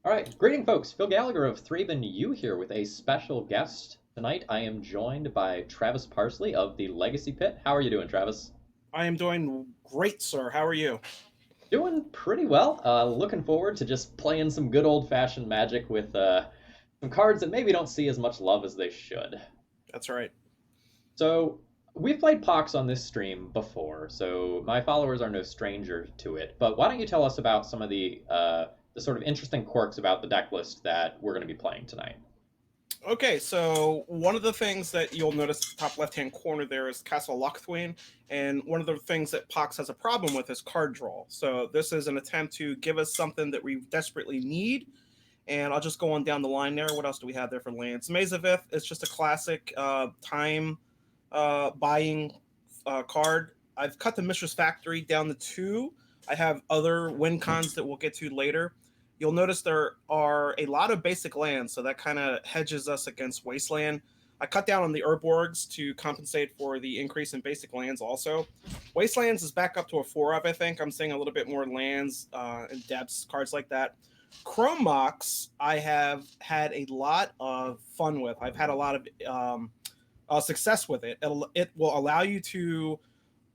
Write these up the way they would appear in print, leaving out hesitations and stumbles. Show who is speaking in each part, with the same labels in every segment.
Speaker 1: All right, greeting folks. Phil Gallagher of ThrabenU here with a special guest tonight. I am joined by Travis Parsley of the Legacy Pit. How are you doing, Travis?
Speaker 2: I am doing great, sir. How are you?
Speaker 1: Doing pretty well. Looking forward to just playing some good old-fashioned Magic with some cards that maybe don't see as much love as they should.
Speaker 2: That's right.
Speaker 1: So we've played Pox on this stream before, so my followers are no stranger to it. But why don't you tell us about some of the sort of interesting quirks about the deck list that we're going to be playing tonight?
Speaker 2: Okay, so one of the things that you'll notice top left-hand corner there is Castle Lochthwain, and one of the things that Pox has a problem with is card draw. So this is an attempt to give us something that we desperately need, and I'll just go on down the line there. What else do we have there for lands? Maze of Ith is just a classic time buying card. I've cut the Mistress Factory down to 2. I have other win cons that we'll get to later. You'll notice there are a lot of basic lands, so that kind of hedges us against Wasteland. I cut down on the Urborgs to compensate for the increase in basic lands also. Wastelands is back up to a 4 of, I think. I'm seeing a little bit more lands and depths, cards like that. Chrome Mox, I have had a lot of fun with. I've had a lot of success with it. It will allow you to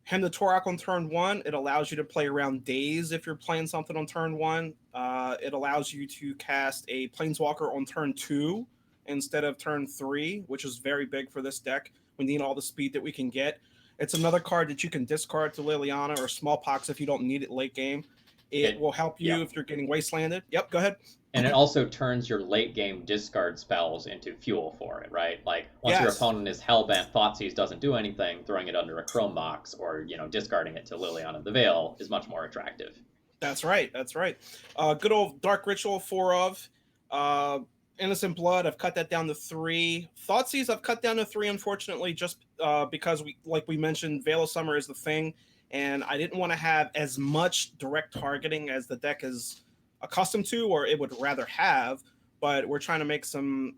Speaker 2: Hem the Torok on turn 1. It allows you to play around days if you're playing something on turn 1. It allows you to cast a Planeswalker on turn 2 instead of turn 3, which is very big for this deck. We need all the speed that we can get. It's another card that you can discard to Liliana or Smallpox if you don't need it late game. It
Speaker 1: It,
Speaker 2: will help you
Speaker 1: yeah.
Speaker 2: if you're getting wastelanded. Yep, go ahead.
Speaker 1: And it also turns your late game discard spells into fuel for it, right? Like once your
Speaker 2: Yes,
Speaker 1: opponent is hellbent, Thoughtseize doesn't do anything, throwing it under a Chrome box or discarding it to Liliana of the Veil is much more attractive.
Speaker 2: that's right. That's right. Good old Dark Ritual 4 of. Uh, Innocent Blood, I've cut that down to 3. Thoughtseize, I've cut down to 3, unfortunately, just because like we mentioned, Veil of Summer is the thing, and I didn't want to have as much direct targeting as the deck is accustomed to, or it would rather have. But we're trying to make some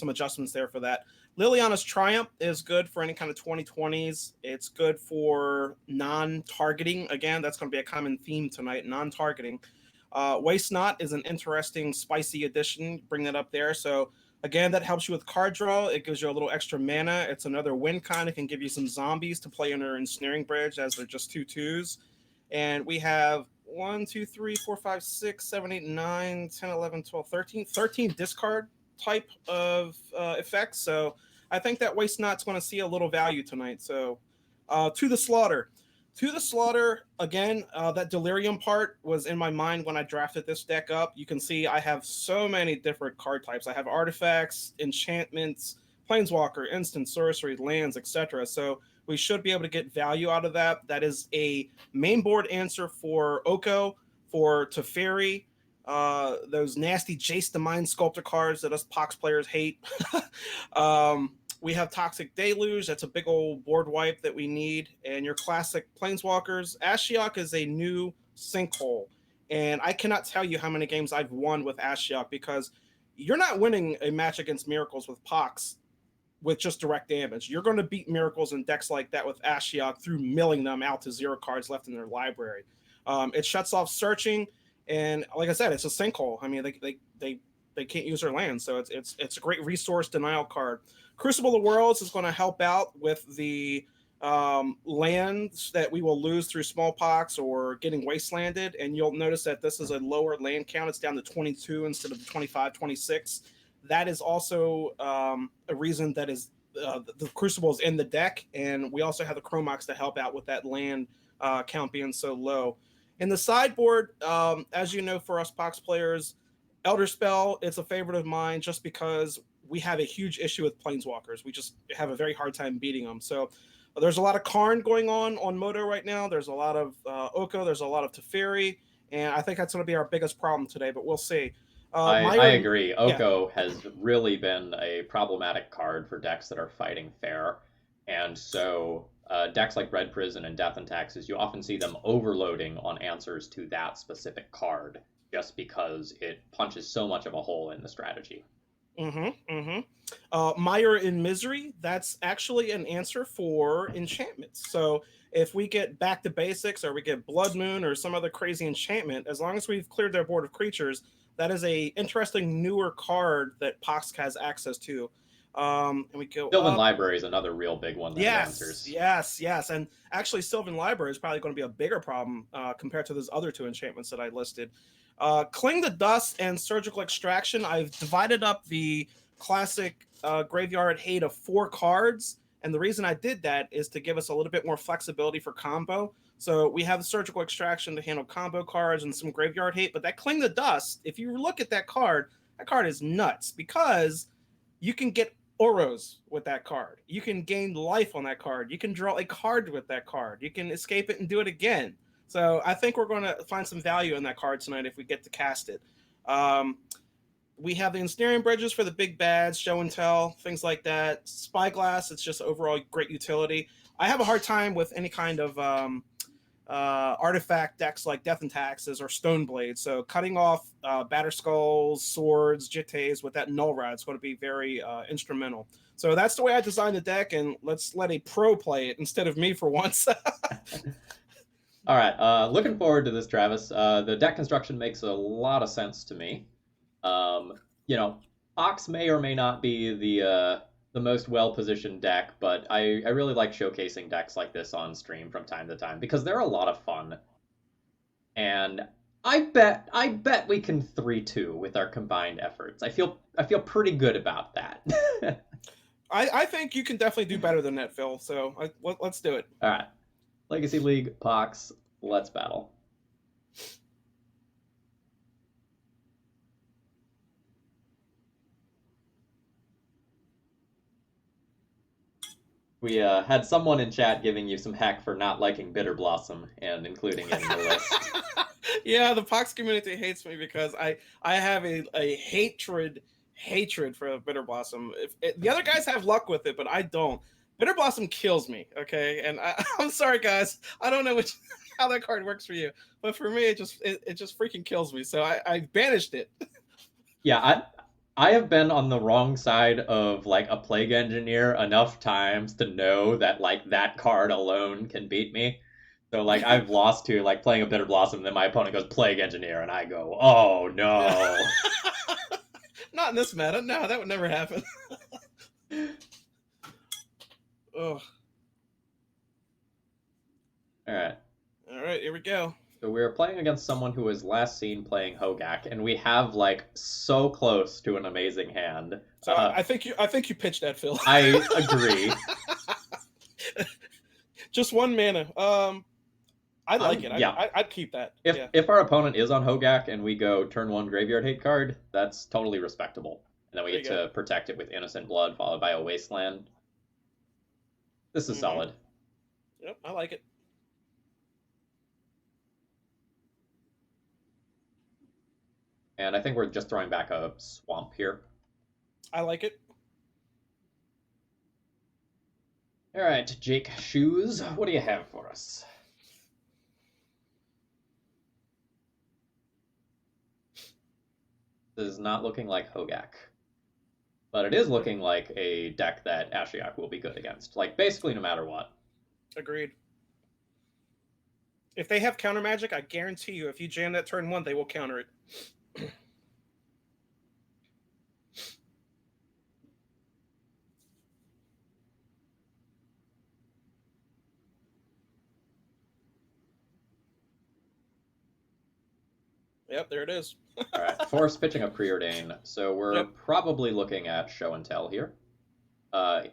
Speaker 2: adjustments there for that. Liliana's Triumph is good for any kind of 2020s. It's good for non-targeting. Again, that's going to be a common theme tonight, non-targeting. Waste Not is an interesting, spicy addition. Bring that up there. So, again, that helps you with card draw. It gives you a little extra mana. It's another win con. It can give you some zombies to play under Ensnaring Bridge as they're just 2/2s. And we have 1, 2, 3, 4, 5, 6, 7, 8, 9, 10, 11, 12, 13. 13 discard type of effects. So I think that Waste Not's going to see a little value tonight. So to the slaughter. To the slaughter, again, that delirium part was in my mind when I drafted this deck up. You can see I have so many different card types. I have artifacts, enchantments, planeswalker, instant, sorcery, lands, etc. So we should be able to get value out of that. That is a main board answer for Oko, for Teferi, those nasty Jace the Mind Sculptor cards that us Pox players hate. We have Toxic Deluge. That's a big old board wipe that we need. And your classic Planeswalkers. Ashiok is a new sinkhole. And I cannot tell you how many games I've won with Ashiok because you're not winning a match against Miracles with Pox with just direct damage. You're going to beat Miracles in decks like that with Ashiok through milling them out to 0 cards left in their library. It shuts off searching. And like I said, it's a sinkhole. I mean, they can't use their land. So it's a great resource denial card. Crucible of Worlds is going to help out with the lands that we will lose through smallpox or getting wastelanded. And you'll notice that this is a lower land count. It's down to 22 instead of 25, 26. That is also a reason that is the Crucible is in the deck. And we also have the Chromox to help out with that land count being so low. In the sideboard, as you know, for us Pox players, Elder Spell, it's a favorite of mine just because we have a huge issue with Planeswalkers. We just have a very hard time beating them. So there's a lot of Karn going on Moto right now. There's a lot of Oko. There's a lot of Teferi. And I think that's going to be our biggest problem today, but we'll see.
Speaker 1: I
Speaker 2: Myron,
Speaker 1: agree.
Speaker 2: yeah,
Speaker 1: Oko has really been a problematic card for decks that are fighting fair. And so decks like Red Prison and Death and Taxes, you often see them overloading on answers to that specific card just because it punches so much of a hole in the strategy.
Speaker 2: Mm-hmm. Mm-hmm. Mire in Misery, that's actually an answer for enchantments. So if we get back to basics or we get Blood Moon or some other crazy enchantment, as long as we've cleared their board of creatures, That is a interesting newer card that Pox has access to. And we go
Speaker 1: Sylvan
Speaker 2: up.
Speaker 1: Library is another real big one that it
Speaker 2: Yes,
Speaker 1: answers.
Speaker 2: yes. And actually, Sylvan Library is probably going to be a bigger problem compared to those other two enchantments that I listed. Cling to Dust and Surgical Extraction. I've divided up the classic graveyard hate of 4 cards. And the reason I did that is to give us a little bit more flexibility for combo. So we have the Surgical Extraction to handle combo cards and some graveyard hate. But that Cling to Dust, if you look at that card is nuts because you can get Oros with that card. You can gain life on that card. You can draw a card with that card. You can escape it and do it again. So I think we're going to find some value in that card tonight if we get to cast it. We have the Ensnaring Bridges for the big bads, show and tell, things like that. Spyglass, it's just overall great utility. I have a hard time with any kind of artifact decks like Death and Taxes or Stoneblade. So cutting off Batterskulls, Swords, Jittes with that Null Rat is going to be very instrumental. So that's the way I designed the deck, and let's let a pro play it instead of me for once.
Speaker 1: All right, looking forward to this, Travis. The deck construction makes a lot of sense to me. Ox may or may not be the most well-positioned deck, but I really like showcasing decks like this on stream from time to time because they're a lot of fun. And I bet we can 3-2 with our combined efforts. I feel pretty good about that.
Speaker 2: I think you can definitely do better than that, Phil. So let's do it.
Speaker 1: All right, Legacy League, Pox, let's battle. We had someone in chat giving you some heck for not liking Bitter Blossom and including it in the list.
Speaker 2: Yeah, the Pox community hates me because I have a hatred for Bitter Blossom. The other guys have luck with it, but I don't. Bitter Blossom kills me, okay? And I'm sorry, guys. I don't know how that card works for you, but for me, it just freaking kills me. So I banished it.
Speaker 1: Yeah, I have been on the wrong side of like a Plague Engineer enough times to know that like that card alone can beat me. So like I've lost to like playing a Bitter Blossom, and then my opponent goes Plague Engineer, and I go, oh no.
Speaker 2: Not in this meta. No, that would never happen. Oh.
Speaker 1: All right,
Speaker 2: here we go.
Speaker 1: so we're playing against someone who was last seen playing Hogaak, and we have like so close to an amazing hand.
Speaker 2: So I think you pitched that, Phil.
Speaker 1: I agree.
Speaker 2: Just 1 mana. I like it.
Speaker 1: Yeah.
Speaker 2: I'd keep that.
Speaker 1: If our opponent is on Hogaak and we go turn 1 graveyard hate card, that's totally respectable. And then we get to protect it with Innocent Blood followed by a Wasteland. This is solid.
Speaker 2: Yep, I like it.
Speaker 1: And I think we're just throwing back a Swamp here.
Speaker 2: I like it.
Speaker 1: All right, Jake Shoes, what do you have for us? This is not looking like Hogaak. But it is looking like a deck that Ashiok will be good against. Like, basically no matter what.
Speaker 2: Agreed. If they have counter magic, I guarantee you, if you jam that turn 1, they will counter it. Yep, there it is.
Speaker 1: All right, Force pitching a Preordain. So we're probably looking at Show and Tell here. An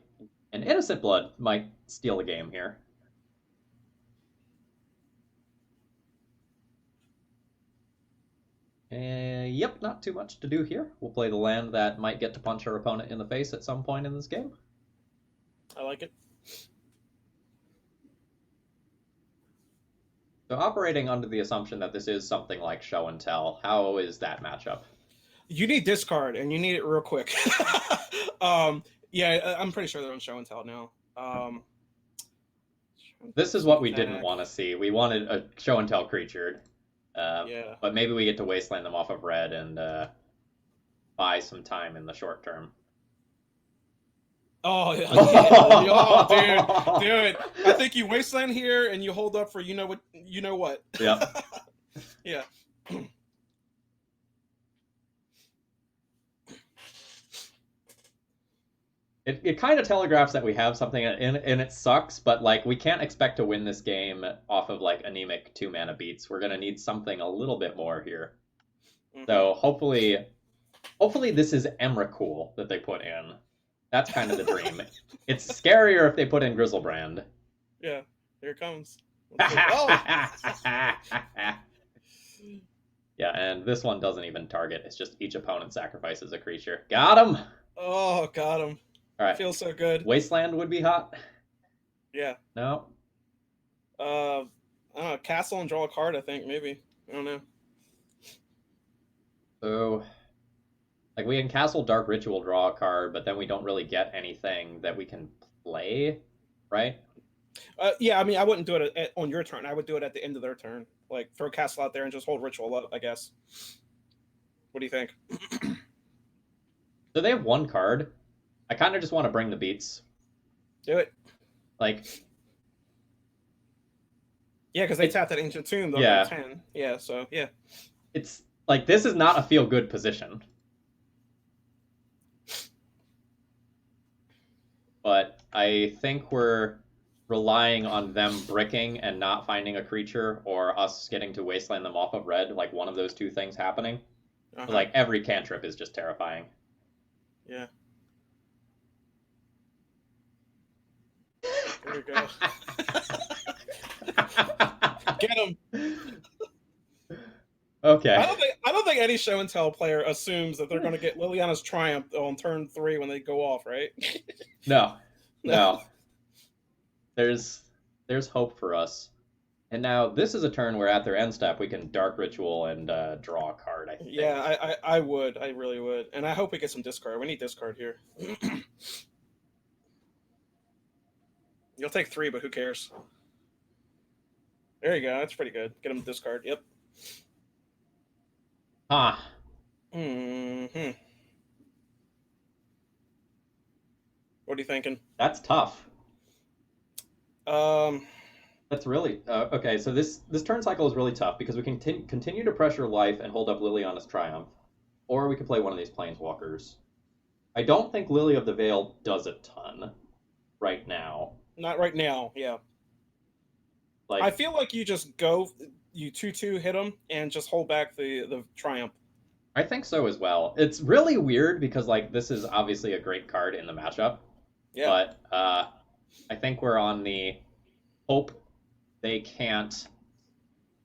Speaker 1: Innocent Blood might steal the game here. Yep, not too much to do here. We'll play the land that might get to punch our opponent in the face at some point in this game.
Speaker 2: I like it.
Speaker 1: So operating under the assumption that this is something like Show and Tell, how is that matchup?
Speaker 2: You need discard, and you need it real quick. Yeah, I'm pretty sure they're on Show and Tell now.
Speaker 1: This is what we didn't want to see. We wanted a Show and Tell creature.
Speaker 2: Yeah.
Speaker 1: But maybe we get to Wasteland them off of red and buy some time in the short term.
Speaker 2: Oh, yeah. Oh, dude. I think you Wasteland here, and you hold up for you know what.
Speaker 1: Yep.
Speaker 2: Yeah.
Speaker 1: it kind of telegraphs that we have something, and it sucks, but like we can't expect to win this game off of like anemic 2 mana beats. We're gonna need something a little bit more here.
Speaker 2: Hmm.
Speaker 1: So hopefully this is Emrakul that they put in. That's kind of the dream. It's scarier if they put in Grizzlebrand.
Speaker 2: Yeah, here it comes. Let's see. Oh,
Speaker 1: Yeah, and this one doesn't even target. It's just each opponent sacrifices a creature. Got him!
Speaker 2: oh, got him.
Speaker 1: All right.
Speaker 2: Feels so good.
Speaker 1: Wasteland would be hot.
Speaker 2: Yeah.
Speaker 1: No.
Speaker 2: I don't know, castle and draw a card. I think maybe. I don't know.
Speaker 1: So, like, we can Castle Dark Ritual, draw a card, but then we don't really get anything that we can play, right?
Speaker 2: Yeah, I mean, I wouldn't do it on your turn. I would do it at the end of their turn. Like throw castle out there and just hold ritual up. I guess. What do you think?
Speaker 1: So they have 1 card. I kind of just want to bring the beats.
Speaker 2: Do it.
Speaker 1: Like,
Speaker 2: Yeah, because they tapped that ancient tomb. They'll
Speaker 1: yeah.
Speaker 2: get 10. Yeah, so yeah.
Speaker 1: It's like this is not a feel good position. But I think we're relying on them bricking and not finding a creature, or us getting to wasteland them off of red, like one of those 2 things happening.
Speaker 2: Uh-huh.
Speaker 1: Like every cantrip is just terrifying.
Speaker 2: Yeah. There we go. Get him.
Speaker 1: Okay.
Speaker 2: I don't think any show and tell player assumes that they're going to get Liliana's Triumph on turn 3 when they go off, right?
Speaker 1: No. No. There's hope for us. And now this is a turn where at their end step we can Dark Ritual and draw a card, I think.
Speaker 2: Yeah, I would. I really would. And I hope we get some discard. We need discard here. You'll take 3, but who cares? There you go. That's pretty good. Get him discard. Yep.
Speaker 1: Huh.
Speaker 2: Hmm. What are you thinking?
Speaker 1: That's tough.
Speaker 2: Um.
Speaker 1: That's really okay. So this turn cycle is really tough because we can continue to pressure life and hold up Liliana's Triumph, or we could play one of these Planeswalkers. I don't think Lily of the Veil does a ton right now.
Speaker 2: Not right now. Yeah.
Speaker 1: Like
Speaker 2: I feel like you just go, you 2/2 hit them and just hold back the Triumph.
Speaker 1: I think so as well. It's really weird because like this is obviously a great card in the matchup,
Speaker 2: Yeah.
Speaker 1: but I think we're on the hope they can't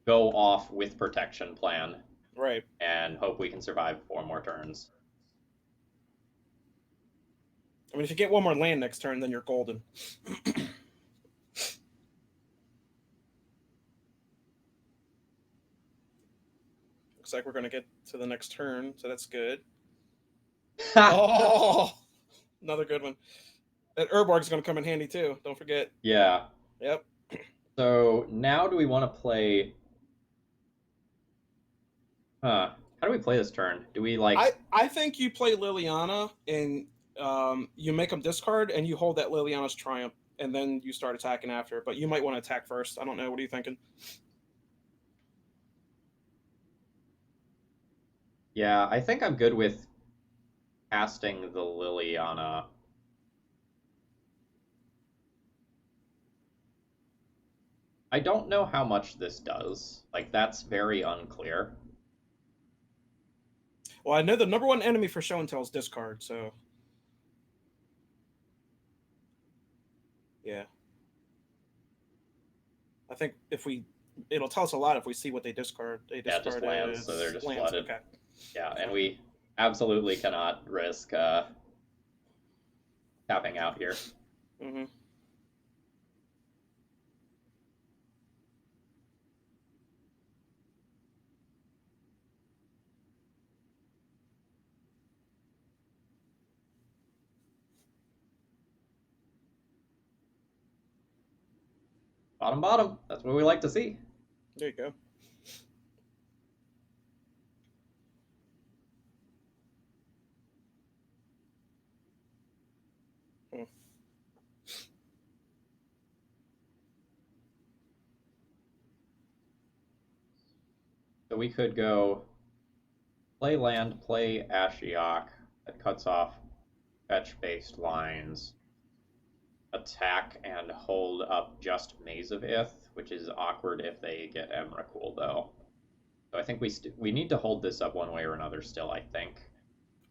Speaker 1: go off with protection plan,
Speaker 2: Right.
Speaker 1: and hope we can survive 4 more turns.
Speaker 2: I mean, if you get one more land next turn, then you're golden. Looks like we're going to get to the next turn, so that's good. Oh, another good one. That Urborg's going to come in handy too. Don't forget.
Speaker 1: Yeah.
Speaker 2: Yep.
Speaker 1: So now do we want to play? How do we play this turn? Do we like?
Speaker 2: I think you play Liliana and you make them discard and you hold that Liliana's Triumph and then you start attacking after. But you might want to attack first. I don't know. What are you thinking?
Speaker 1: Yeah, I think I'm good with casting the Liliana. I don't know how much this does. Like, that's very unclear.
Speaker 2: Well, I know the number 1 enemy for show and tell is discard, so yeah. I think it'll tell us a lot if we see what they discard. They discard
Speaker 1: just lands, so they're just
Speaker 2: lands.
Speaker 1: flooded.
Speaker 2: Okay.
Speaker 1: Yeah, and we absolutely cannot risk tapping out here.
Speaker 2: Mm-hmm.
Speaker 1: Bottom, bottom. That's what we like to see.
Speaker 2: There you go.
Speaker 1: So we could go play land, play Ashiok. That cuts off fetch-based lines attack and hold up just Maze of Ith, which is awkward if they get Emrakul, though. So I think we need to hold this up one way or another still, I think.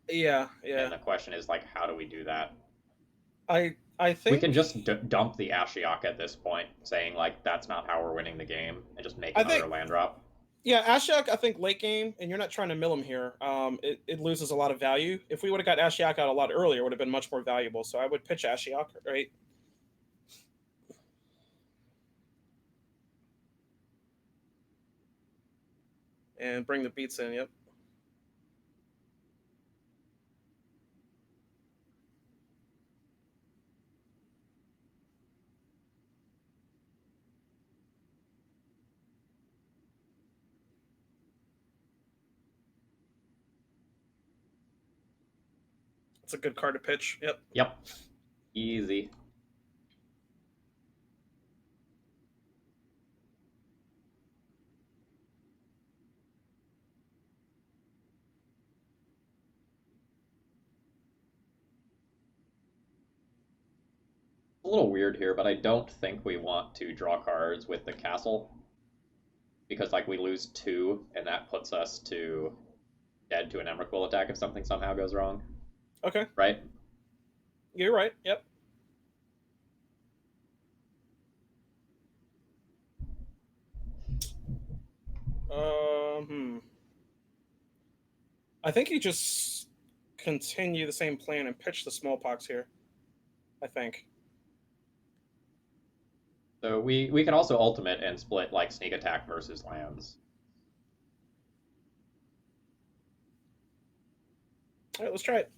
Speaker 2: Yeah, yeah.
Speaker 1: And the question is, like, how do we do that?
Speaker 2: I
Speaker 1: We
Speaker 2: think
Speaker 1: can just dump the Ashiok at this point, saying, like, that's not how we're winning the game, and just make
Speaker 2: I
Speaker 1: another
Speaker 2: think
Speaker 1: land drop.
Speaker 2: yeah, Ashiok, I think late game, and you're not trying to mill him here. It loses a lot of value. If we would have got Ashiok out a lot earlier, it would have been much more valuable. So I would pitch Ashiok, right? And bring the beats in. Yep. It's a good card to pitch. Yep.
Speaker 1: Yep. Easy. A little weird here, but I don't think we want to draw cards with the castle. Because, like, we lose 2, and that puts us to dead to an Emrakul attack if something somehow goes wrong.
Speaker 2: Okay.
Speaker 1: Right?
Speaker 2: You're right. Yep. I think you just continue the same plan and pitch the smallpox here. I think.
Speaker 1: So we can also ultimate and split, like, sneak attack versus lands.
Speaker 2: All right, let's try it.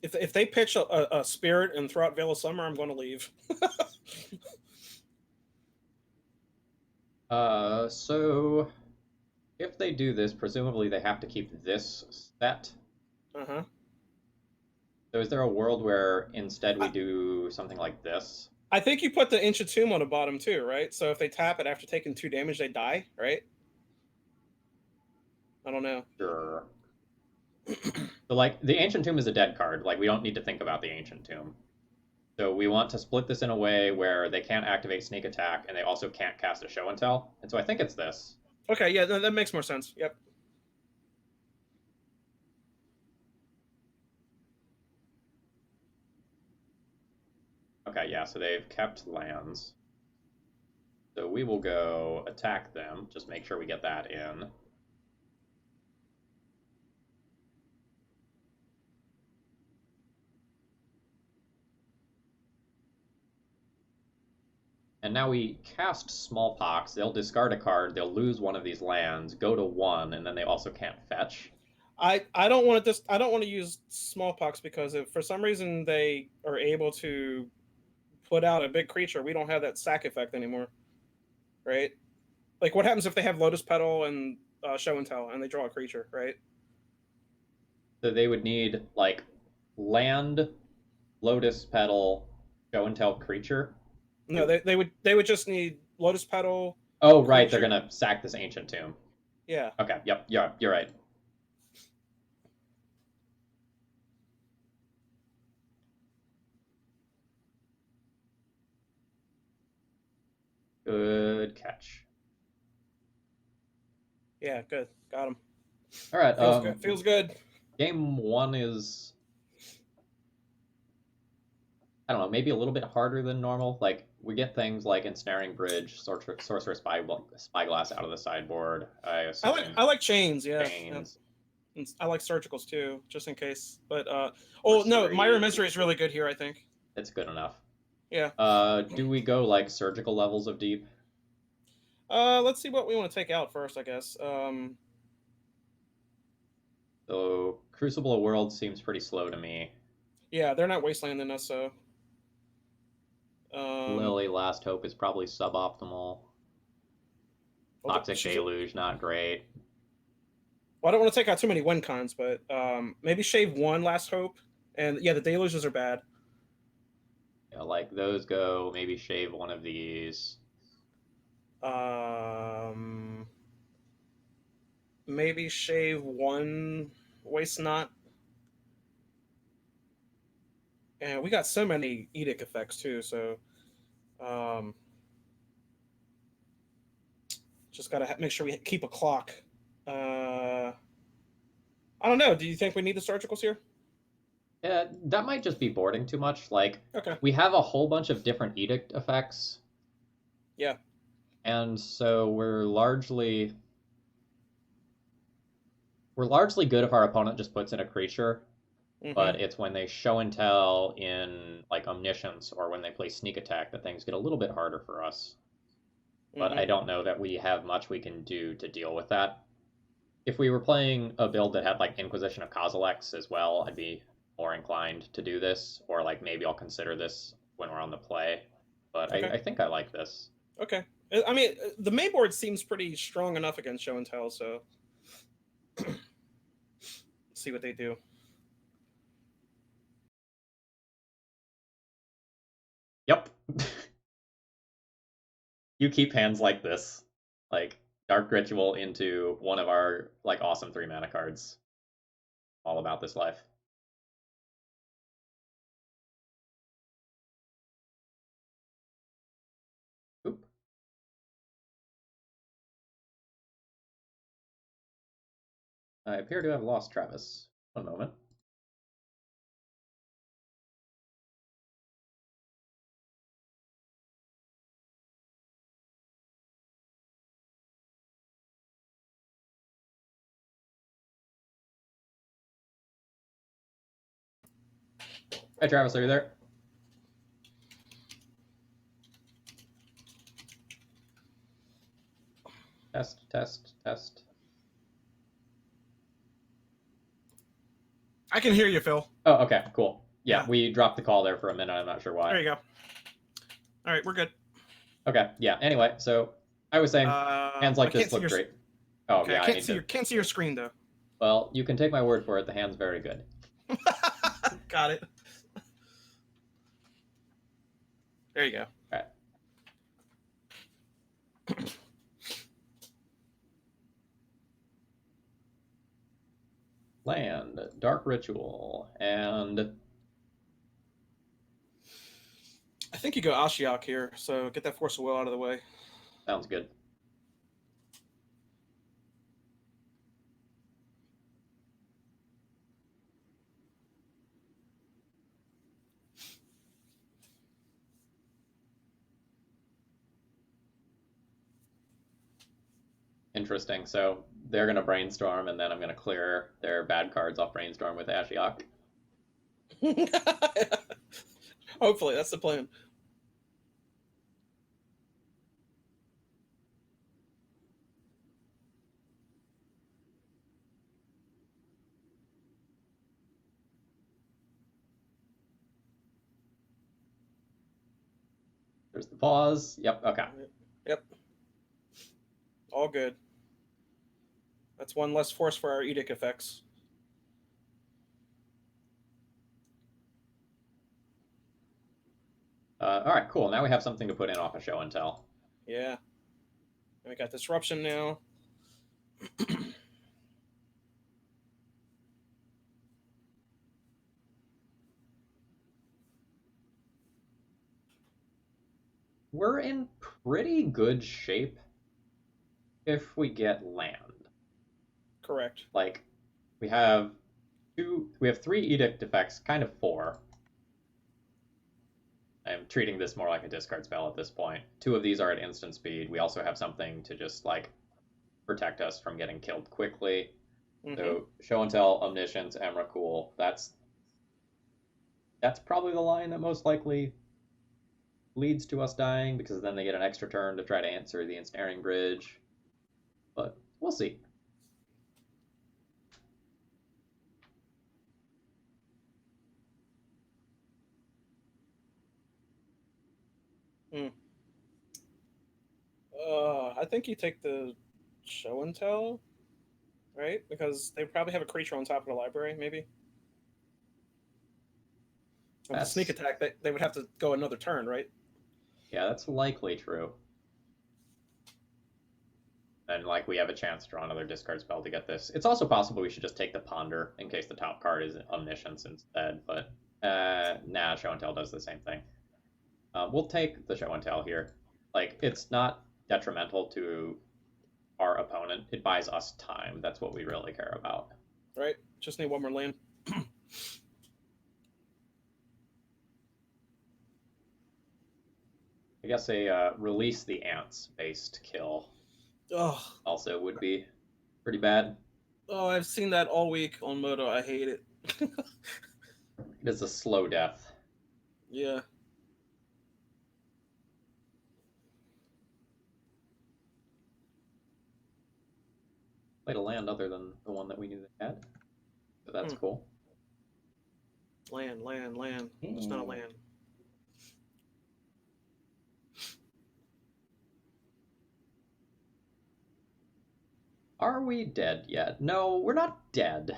Speaker 2: If they pitch a spirit and throw out Veil of Summer, I'm going to leave.
Speaker 1: So if they do this, presumably they have to keep this set.
Speaker 2: Uh-huh.
Speaker 1: So is there a world where instead we do something like this?
Speaker 2: I think you put the Ancient Tomb on the bottom too, right? So if they tap it after taking 2 damage, they die, right? I don't know.
Speaker 1: Sure. So, like, the Ancient Tomb is a dead card. Like, we don't need to think about the Ancient Tomb. So we want to split this in a way where they can't activate Sneak Attack, and they also can't cast a Show and Tell. And so I think it's this.
Speaker 2: Okay, yeah, that makes more sense. Yep.
Speaker 1: Okay, yeah, so they've kept lands. So we will go attack them. Just make sure we get that in. And now we cast Smallpox. They'll discard a card. They'll lose one of these lands, go to 1, and then they also can't fetch.
Speaker 2: I don't want to I don't want to use Smallpox because if for some reason they are able to put out a big creature, we don't have that sack effect anymore, right? Like what happens if they have Lotus Petal and Show and Tell and they draw a creature, right?
Speaker 1: So they would need, like, land, Lotus Petal, Show and Tell creature.
Speaker 2: No, they would just need Lotus Petal.
Speaker 1: Oh, right, they're gonna sack this Ancient Tomb.
Speaker 2: Yeah.
Speaker 1: Okay, yep, yeah, you're right. Good catch.
Speaker 2: Yeah, good. Got him.
Speaker 1: All right.
Speaker 2: Feels good.
Speaker 1: Game 1 is, I don't know, maybe a little bit harder than normal. Like, we get things like Ensnaring Bridge, Sorcerer Spyglass out of the sideboard. I
Speaker 2: like chains, yeah.
Speaker 1: Chains.
Speaker 2: Yeah. I like surgicals too, just in case. But oh no, Myra Misery is really good here, I think.
Speaker 1: It's good enough.
Speaker 2: Yeah.
Speaker 1: Do we go like surgical levels of deep?
Speaker 2: Let's see what we want to take out first, I guess.
Speaker 1: So Crucible of Worlds seems pretty slow to me.
Speaker 2: Yeah, they're not wastelanding us, so.
Speaker 1: Lily Last Hope is probably suboptimal. Toxic Deluge, not great.
Speaker 2: Well, I don't want to take out too many win cons, but maybe shave 1 Last Hope. And yeah, the Deluges are bad.
Speaker 1: Yeah, like those go, maybe shave one of these.
Speaker 2: Um, maybe shave one waste knot. And we got so many edict effects too, so um, just gotta make sure we keep a clock. Uh, I don't know. Do you think we need the surgicals here?
Speaker 1: Yeah, that might just be boarding too much. Like,
Speaker 2: Okay.
Speaker 1: we have a whole bunch of different edict effects,
Speaker 2: Yeah.
Speaker 1: and so we're largely good if our opponent just puts in a creature,
Speaker 2: Mm-hmm.
Speaker 1: but it's when they show and tell in like omniscience or when they play sneak attack that things get a little bit harder for us. But
Speaker 2: Mm-hmm.
Speaker 1: I don't know that we have much we can do to deal with that. If we were playing a build that had like Inquisition of Kozilek's as well, I'd be more inclined to do this, or like maybe I'll consider this when we're on the play. But I,
Speaker 2: Okay.
Speaker 1: I think I like this.
Speaker 2: Okay. I mean, the Mayboard seems pretty strong enough against show and tell, so see what they do.
Speaker 1: Yep. You keep hands like this, like Dark Ritual into one of our like awesome 3 mana cards. All about this life. Oop. I appear to have lost Travis. One moment. Hi, Travis. Are you there? Test, test, test.
Speaker 2: I can hear you, Phil.
Speaker 1: Oh, okay, cool. Yeah,
Speaker 2: Yeah.
Speaker 1: we dropped the call there for a minute. I'm not sure why.
Speaker 2: There you go. All right, we're good.
Speaker 1: Okay, yeah. Anyway, so I was saying hands
Speaker 2: I
Speaker 1: like
Speaker 2: can't
Speaker 1: this
Speaker 2: see
Speaker 1: look
Speaker 2: your.
Speaker 1: great. Oh
Speaker 2: Okay, I
Speaker 1: yeah, I need to.
Speaker 2: can't see your screen though.
Speaker 1: Well, you can take my word for it. The hand's very good.
Speaker 2: Got it. There you go.
Speaker 1: All right. Land, Dark Ritual, and
Speaker 2: I think you go Ashiok here, so get that Force of Will out of the way.
Speaker 1: sounds good. Interesting. So they're gonna brainstorm, and then I'm gonna clear their bad cards off brainstorm with Ashiok.
Speaker 2: Hopefully, that's the plan.
Speaker 1: There's the pause. Yep. Okay.
Speaker 2: Yep. All good. That's one less force for our edict effects.
Speaker 1: All right. Cool. Now we have something to put in off a show and tell.
Speaker 2: Yeah. And we got disruption now.
Speaker 1: We're in pretty good shape if we get land.
Speaker 2: Correct.
Speaker 1: Like we have 3 edict effects, kind of 4. I'm treating this more like a discard spell at this point. 2 of these are at instant speed. We also have something to just like protect us from getting killed quickly.
Speaker 2: Mm-hmm.
Speaker 1: So show and tell, omniscience, Emrakul. That's probably the line that most likely leads to us dying because then they get an extra turn to try to answer the ensnaring bridge. But we'll see.
Speaker 2: Mm. I think you take the show and tell, right? Because they probably have a creature on top of the library, maybe. With the sneak attack, they would have to go another turn, right?
Speaker 1: Yeah, that's likely true. And like we have a chance to draw another discard spell to get this. It's also possible we should just take the Ponder in case the top card is Omniscience instead, but nah, Show and Tell does the same thing. We'll take the Show and Tell here. Like, it's not detrimental to our opponent. It buys us time. That's what we really care about.
Speaker 2: Right? Just need one more land.
Speaker 1: I guess a Release the Ants based kill also would be pretty bad.
Speaker 2: Oh, I've seen that all week on Moto. I hate it.
Speaker 1: It is a slow death.
Speaker 2: Yeah.
Speaker 1: Played a land other than the one that we knew they had. So that's cool.
Speaker 2: Land. It's not a land.
Speaker 1: Are we dead yet? No, we're not dead.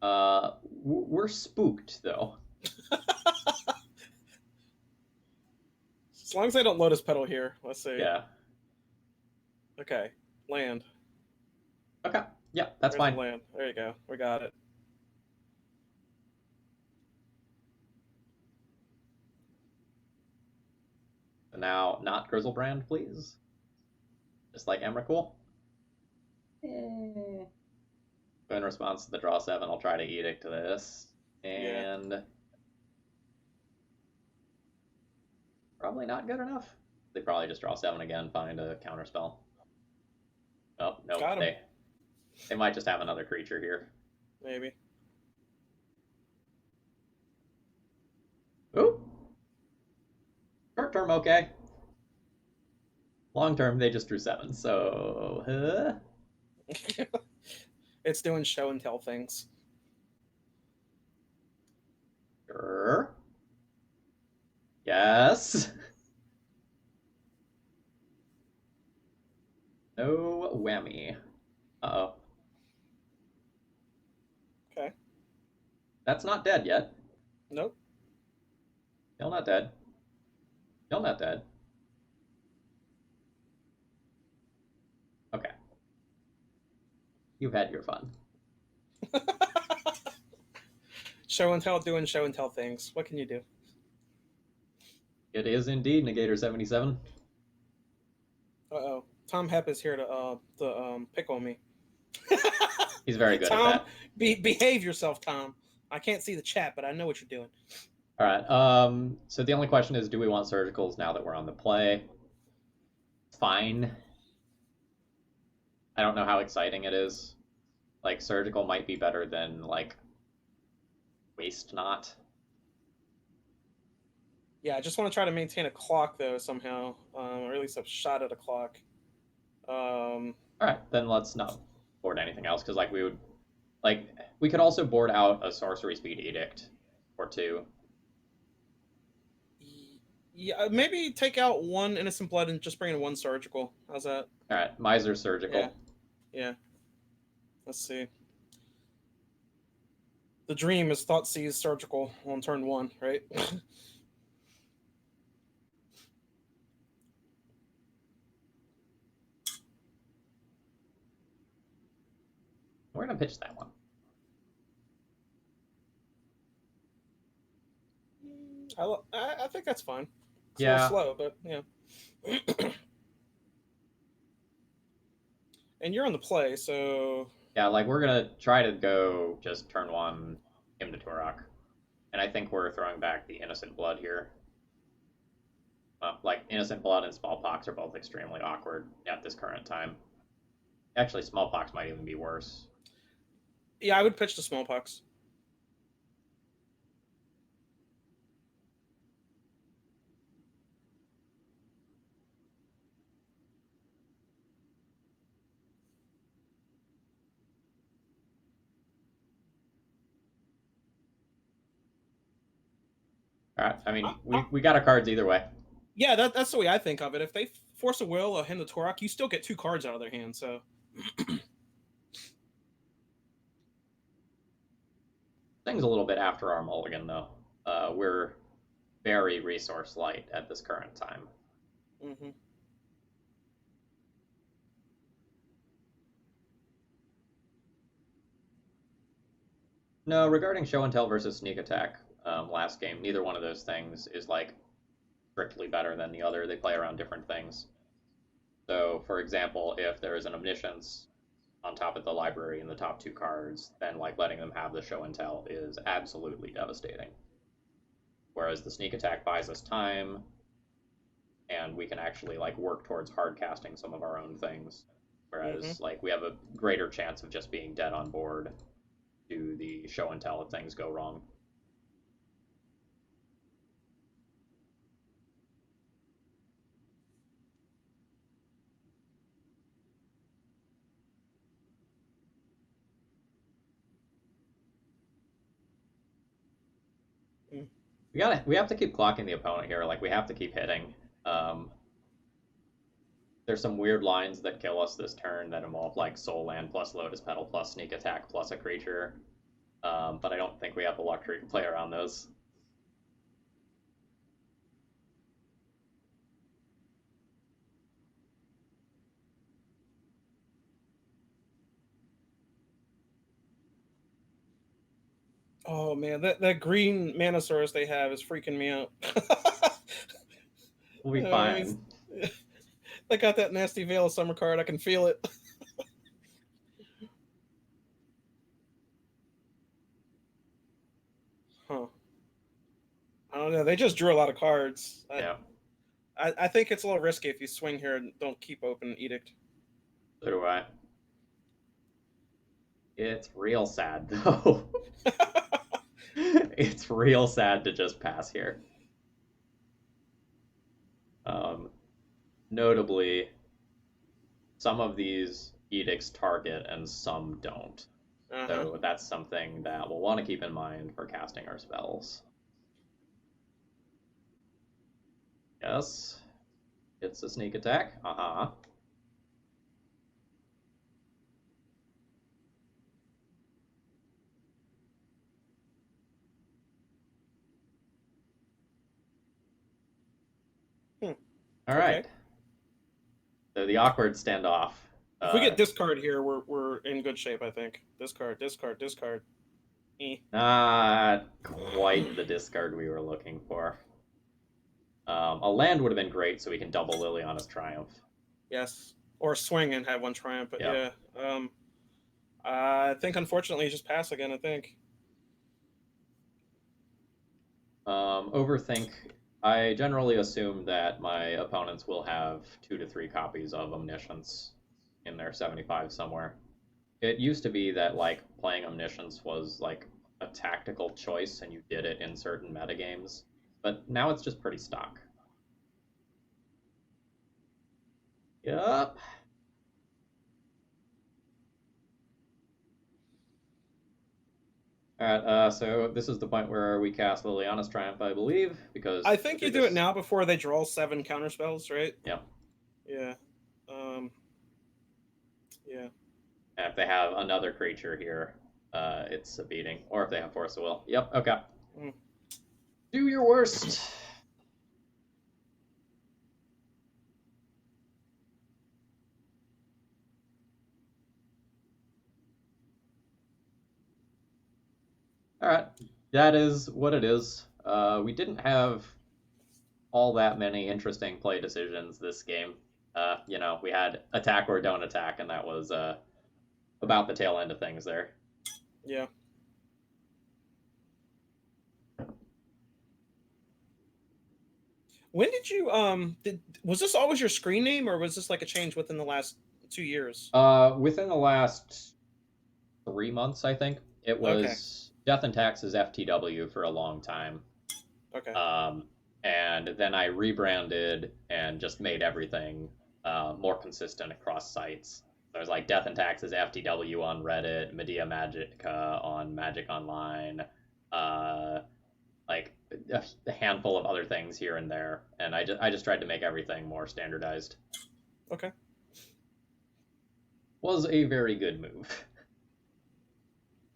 Speaker 1: We're spooked though.
Speaker 2: As long as I don't Lotus Petal here. Let's see.
Speaker 1: Yeah.
Speaker 2: Okay. Land.
Speaker 1: Okay. Yeah, that's
Speaker 2: Where's
Speaker 1: fine.
Speaker 2: the land? There you go. We got it.
Speaker 1: So now, not Grizzlebrand, please. Just like Emrakul. So in response to the draw 7, I'll try to Edict to this. And probably not good enough. They probably just draw 7 again, find a counterspell. Oh, no, they might just have another creature here.
Speaker 2: Maybe.
Speaker 1: Ooh. Short term, okay. Long term, they just drew 7, so...
Speaker 2: It's doing show and tell things.
Speaker 1: Sure. Yes. No whammy. Uh-oh.
Speaker 2: Okay.
Speaker 1: That's not dead yet.
Speaker 2: Nope.
Speaker 1: Still not dead. Still not dead. Okay. You've had your fun.
Speaker 2: Show and tell doing show and tell things. What can you do?
Speaker 1: It is indeed Negator 77.
Speaker 2: Uh-oh. Tom Hepp is here to pick on me.
Speaker 1: He's very good
Speaker 2: Tom,
Speaker 1: at that.
Speaker 2: Behave yourself, Tom. I can't see the chat, but I know what you're doing.
Speaker 1: All right. So the only question is, do we want surgicals now that we're on the play? Fine. I don't know how exciting it is. Like, surgical might be better than, like, waste not.
Speaker 2: Yeah, I just want to try to maintain a clock, though, somehow. Or at least a shot at a clock.
Speaker 1: All right, then let's not board anything else, because, like, we could also board out a sorcery speed edict or two.
Speaker 2: Yeah, maybe take out one Innocent Blood and just bring in one surgical. How's that?
Speaker 1: All right, Miser surgical.
Speaker 2: Yeah. Let's see. The dream is Thoughtseize surgical on turn 1, right?
Speaker 1: We're gonna pitch that one.
Speaker 2: I think that's fine. It's
Speaker 1: yeah.
Speaker 2: a little slow, but yeah. And you're on the play, so...
Speaker 1: Yeah, like, we're gonna try to go just turn 1, Hymn to Turok. And I think we're throwing back the Innocent Blood here. Like, Innocent Blood and Smallpox are both extremely awkward at this current time. Actually, Smallpox might even be worse.
Speaker 2: Yeah, I would pitch to Smallpox.
Speaker 1: All right, I mean, we got our cards either way.
Speaker 2: Yeah, that's the way I think of it. If they force a will or Hymn to Turok, you still get 2 cards out of their hand, so...
Speaker 1: Thing's a little bit after our mulligan, though. we're very resource light at this current time.
Speaker 2: Mm-hmm.
Speaker 1: No, regarding show and tell versus sneak attack, last game, neither one of those things is like strictly better than the other. They play around different things. So, for example, if there is an omniscience on top of the library in the top two cards, then like letting them have the show and tell is absolutely devastating. Whereas the sneak attack buys us time, and we can actually like work towards hard casting some of our own things.
Speaker 2: Mm-hmm.
Speaker 1: Whereas like we have a greater chance of just being dead on board to the show and tell if things go wrong.
Speaker 2: Mm.
Speaker 1: We have to keep clocking the opponent here. Like we have to keep hitting. Um, there's some weird lines that kill us this turn that involve like soul land plus lotus petal plus sneak attack plus a creature. But I don't think we have the luxury to play around those.
Speaker 2: Oh man, that green Manosaurus they have is freaking me out.
Speaker 1: We'll be
Speaker 2: I mean,
Speaker 1: fine.
Speaker 2: they got that nasty Veil of Summer card. I can feel it. Huh. I don't know. They just drew a lot of cards.
Speaker 1: Yeah.
Speaker 2: I think it's a little risky if you swing here and don't keep open Edict.
Speaker 1: So do I. It's real sad though. It's real sad to just pass here. Um, Notably, some of these edicts target and some don't.
Speaker 2: Uh-huh.
Speaker 1: So that's something that we'll want to keep in mind for casting our spells. Yes, it's a sneak attack. Uh-huh.
Speaker 2: Hmm.
Speaker 1: All
Speaker 2: Okay.
Speaker 1: right. So the awkward standoff.
Speaker 2: If we
Speaker 1: Uh,
Speaker 2: get discard here, we're in good shape. I think discard, discard, discard.
Speaker 1: Not quite the discard we were looking for. A land would have been great, so we can double Liliana's Triumph.
Speaker 2: Yes, or swing and have one triumph. But
Speaker 1: Yep.
Speaker 2: yeah, I think unfortunately just pass again. I think.
Speaker 1: Overthink. I generally assume that my opponents will have 2 to 3 copies of Omniscience in their 75 somewhere. It used to be that like playing Omniscience was like a tactical choice and you did it in certain metagames, but now it's just pretty stock. Yup. All right, so this is the point where we cast Liliana's Triumph, I believe, because
Speaker 2: I think
Speaker 1: they're
Speaker 2: you do it
Speaker 1: just
Speaker 2: now before they draw 7 counter spells, right?
Speaker 1: yeah.
Speaker 2: Yeah. Um. Yeah.
Speaker 1: And if they have another creature here, it's a beating. Or if they have Force of Will. Yep, okay.
Speaker 2: Mm.
Speaker 1: Do your worst. All right, that is what it is. We didn't have all that many interesting play decisions this game. We had attack or don't attack, and that was about the tail end of things there.
Speaker 2: Yeah. When did you was this always your screen name or was this like a change within the last 2 years?
Speaker 1: Within the last 3 months, I think it
Speaker 2: Okay.
Speaker 1: was Death and Taxes FTW for a long time.
Speaker 2: Okay.
Speaker 1: And then I rebranded and just made everything more consistent across sites. There's like Death and Taxes FTW on Reddit, Medea Magica on Magic Online, uh, like a handful of other things here and there, and I just tried to make everything more standardized.
Speaker 2: Okay.
Speaker 1: Was a very good move.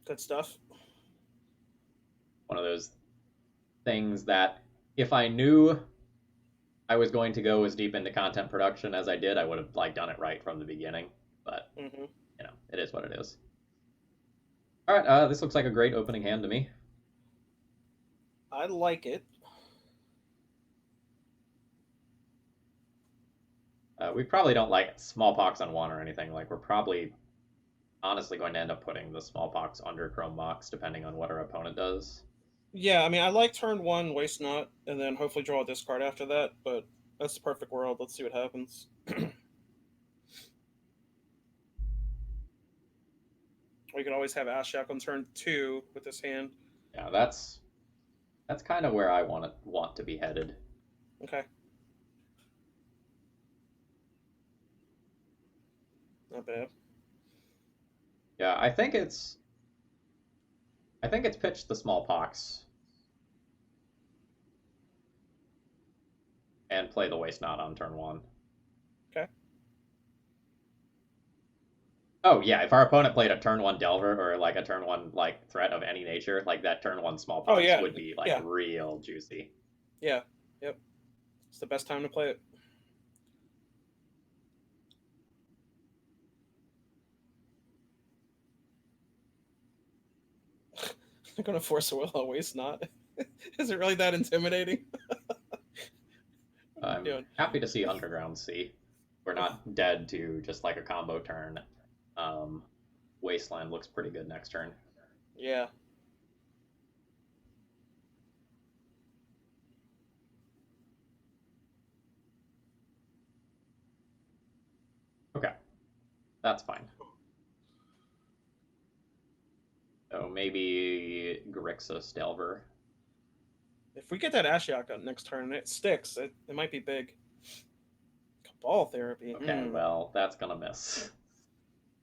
Speaker 2: Good stuff.
Speaker 1: One of those things that if I knew I was going to go as deep into content production as I did, I would have like done it right from the beginning. But
Speaker 2: Hmm.
Speaker 1: it is what it is. All right, this looks like a great opening hand to me.
Speaker 2: I like it.
Speaker 1: We probably don't like smallpox on one or anything. Like we're probably honestly going to end up putting the smallpox under Chrome Mox depending on what our opponent does.
Speaker 2: Yeah, I mean, I like turn one, waste not, and then hopefully draw a discard after that. But that's the perfect world. Let's see what happens. We could always have Ashiok on turn two with this hand.
Speaker 1: Yeah, that's kind of where I want to be headed.
Speaker 2: Okay, not bad.
Speaker 1: Yeah, I think it's pitched the smallpox and play the waste not on turn one.
Speaker 2: Okay.
Speaker 1: Oh yeah, if our opponent played a turn one Delver or like a turn one like threat of any nature, like that turn one
Speaker 2: Oh
Speaker 1: smallpox
Speaker 2: yeah,
Speaker 1: would be like
Speaker 2: yeah,
Speaker 1: real juicy.
Speaker 2: yeah, yep. It's the best time to play it. I'm gonna force a will. I'll waste not. Is it really that intimidating? What are we
Speaker 1: I'm
Speaker 2: doing?
Speaker 1: happy to see Underground Sea. We're not dead to just like a combo turn. Um, Wasteland looks pretty good next turn.
Speaker 2: Yeah.
Speaker 1: Okay, that's fine. So maybe Grixis Delver.
Speaker 2: If we get that Ashiok on next turn and it sticks, it might be big. Cabal therapy.
Speaker 1: Okay, well, that's gonna miss.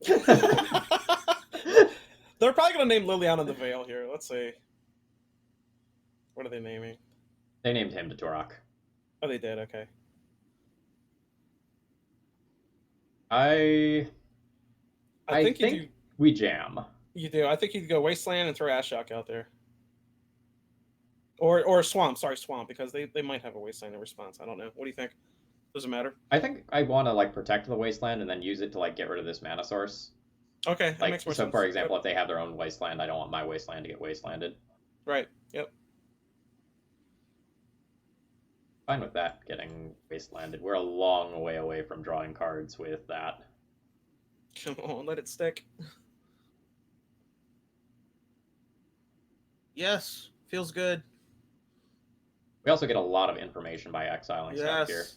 Speaker 2: They're probably gonna name Liliana the Veil here. Let's see. What are they naming?
Speaker 1: They named him to Turok.
Speaker 2: Oh, they did. Okay.
Speaker 1: I
Speaker 2: I
Speaker 1: I
Speaker 2: think you do.
Speaker 1: think we jam.
Speaker 2: You do. I think you could go Wasteland and throw Ashiok out there, or Swamp. Sorry, Swamp, because they might have a Wasteland in response. I don't know. What do you think? Doesn't matter.
Speaker 1: I think I want to like protect the wasteland and then use it to like get rid of this mana source.
Speaker 2: Okay, that
Speaker 1: Like
Speaker 2: makes more
Speaker 1: so, for
Speaker 2: sense.
Speaker 1: example,
Speaker 2: Yep.
Speaker 1: if they have their own wasteland, I don't want my wasteland to get wastelanded.
Speaker 2: Right. Yep.
Speaker 1: Fine with that getting wastelanded. We're a long way away from drawing cards with that.
Speaker 2: Come on, let it stick. Yes, feels good.
Speaker 1: We also get a lot of information by exiling stuff here.
Speaker 2: Yes.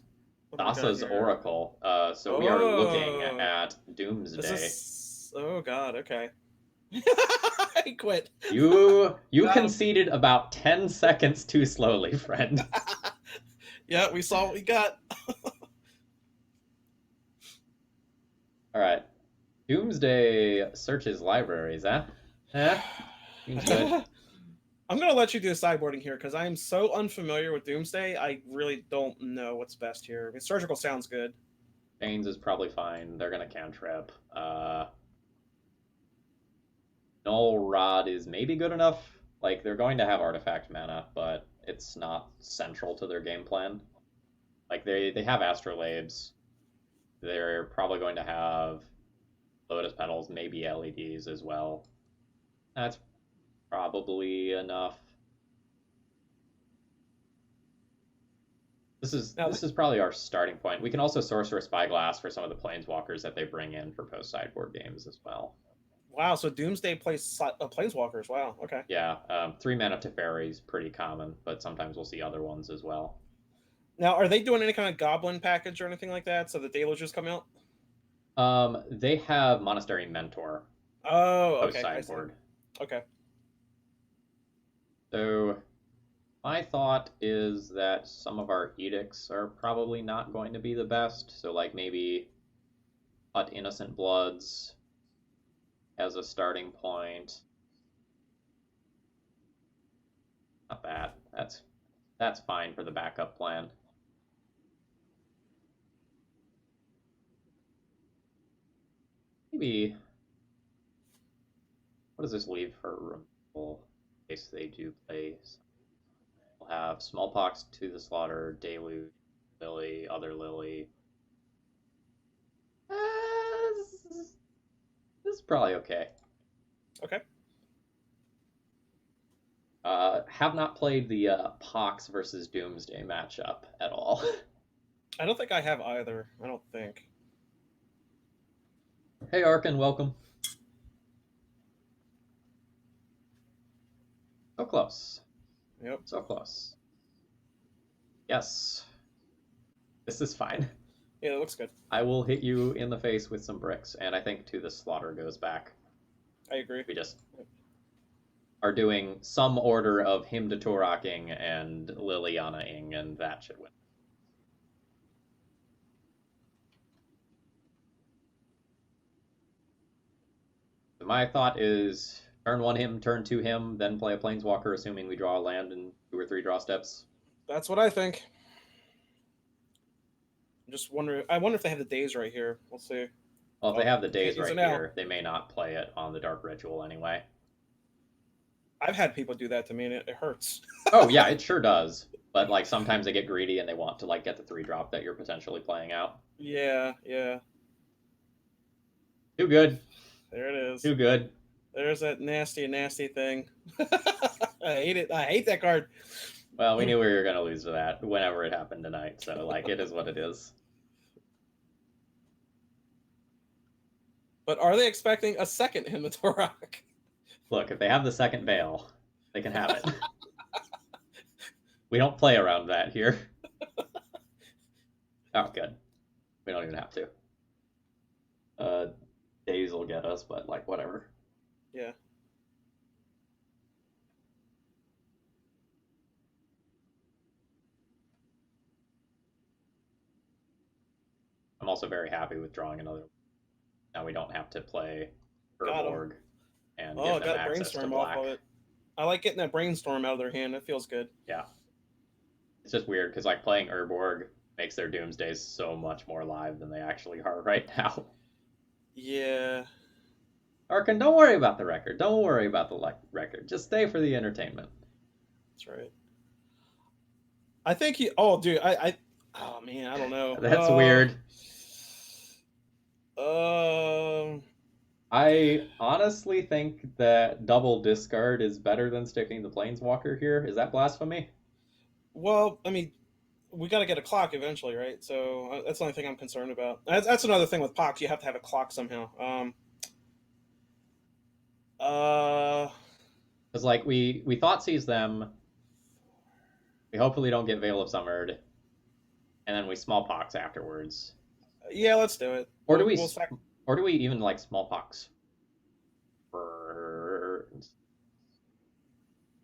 Speaker 2: What do we got
Speaker 1: Thassa's
Speaker 2: here?
Speaker 1: Oracle. So we are looking
Speaker 2: Oh,
Speaker 1: at
Speaker 2: is
Speaker 1: Doomsday.
Speaker 2: this? Oh God. Okay. I quit.
Speaker 1: You
Speaker 2: Um,
Speaker 1: conceded about 10 seconds too slowly, friend.
Speaker 2: yeah, we saw what we got.
Speaker 1: All right. Doomsday searches libraries, huh? Huh? Seems good.
Speaker 2: I'm gonna let you do the sideboarding here because I am so unfamiliar with Doomsday. I really don't know what's best here. I mean, surgical sounds good.
Speaker 1: Baines is probably fine. They're gonna cantrip. Null Rod is maybe good enough. Like they're going to have artifact mana, but it's not central to their game plan. Like they have astrolabes. They're probably going to have lotus petals, maybe LEDs as well. That's probably enough.
Speaker 2: Now,
Speaker 1: This is probably our starting point. We can also sorcerer spyglass for some of the planeswalkers that they bring in for post sideboard games as well.
Speaker 2: wow, so Doomsday plays planeswalkers. Wow. Okay.
Speaker 1: Yeah, 3 mana Teferi is pretty common, but sometimes we'll see other ones as well.
Speaker 2: Now, are they doing any kind of goblin package or anything like that? So the deluges come out.
Speaker 1: They have Monastery Mentor
Speaker 2: Oh,
Speaker 1: post
Speaker 2: okay. I see.
Speaker 1: sideboard.
Speaker 2: Okay.
Speaker 1: So my thought is that some of our edicts are probably not going to be the best. So like maybe Cut Innocent Bloods as a starting point. Not bad. That's fine for the backup plan. Maybe what does this leave for removal in case they do play? We'll have Smallpox to the Slaughter, Deluge, Lily, Other Lily. This is probably okay.
Speaker 2: Okay.
Speaker 1: Have not played the Pox versus Doomsday matchup at all.
Speaker 2: I don't think I have either. I don't think.
Speaker 1: Hey, Arkin, welcome. So close.
Speaker 2: Yep.
Speaker 1: So close. Yes. This is fine.
Speaker 2: Yeah, it looks good.
Speaker 1: I will hit you in the face with some bricks, and I think To the Slaughter goes back.
Speaker 2: I agree.
Speaker 1: We just are doing some order of him to Toraking and Liliana-ing, and that should win. My thought is turn 1 him, turn 2 him, then play a Planeswalker, assuming we draw a land in 2 or 3 draw steps.
Speaker 2: That's what I think. I'm just wondering. I wonder if they have the days right here. We'll see.
Speaker 1: Well, if they have the days
Speaker 2: is
Speaker 1: right
Speaker 2: it now?
Speaker 1: here, they may not play it on the Dark Ritual anyway.
Speaker 2: I've had people do that to me, and it hurts.
Speaker 1: Oh, yeah, it sure does. But, like, sometimes they get greedy and they want to, like, get the 3-drop that you're potentially playing out.
Speaker 2: Yeah, yeah.
Speaker 1: Too good.
Speaker 2: There it is.
Speaker 1: Too good.
Speaker 2: There's that nasty thing. I hate it. I hate that card.
Speaker 1: Well, we knew we were going to lose to that whenever it happened tonight, so, like, it is what it is.
Speaker 2: But are they expecting a second Himatorak?
Speaker 1: Look, if they have the second Veil, they can have it. We don't play around that here. Oh, good. We don't even have to. Days will get us, but, like, whatever.
Speaker 2: Yeah.
Speaker 1: I'm also very happy with drawing another. Now we don't have to play
Speaker 2: Got 'em.
Speaker 1: Urborg and
Speaker 2: Oh,
Speaker 1: give
Speaker 2: I
Speaker 1: them
Speaker 2: got
Speaker 1: access to
Speaker 2: brainstorm off
Speaker 1: black.
Speaker 2: of it. I like getting that brainstorm out of their hand. It feels good.
Speaker 1: Yeah. It's just weird because like playing Urborg makes their Doomsdays so much more live than they actually are right now.
Speaker 2: Yeah.
Speaker 1: Arkin, don't worry about the record. Don't worry about the record. Just stay for the entertainment.
Speaker 2: That's right. I think he. Oh, dude. Oh man, I don't know.
Speaker 1: That's weird. I honestly think that double discard is better than sticking the Planeswalker here. Is that blasphemy?
Speaker 2: Well, I mean, we got to get a clock eventually, right? So that's the only thing I'm concerned about. That's another thing with Pox. You have to have a clock somehow.
Speaker 1: Because like we Thoughtseize them, we hopefully don't get Veil of Summered, and then we Smallpox afterwards.
Speaker 2: Yeah, let's do it.
Speaker 1: Or do or do we even like Smallpox?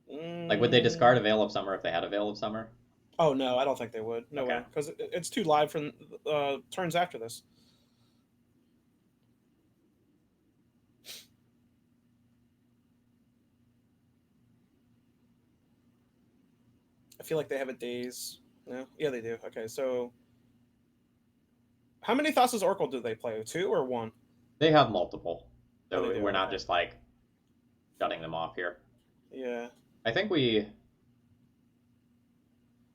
Speaker 1: Like, would they discard a Veil of Summer if they had a Veil of Summer?
Speaker 2: Oh no, I don't think they would. No
Speaker 1: Okay.
Speaker 2: way, because it's too live for turns after this. I feel like they have a days. No, yeah, they do. Okay, so how many Thassa's Oracle do they play? 2 or 1?
Speaker 1: They have multiple, so
Speaker 2: Oh, they do,
Speaker 1: we're not
Speaker 2: okay.
Speaker 1: just like shutting them off here.
Speaker 2: Yeah.
Speaker 1: I think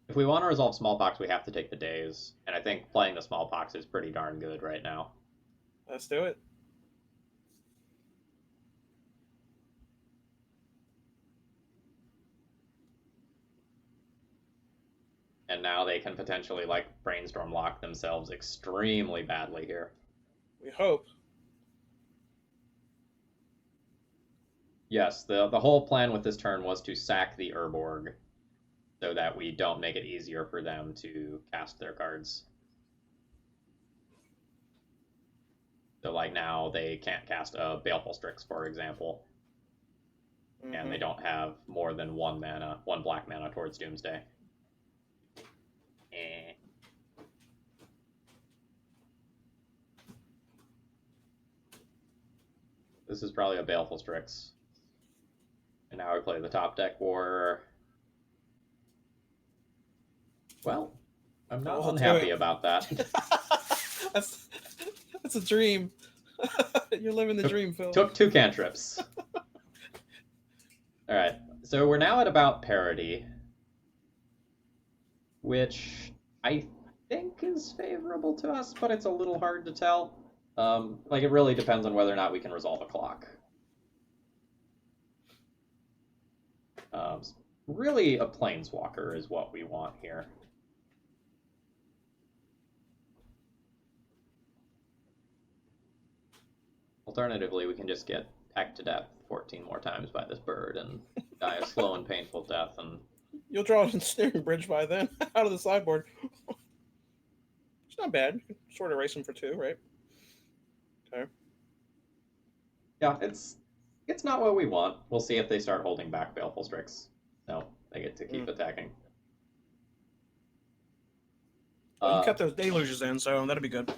Speaker 1: if we want to resolve Smallpox, we have to take the days, and I think playing the Smallpox is pretty darn good right now.
Speaker 2: Let's do it.
Speaker 1: And now they can potentially like brainstorm lock themselves extremely badly here.
Speaker 2: We hope.
Speaker 1: Yes, the whole plan with this turn was to sack the Urborg so that we don't make it easier for them to cast their cards. So like now they can't cast a Baleful Strix, for example. Mm-hmm. And they don't have more than 1 black mana towards Doomsday. This is probably a Baleful Strix. And now we play the top deck war. Well, I'm not unhappy about that.
Speaker 2: That's a dream. You're living the dream, Phil.
Speaker 1: Took 2 cantrips. Alright, so we're now at about parity. which I think is favorable to us, but it's a little hard to tell. Like, it really depends on whether or not we can resolve a clock. Um, really, a planeswalker is what we want here. Alternatively, we can just get pecked to death 14 more times by this bird and die a slow and painful death. And
Speaker 2: You'll draw a steering bridge by then out of the sideboard. It's not bad. You can sort of race them for 2, right? Okay.
Speaker 1: yeah, it's not what we want. We'll see if they start holding back Baleful Strix. No, they get to keep attacking.
Speaker 2: Well, you kept those deluges in, so that'll be good.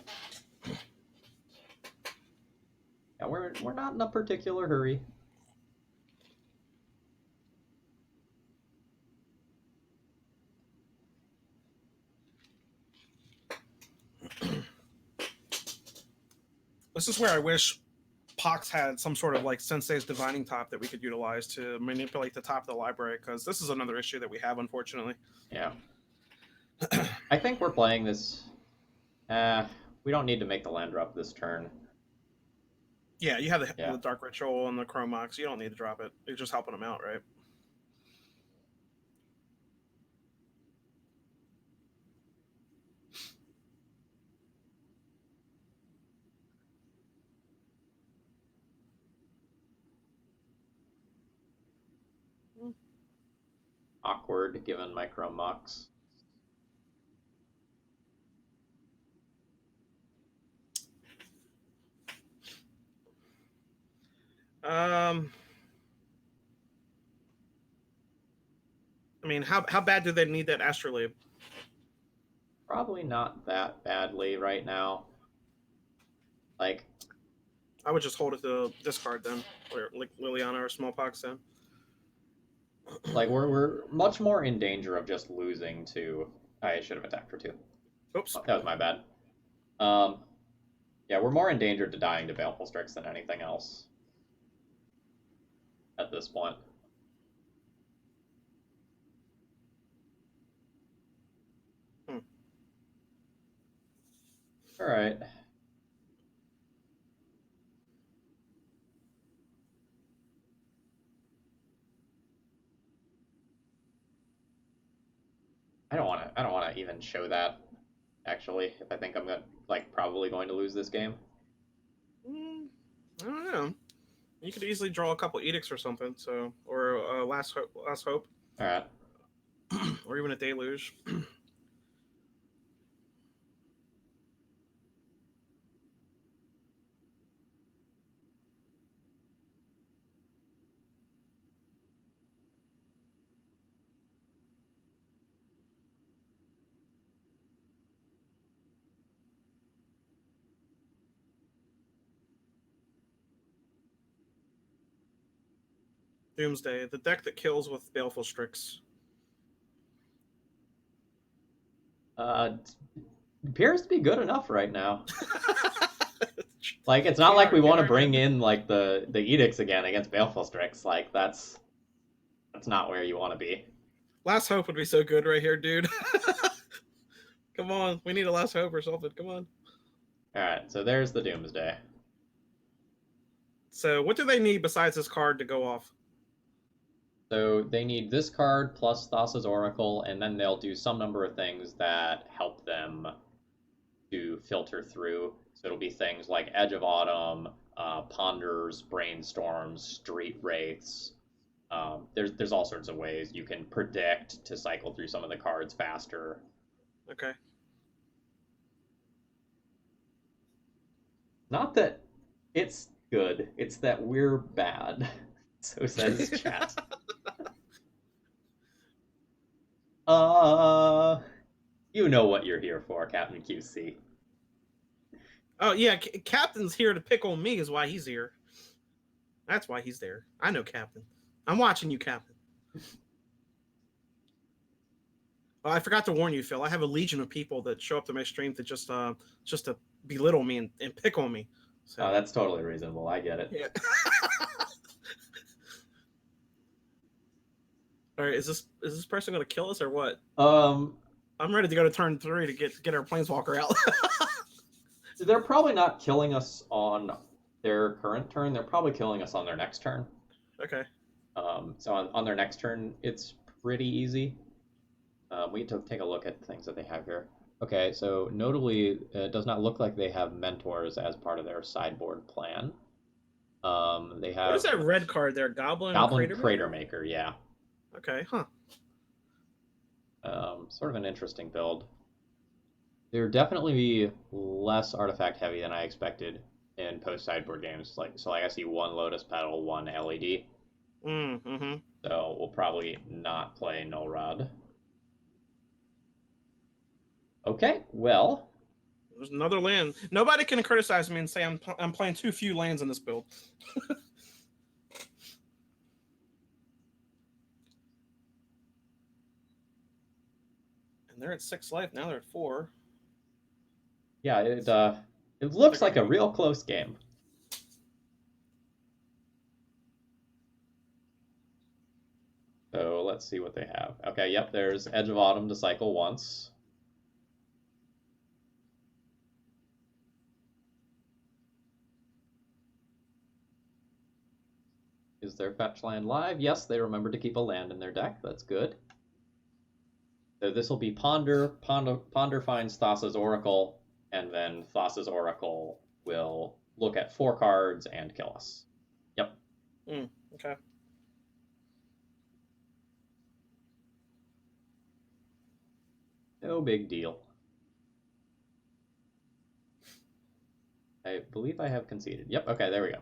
Speaker 1: Yeah, we're not in a particular hurry.
Speaker 2: This is where I wish Pox had some sort of like Sensei's Divining Top that we could utilize to manipulate the top of the library, because this is another issue that we have, unfortunately.
Speaker 1: Yeah. I think we're playing this. We don't need to make the land drop this turn.
Speaker 2: Yeah, you have the Dark Ritual and the Chromox. You don't need to drop it. You're just helping them out, right?
Speaker 1: Awkward given my Chromox.
Speaker 2: I mean, how bad do they need that Astrolabe?
Speaker 1: Probably not that badly right now. Like,
Speaker 2: I would just hold it to discard then, or like Liliana or Smallpox then.
Speaker 1: like we're much more in danger of just losing to. I should have attacked for 2.
Speaker 2: Oops.
Speaker 1: That was my bad. Yeah, we're more in danger to dying to Baleful Strix than anything else at this point. All right. I don't want to even show that. Actually, if I think I'm probably going to lose this game.
Speaker 2: I don't know. You could easily draw a couple edicts or something. So, or last hope.
Speaker 1: All right.
Speaker 2: Or even a deluge. Doomsday, the deck that kills with Baleful Strix.
Speaker 1: Appears to be good enough right now. Like, it's not like we want to bring in like the edicts again against Baleful Strix. Like, that's not where you want to be.
Speaker 2: Last hope would be so good right here, dude. Come on, we need a last hope or something. Come on.
Speaker 1: All right, so there's the Doomsday.
Speaker 2: So what do they need besides this card to go off?
Speaker 1: So they need this card plus Thassa's Oracle, and then they'll do some number of things that help them to filter through. So it'll be things like Edge of Autumn, Ponders, Brainstorms, Street Wraiths. There's all sorts of ways you can predict to cycle through some of the cards faster.
Speaker 2: Okay.
Speaker 1: Not that it's good, it's that we're bad. So says chat. You know what you're here for, Captain QC.
Speaker 2: Oh yeah, Captain's here to pick on me is why he's here. That's why he's there. I know Captain. I'm watching you, Captain. Oh, I forgot to warn you, Phil. I have a legion of people that show up to my stream to just to belittle me and pick on me. So.
Speaker 1: Oh, that's totally reasonable. I get it.
Speaker 2: Yeah. All right, is this person gonna kill us or what? I'm ready to go to turn 3 to get our planeswalker out.
Speaker 1: They're probably not killing us on their current turn. They're probably killing us on their next turn.
Speaker 2: Okay.
Speaker 1: So on their next turn, it's pretty easy. We need to take a look at the things that they have here. Okay, so notably, it does not look like they have mentors as part of their sideboard plan. They
Speaker 2: What is
Speaker 1: have
Speaker 2: that red card there? Goblin
Speaker 1: Goblin
Speaker 2: Crater
Speaker 1: Crater
Speaker 2: Maker?
Speaker 1: Maker, yeah.
Speaker 2: Okay, huh.
Speaker 1: Sort of an interesting build. They're definitely less artifact heavy than I expected in post sideboard games. Like I see one Lotus Petal, one LED.
Speaker 2: Mm-hmm.
Speaker 1: So we'll probably not play Null Rod. Okay, well,
Speaker 2: There's another land. Nobody can criticize me and say I'm playing too few lands in this build. And they're at 6 life. Now they're at 4.
Speaker 1: yeah, it looks like a real close game. So let's see what they have. Okay, yep, there's Edge of Autumn to cycle once. Is their fetch land live? Yes, they remembered to keep a land in their deck. That's good. So this will be Ponder. Ponder finds Thassa's Oracle, and then Thassa's Oracle will look at 4 cards and kill us. Yep.
Speaker 2: Okay.
Speaker 1: No big deal. I believe I have conceded. Yep, okay, there we go.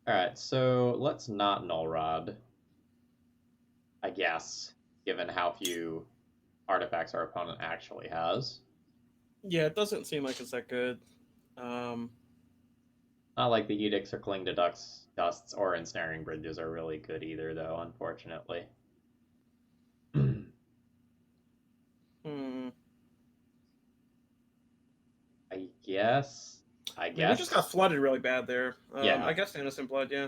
Speaker 1: Alright, so let's not Null Rod, I guess, given how few artifacts our opponent actually has.
Speaker 2: Yeah, it doesn't seem like it's that good.
Speaker 1: Not like the Edicts or Cling to Dusts or Ensnaring Bridges are really good either, though, unfortunately. I guess.
Speaker 2: I mean, we just got flooded really bad there.
Speaker 1: Yeah.
Speaker 2: I guess Innocent Blood, yeah.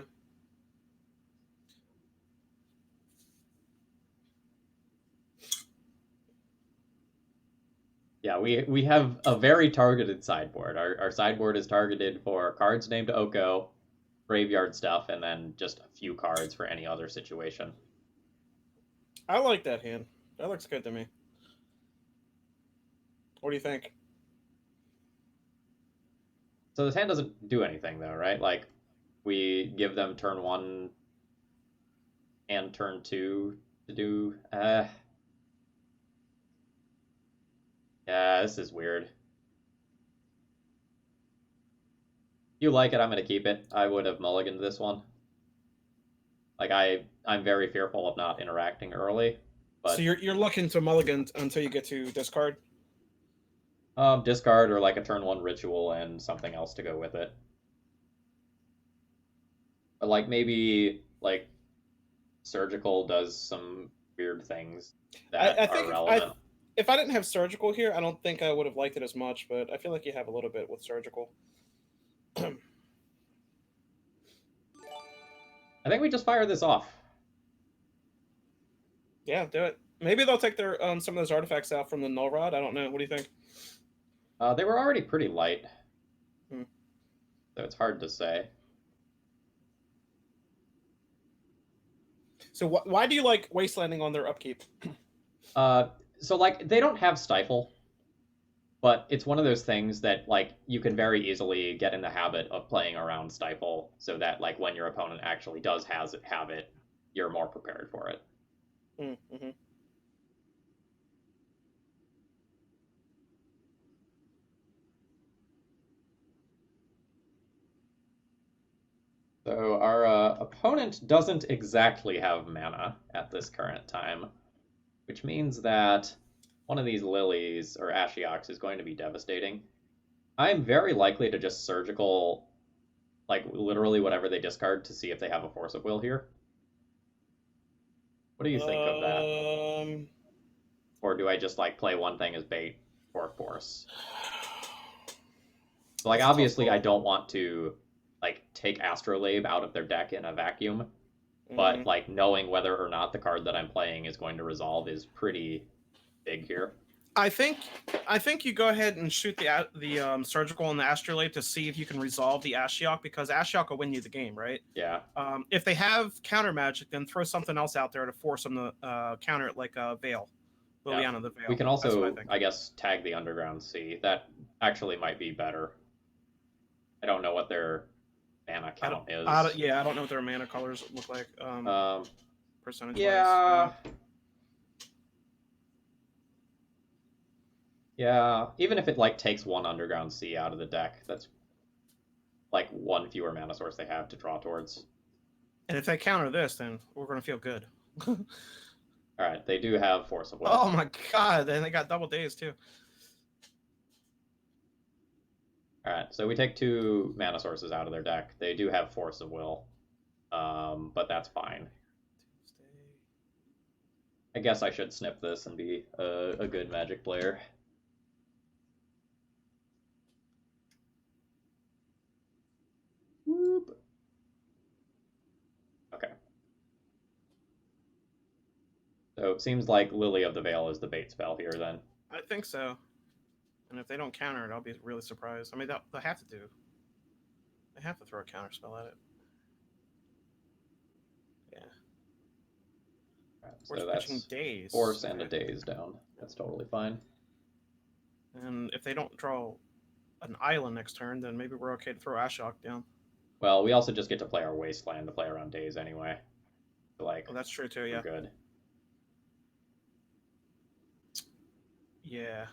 Speaker 1: Yeah, we have a very targeted sideboard. Our sideboard is targeted for cards named Oko, graveyard stuff, and then just a few cards for any other situation.
Speaker 2: I like that hand. That looks good to me. What do you think?
Speaker 1: So this hand doesn't do anything, though, right? Like, we give them turn 1 and turn 2 to do... Yeah, this is weird. If you like it, I'm going to keep it. I would have mulliganed this one. Like, I'm very fearful of not interacting early. But
Speaker 2: so you're looking to mulligan until you get to discard?
Speaker 1: Discard or like a turn 1 ritual and something else to go with it. But like maybe like Surgical does some weird things that
Speaker 2: I think
Speaker 1: are relevant.
Speaker 2: If I didn't have Surgical here, I don't think I would have liked it as much, but I feel like you have a little bit with Surgical.
Speaker 1: I think we just fire this off.
Speaker 2: Yeah, do it. Maybe they'll take their some of those artifacts out from the Null Rod. I don't know. What do you think?
Speaker 1: They were already pretty light.
Speaker 2: So
Speaker 1: it's hard to say.
Speaker 2: So why do you like Wastelanding on their upkeep?
Speaker 1: So like they don't have Stifle, but it's one of those things that like you can very easily get in the habit of playing around Stifle, so that like when your opponent actually does have it, you're more prepared for it.
Speaker 2: Mm-hmm.
Speaker 1: So our opponent doesn't exactly have mana at this current time, which means that one of these Lilies or Ashiok is going to be devastating. I'm very likely to just Surgical, like, literally whatever they discard to see if they have a Force of Will here. What do you think of that? Or do I just, like, play one thing as bait for Force? So, like, obviously I don't want to, like, take Astrolabe out of their deck in a vacuum, but, like, knowing whether or not the card that I'm playing is going to resolve is pretty big here.
Speaker 2: I think you go ahead and shoot the surgical and the astrolabe to see if you can resolve the Ashiok, because Ashiok will win you the game, right?
Speaker 1: Yeah.
Speaker 2: If they have counter magic, then throw something else out there to force them to counter it, like Veil,
Speaker 1: Yeah.
Speaker 2: Liliana the Veil.
Speaker 1: We can
Speaker 2: That's what
Speaker 1: also,
Speaker 2: I think.
Speaker 1: I guess, tag the Underground Sea. That actually might be better. I don't know what their mana count is.
Speaker 2: Yeah, I don't know what their mana colors look like,
Speaker 1: Um,
Speaker 2: percentage wise.
Speaker 1: yeah. Yeah. Even if it like takes one Underground Sea out of the deck, that's like one fewer mana source they have to draw towards.
Speaker 2: And if they counter this, then we're gonna feel good.
Speaker 1: All right, they do have Force of Will.
Speaker 2: Oh my god! And they got double days too.
Speaker 1: All right, so we take 2 mana sources out of their deck. They do have Force of Will, but that's fine. I guess I should snip this and be a good Magic player. Whoop. Okay. So it seems like Lily of the Veil is the bait spell here then.
Speaker 2: I think so. And if they don't counter it, I'll be really surprised. I mean, they'll have to do. They have to throw a counter spell at it. Yeah.
Speaker 1: Right,
Speaker 2: We're
Speaker 1: so
Speaker 2: pitching
Speaker 1: that's
Speaker 2: days.
Speaker 1: Force and a daze down. That's totally fine.
Speaker 2: And if they don't draw an island next turn, then maybe we're okay to throw Ashiok down.
Speaker 1: Well, we also just get to play our Wasteland to play around days anyway. So, like,
Speaker 2: Oh, that's true too. Yeah.
Speaker 1: we're good.
Speaker 2: Yeah.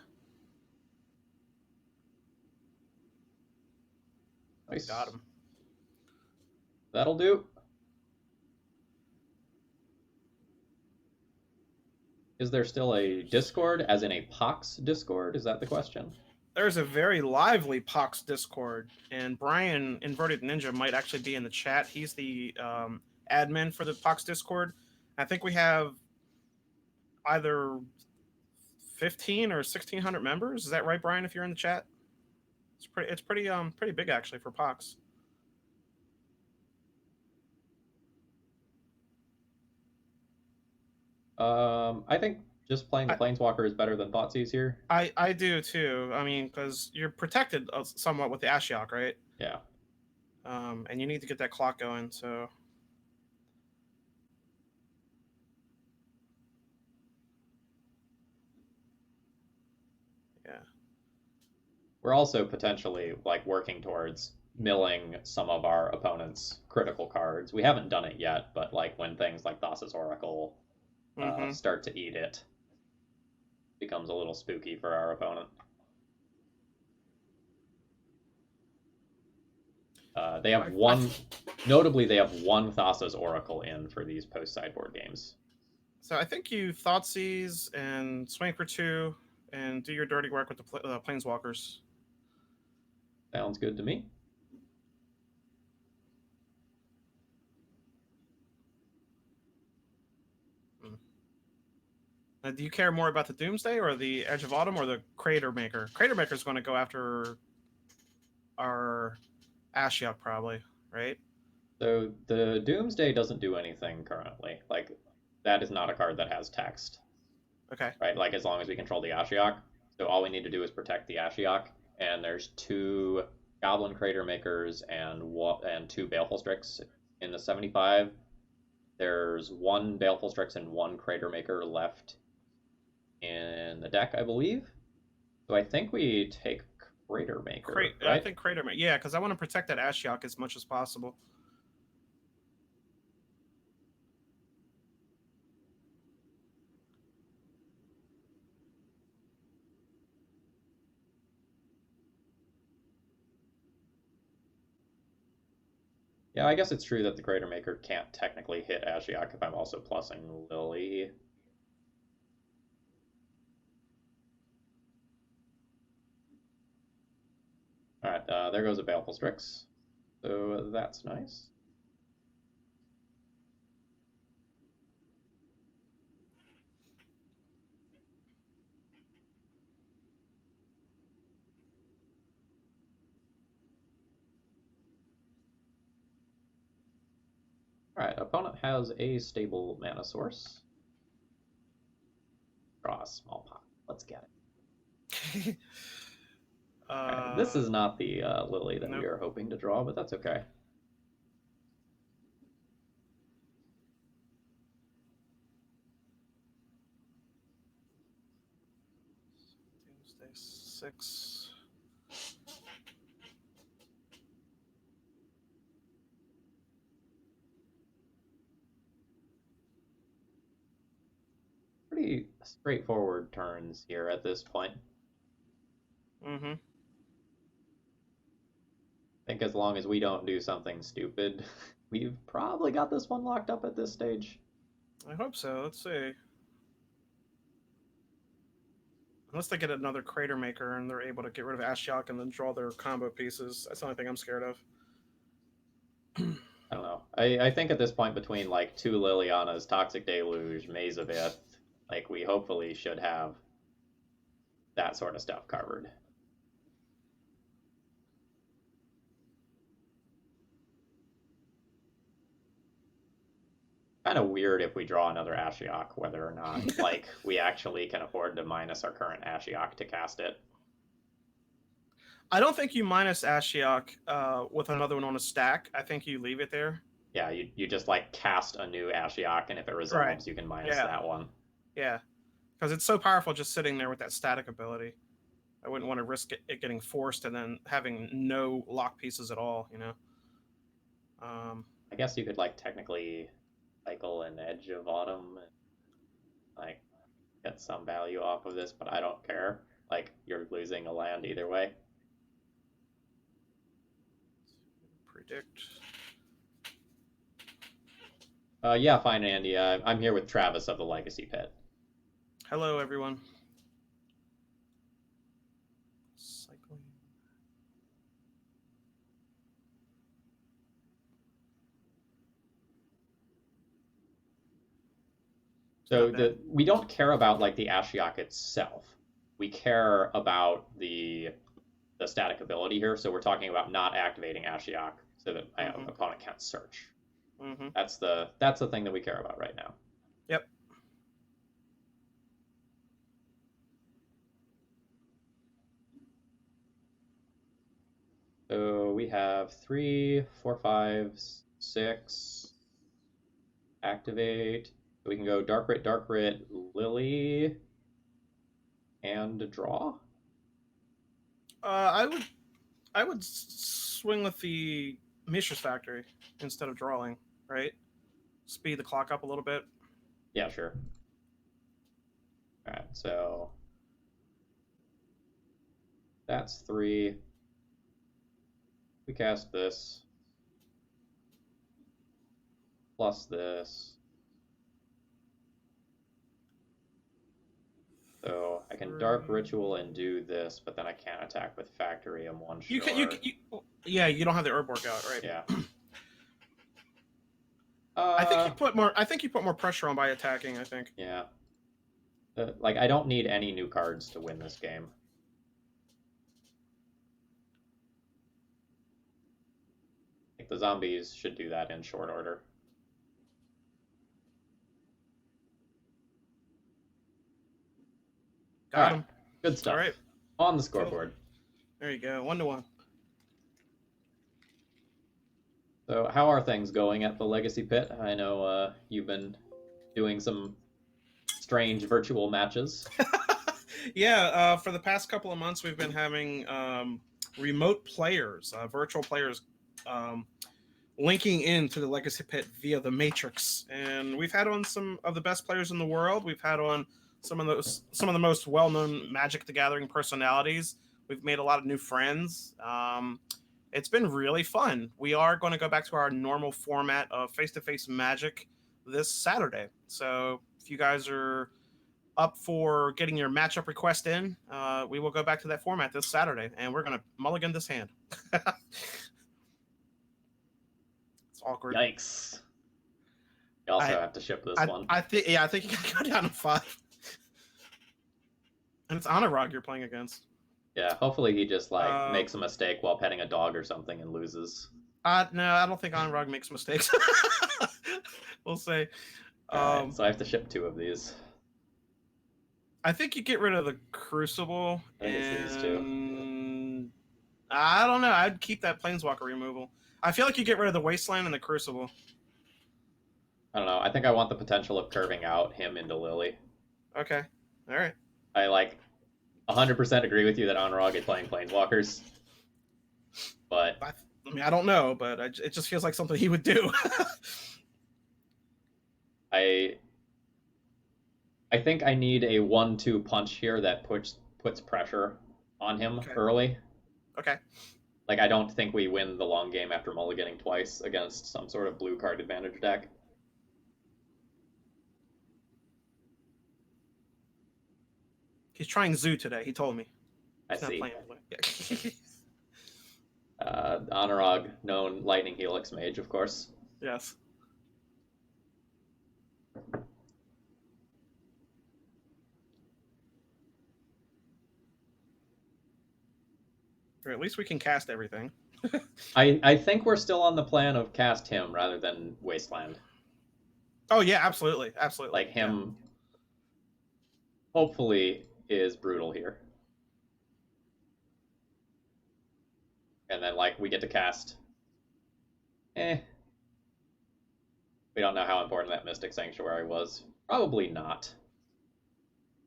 Speaker 1: Nice.
Speaker 2: Got him.
Speaker 1: That'll do. Is there still a Discord, as in a Pox Discord? Is that the question?
Speaker 2: There's a very lively Pox Discord, and Brian Inverted Ninja might actually be in the chat. He's the admin for the Pox Discord. I think we have either 15 or 1,600 members. Is that right, Brian? If you're in the chat, it's pretty big actually for Pox.
Speaker 1: I think just playing the Planeswalker is better than Thoughtseize here.
Speaker 2: I do too. I mean, because you're protected somewhat with the Ashiok, right?
Speaker 1: Yeah.
Speaker 2: And you need to get that clock going. So. Yeah.
Speaker 1: We're also potentially like working towards milling some of our opponent's critical cards. We haven't done it yet, but like when things like Thassa's Oracle start to eat it, becomes a little spooky for our opponent. They have notably they have one Thassa's Oracle in for these post-sideboard games.
Speaker 2: So I think you Thoughtseize and swing for 2 and do your dirty work with the Planeswalkers.
Speaker 1: Sounds good to me.
Speaker 2: Do you care more about the Doomsday or the Edge of Autumn or the Crater Maker? Crater Maker is going to go after our Ashiok probably, right?
Speaker 1: So the Doomsday doesn't do anything currently. Like, that is not a card that has text.
Speaker 2: Okay.
Speaker 1: Right? Like, as long as we control the Ashiok. So all we need to do is protect the Ashiok. And there's 2 Goblin Crater Makers and 2 Baleful Strix in the 75. There's 1 Baleful Strix and 1 Crater Maker left in the deck, I believe. So I think we take Crater Maker. Right?
Speaker 2: I think Crater Maker. Yeah, because I want to protect that Ashiok as much as possible.
Speaker 1: Yeah, I guess it's true that the Crater Maker can't technically hit Ashiok if I'm also plussing Lily. Alright, there goes a Baleful Strix. So that's nice. Alright, opponent has a stable mana source. draw a small pot. Let's get it.
Speaker 2: uh,
Speaker 1: Right, this is not the Lily that
Speaker 2: nope.
Speaker 1: we were hoping to draw, but that's okay.
Speaker 2: Doomsday 6.
Speaker 1: Pretty straightforward turns here at this point.
Speaker 2: Mm-hmm.
Speaker 1: I think as long as we don't do something stupid, we've probably got this one locked up at this stage.
Speaker 2: I hope so. Let's see. Unless they get another Crater Maker and they're able to get rid of Ashiok and then draw their combo pieces. That's the only thing I'm scared of.
Speaker 1: I don't know. I think at this point between like 2 Lilianas, Toxic Deluge, Maze of Ith, like we hopefully should have that sort of stuff covered. Kind of weird if we draw another Ashiok, whether or not like we actually can afford to minus our current Ashiok to cast it.
Speaker 2: I don't think you minus Ashiok with another one on a stack. I think you leave it there.
Speaker 1: Yeah, you just like cast a new Ashiok, and if it resolves, you can minus that one.
Speaker 2: Yeah, because it's so powerful just sitting there with that static ability. I wouldn't want to risk it getting forced and then having no lock pieces at all, you know?
Speaker 1: I guess you could like technically cycle an Edge of Autumn and like get some value off of this, but I don't care. Like you're losing a land either way.
Speaker 2: Predict.
Speaker 1: Yeah, fine, Andy. I'm here with Travis of the Legacy Pit.
Speaker 2: Hello, everyone. Cycling.
Speaker 1: So we don't care about like the Ashiok itself. We care about the static ability here. So we're talking about not activating Ashiok so that my opponent can't search.
Speaker 2: Mm-hmm.
Speaker 1: That's the thing that we care about right now.
Speaker 2: Yep.
Speaker 1: So we have 3, 4, 5, 6. Activate. We can go Dark Rit, Lily, and draw.
Speaker 2: I would swing with the Mishra's Factory instead of drawing, right? Speed the clock up a little bit.
Speaker 1: Yeah, sure. All right, so that's 3. We cast this plus this. So I can Dark Ritual and do this, but then I can't attack with Factory. I'm one short.
Speaker 2: Yeah, you don't have the Urborg out, right?
Speaker 1: Yeah.
Speaker 2: I think you put more pressure on by attacking. I think.
Speaker 1: Yeah. Like I don't need any new cards to win this game. I think the zombies should do that in short order.
Speaker 2: Got him.
Speaker 1: Good stuff.
Speaker 2: All right.
Speaker 1: On the scoreboard.
Speaker 2: There you go. 1-1.
Speaker 1: So how are things going at the Legacy Pit? I know you've been doing some strange virtual matches.
Speaker 2: Yeah, for the past couple of months, we've been having remote players, virtual players, linking into the Legacy Pit via the Matrix, and we've had on some of the best players in the world. We've had on some of the most well-known Magic the Gathering personalities. We've made a lot of new friends. It's been really fun. We are going to go back to our normal format of face-to-face Magic this Saturday. So if you guys are up for getting your matchup request in, we will go back to that format this Saturday, and we're going to mulligan this hand. It's awkward.
Speaker 1: Yikes. You also have to ship this one.
Speaker 2: I think you got to go down to 5. And it's Anurag you're playing against.
Speaker 1: Yeah, hopefully he just like makes a mistake while petting a dog or something and loses.
Speaker 2: No, I don't think Anurag makes mistakes. We'll say.
Speaker 1: Right, so I have to ship 2 of these.
Speaker 2: I think you get rid of the Crucible,
Speaker 1: I think it's these two.
Speaker 2: and I don't know. I'd keep that Planeswalker removal. I feel like you get rid of the Wasteland and the Crucible.
Speaker 1: I don't know. I think I want the potential of curving out him into Lily.
Speaker 2: Okay. All right.
Speaker 1: I like 100% agree with you that Anurag is playing Planeswalkers, but
Speaker 2: I mean, I don't know, but it just feels like something he would do.
Speaker 1: I I think I need a 1-2 punch here that puts pressure on him
Speaker 2: Okay.
Speaker 1: early.
Speaker 2: Okay.
Speaker 1: Like I don't think we win the long game after mulliganing twice against some sort of blue card advantage deck.
Speaker 2: He's trying Zoo today. He told me.
Speaker 1: I
Speaker 2: He's not
Speaker 1: see.
Speaker 2: playing. Yeah.
Speaker 1: Anurag, known Lightning Helix mage, of course.
Speaker 2: Yes. Or at least we can cast everything.
Speaker 1: I think we're still on the plan of cast him rather than Wasteland.
Speaker 2: Oh yeah, absolutely, absolutely.
Speaker 1: Like him, hopefully, is brutal here. And then like we get to cast. We don't know how important that Mystic Sanctuary was. Probably not.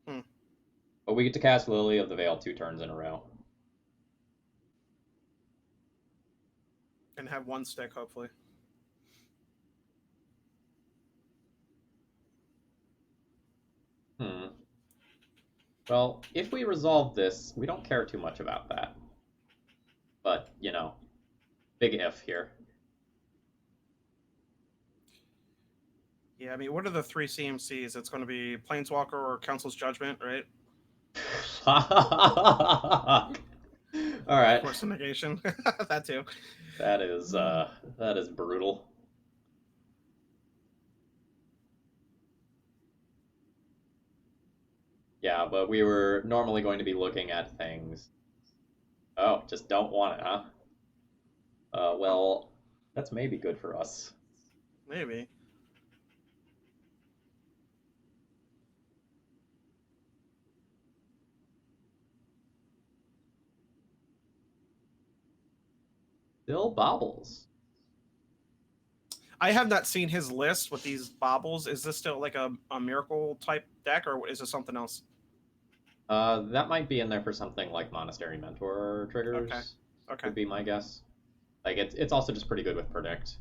Speaker 2: Hmm.
Speaker 1: But we get to cast Lily of the Veil 2 turns in a row.
Speaker 2: And have one stick, hopefully.
Speaker 1: Well, if we resolve this, we don't care too much about that. But, you know, big if here.
Speaker 2: Yeah, I mean, what are the 3 CMCs? It's going to be Planeswalker or Council's Judgment, right?
Speaker 1: All right.
Speaker 2: Force of Negation. That too.
Speaker 1: That is brutal. Yeah, but we were normally going to be looking at things. Oh, just don't want it, huh? Well, that's maybe good for us.
Speaker 2: Maybe.
Speaker 1: Still bobbles.
Speaker 2: I have not seen his list with these baubles. Is this still like a miracle type deck, or is this something else?
Speaker 1: That might be in there for something like Monastery Mentor triggers.
Speaker 2: Okay. Okay.
Speaker 1: Would be my guess. Like it's also just pretty good with predict.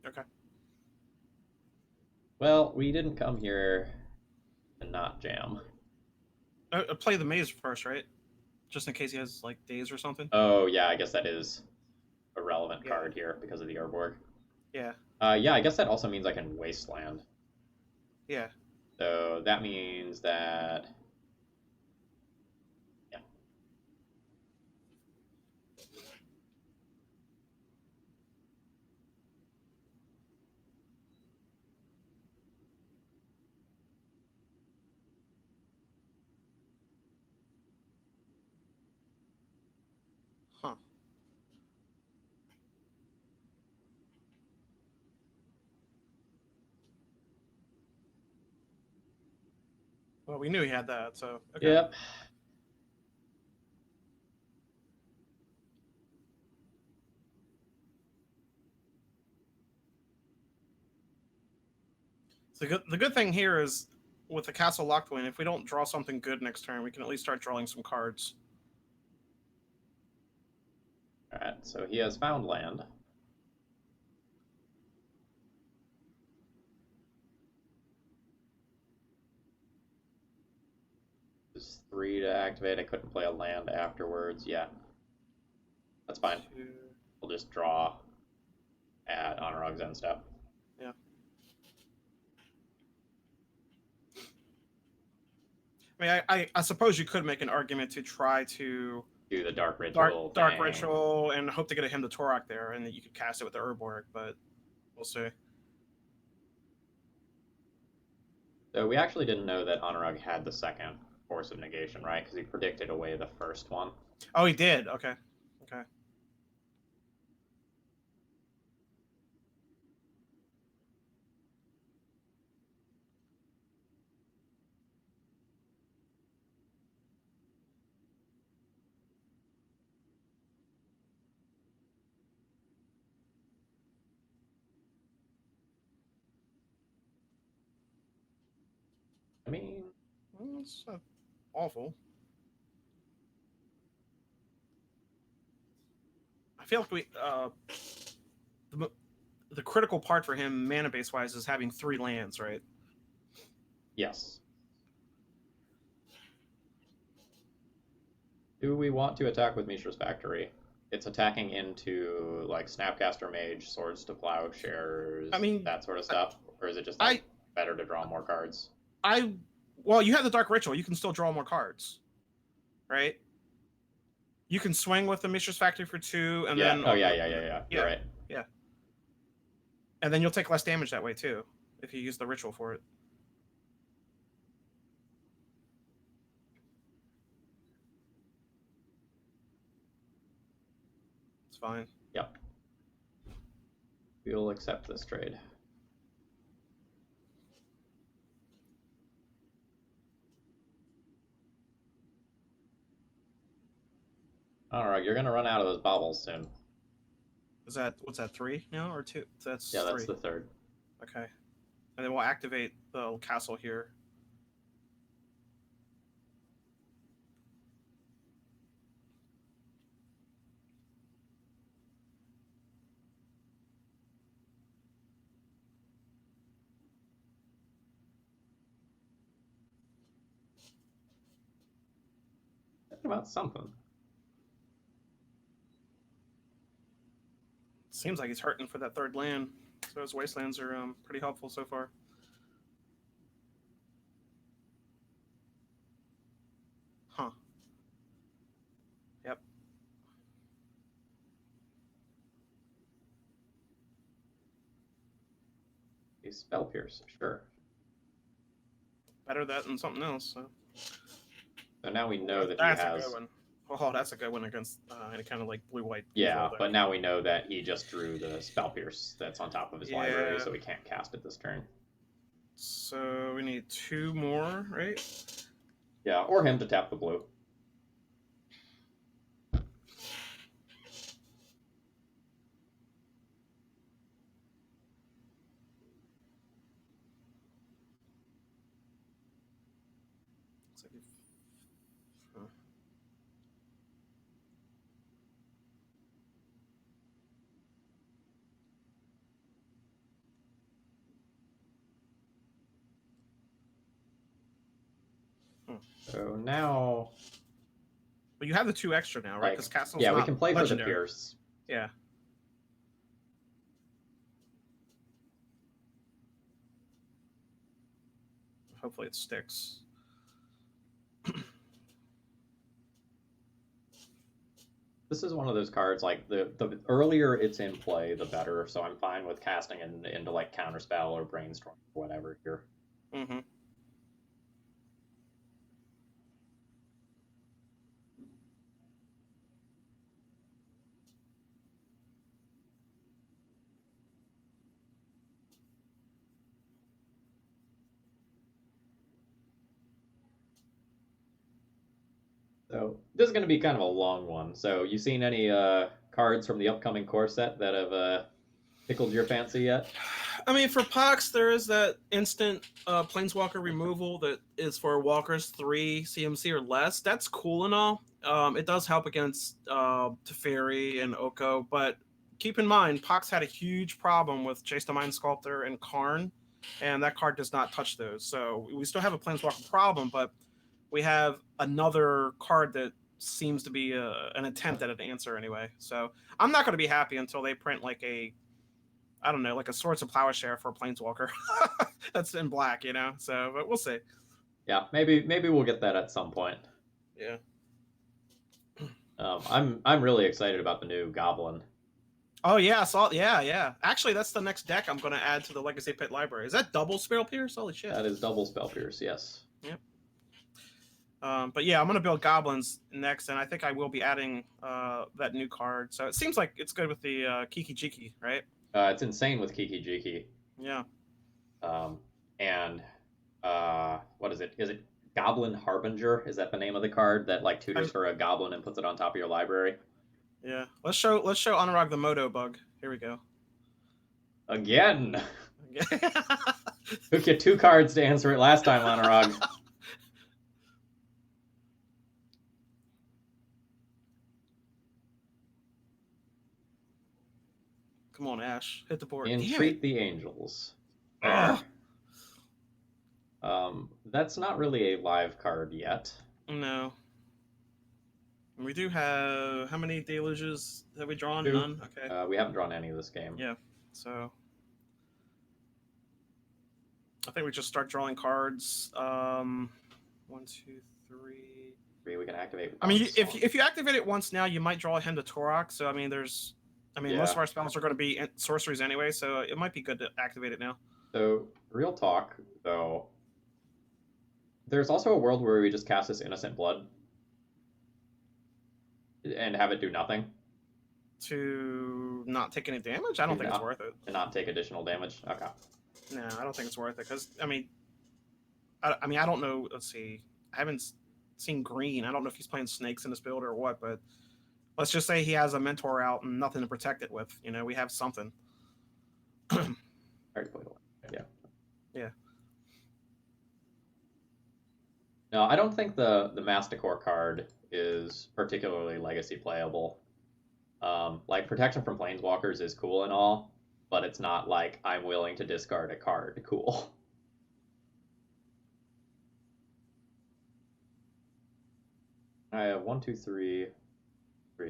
Speaker 2: Okay.
Speaker 1: Well, we didn't come here to not jam.
Speaker 2: Play the maze first, right? Just in case he has like days or something.
Speaker 1: Oh yeah, I guess that is a relevant
Speaker 2: Yeah.
Speaker 1: card here because of the Urborg.
Speaker 2: Yeah.
Speaker 1: Yeah, I guess that also means I can Wasteland.
Speaker 2: Yeah.
Speaker 1: So that means that. Yeah.
Speaker 2: Huh. Well, we knew he had that, so okay.
Speaker 1: Yep.
Speaker 2: So the good thing here is with the Castle Locthwain, if we don't draw something good next turn, we can at least start drawing some cards.
Speaker 1: All right. So he has found land. There's 3 to activate. I couldn't play a land afterwards. Yeah. That's fine. We'll just draw at Anurag's end step.
Speaker 2: Yeah. I mean, I suppose you could make an argument to try to
Speaker 1: Do the Dark Ritual.
Speaker 2: Dark Ritual and hope to get a Hymn to Torok there, and that you could cast it with the Urborg, but we'll see.
Speaker 1: So we actually didn't know that Anurag had the second Force of Negation, right? Because he predicted away the first one.
Speaker 2: Oh, he did. Okay. Okay.
Speaker 1: mean,
Speaker 2: it's awful. I feel like the critical part for him mana base wise is having 3 lands, right?
Speaker 1: yes. Do we want to attack with Mishra's Factory? It's attacking into like Snapcaster Mage, Swords to Plowshares,
Speaker 2: I mean,
Speaker 1: that sort of stuff, or is it just
Speaker 2: I
Speaker 1: like better to draw more cards?
Speaker 2: well, you have the Dark Ritual. You can still draw more cards, right? You can swing with the Mishra's Factory for 2, and
Speaker 1: Yeah.
Speaker 2: then
Speaker 1: Oh yeah. You're right.
Speaker 2: yeah, and then you'll take less damage that way too if you use the ritual for it. It's fine.
Speaker 1: Yep. We'll accept this trade. All right, you're gonna run out of those baubles soon.
Speaker 2: Is that what's that 3 now or 2? That's
Speaker 1: Yeah, that's
Speaker 2: 3.
Speaker 1: the third.
Speaker 2: Okay, and then we'll activate the castle here.
Speaker 1: Think about something.
Speaker 2: Seems like he's hurting for that 3rd land. So his wastelands are pretty helpful so far. Huh. Yep.
Speaker 1: A Spell Pierce, sure.
Speaker 2: Better that than something else.
Speaker 1: So now we know that
Speaker 2: that's
Speaker 1: he has.
Speaker 2: A good one. Oh, that's a good one against any kind of like blue-white.
Speaker 1: Yeah, but now we know that he just drew the Spell Pierce that's on top of his library, so we can't cast it this turn.
Speaker 2: So we need 2 more, right?
Speaker 1: Yeah, or him to tap the blue. So now.
Speaker 2: But you have the 2 extra now, right? Because castle's
Speaker 1: yeah,
Speaker 2: not
Speaker 1: we can play
Speaker 2: legendary.
Speaker 1: for the Pierce.
Speaker 2: Yeah. Hopefully it sticks.
Speaker 1: This is one of those cards, like, the earlier it's in play, the better, so I'm fine with casting into like, Counterspell or Brainstorm or whatever here.
Speaker 2: Mm-hmm.
Speaker 1: So this is going to be kind of a long one. So you seen any cards from the upcoming core set that have tickled your fancy yet?
Speaker 2: I mean, for Pox, there is that instant Planeswalker removal that is for Walkers 3 CMC or less. That's cool and all. It does help against Teferi and Oko, but keep in mind, Pox had a huge problem with Chase the Mind Sculptor and Karn, and that card does not touch those. So we still have a Planeswalker problem, but we have another card that seems to be an attempt at an answer anyway. So I'm not going to be happy until they print like I don't know, like a Swords of Plowshare for a Planeswalker. That's in black, you know? So, but we'll see.
Speaker 1: Yeah, maybe we'll get that at some point.
Speaker 2: Yeah.
Speaker 1: I'm really excited about the new Goblin.
Speaker 2: Oh yeah, yeah. Actually, that's the next deck I'm going to add to the Legacy Pit library. Is that double Spell Pierce? Holy shit.
Speaker 1: That is double Spell Pierce, yes.
Speaker 2: Yep. But yeah, I'm going to build Goblins next, and I think I will be adding that new card. So it seems like it's good with the Kiki Jiki, right?
Speaker 1: It's insane with Kiki Jiki.
Speaker 2: Yeah.
Speaker 1: And what is it? Is it Goblin Harbinger? Is that the name of the card that like tutors for a goblin and puts it on top of your library?
Speaker 2: Yeah. Let's show Anurag the Moto bug. Here we go.
Speaker 1: Again. Took you 2 cards to answer it last time, Monorog.
Speaker 2: Come on, Ash. Hit the board. Damn it.
Speaker 1: Entreat the Angels.
Speaker 2: Ugh.
Speaker 1: That's not really a live card yet.
Speaker 2: No. We do have... How many deluges have we drawn?
Speaker 1: 2.
Speaker 2: None? Okay.
Speaker 1: We haven't drawn any this game.
Speaker 2: Yeah. So... I think we just start drawing cards. 1, 2, 3.
Speaker 1: 3 we can activate.
Speaker 2: I mean, if you activate it once now, you might draw him to Torok. So I mean, most of our spells are going to be sorceries anyway, so it might be good to activate it now.
Speaker 1: So real talk, though, there's also a world where we just cast this Innocent Blood and have it do nothing.
Speaker 2: To not take any damage? I don't think it's worth it.
Speaker 1: To not take additional damage? Okay.
Speaker 2: No, I don't think it's worth it because I don't know. Let's see. I haven't seen green. I don't know if he's playing snakes in this build or what, but let's just say he has a mentor out and nothing to protect it with. We have something.
Speaker 1: Already played away. Yeah.
Speaker 2: Yeah.
Speaker 1: No, I don't think the Masticore card is particularly legacy playable. Like protection from planeswalkers is cool and all, but it's not like I'm willing to discard a card cool. I have 1, 2, 3,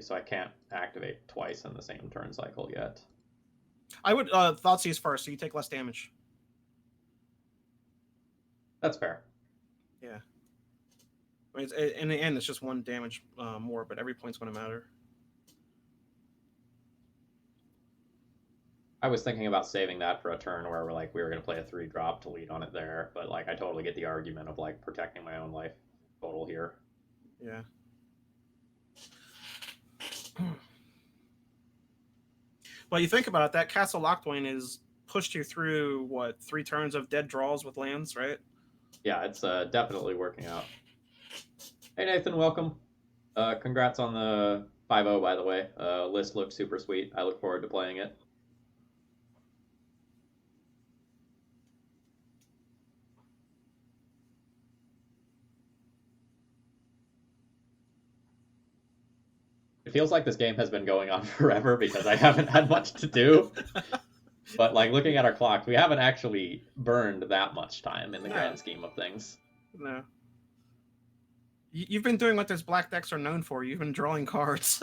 Speaker 1: so I can't activate twice in the same turn cycle yet.
Speaker 2: I would Thoughtseize first, so you take less damage.
Speaker 1: That's fair.
Speaker 2: Yeah. I mean, in the end, it's just 1 damage more, but every point's going to matter.
Speaker 1: I was thinking about saving that for a turn where we were going to play a 3-drop to lead on it there, but I totally get the argument of protecting my own life total here.
Speaker 2: Yeah. Well, you think about it, that Castle Lockdwayne is pushed you through, 3 turns of dead draws with lands, right?
Speaker 1: Yeah, it's definitely working out. Hey, Nathan, welcome. Congrats on the 5-0, by the way. List looks super sweet. I look forward to playing it. It feels like this game has been going on forever because I haven't had much to do. But looking at our clocks, we haven't actually burned that much time in the grand scheme of things.
Speaker 2: No. You've been doing what those black decks are known for. You've been drawing cards.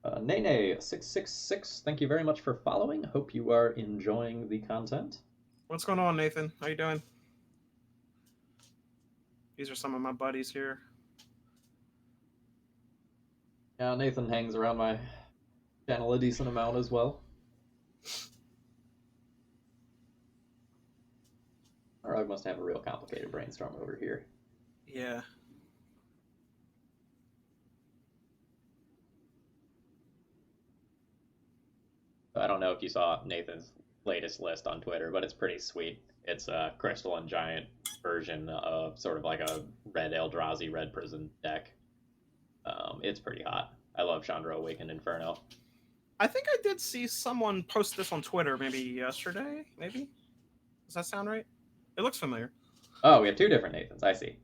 Speaker 1: Nene666, thank you very much for following. Hope you are enjoying the content.
Speaker 2: What's going on, Nathan? How you doing? These are some of my buddies here.
Speaker 1: Yeah, Nathan hangs around my channel a decent amount as well. Rog must have a real complicated brainstorm over here.
Speaker 2: Yeah.
Speaker 1: I don't know if you saw Nathan's latest list on Twitter, but it's pretty sweet. It's a Crystalline Giant version of sort of like a red Eldrazi, red Prison deck. It's pretty hot. I love Chandra Awakened Inferno.
Speaker 2: I think I did see someone post this on Twitter maybe yesterday, maybe? Does that sound right? It looks familiar.
Speaker 1: Oh, we have 2 different Nathans. I see.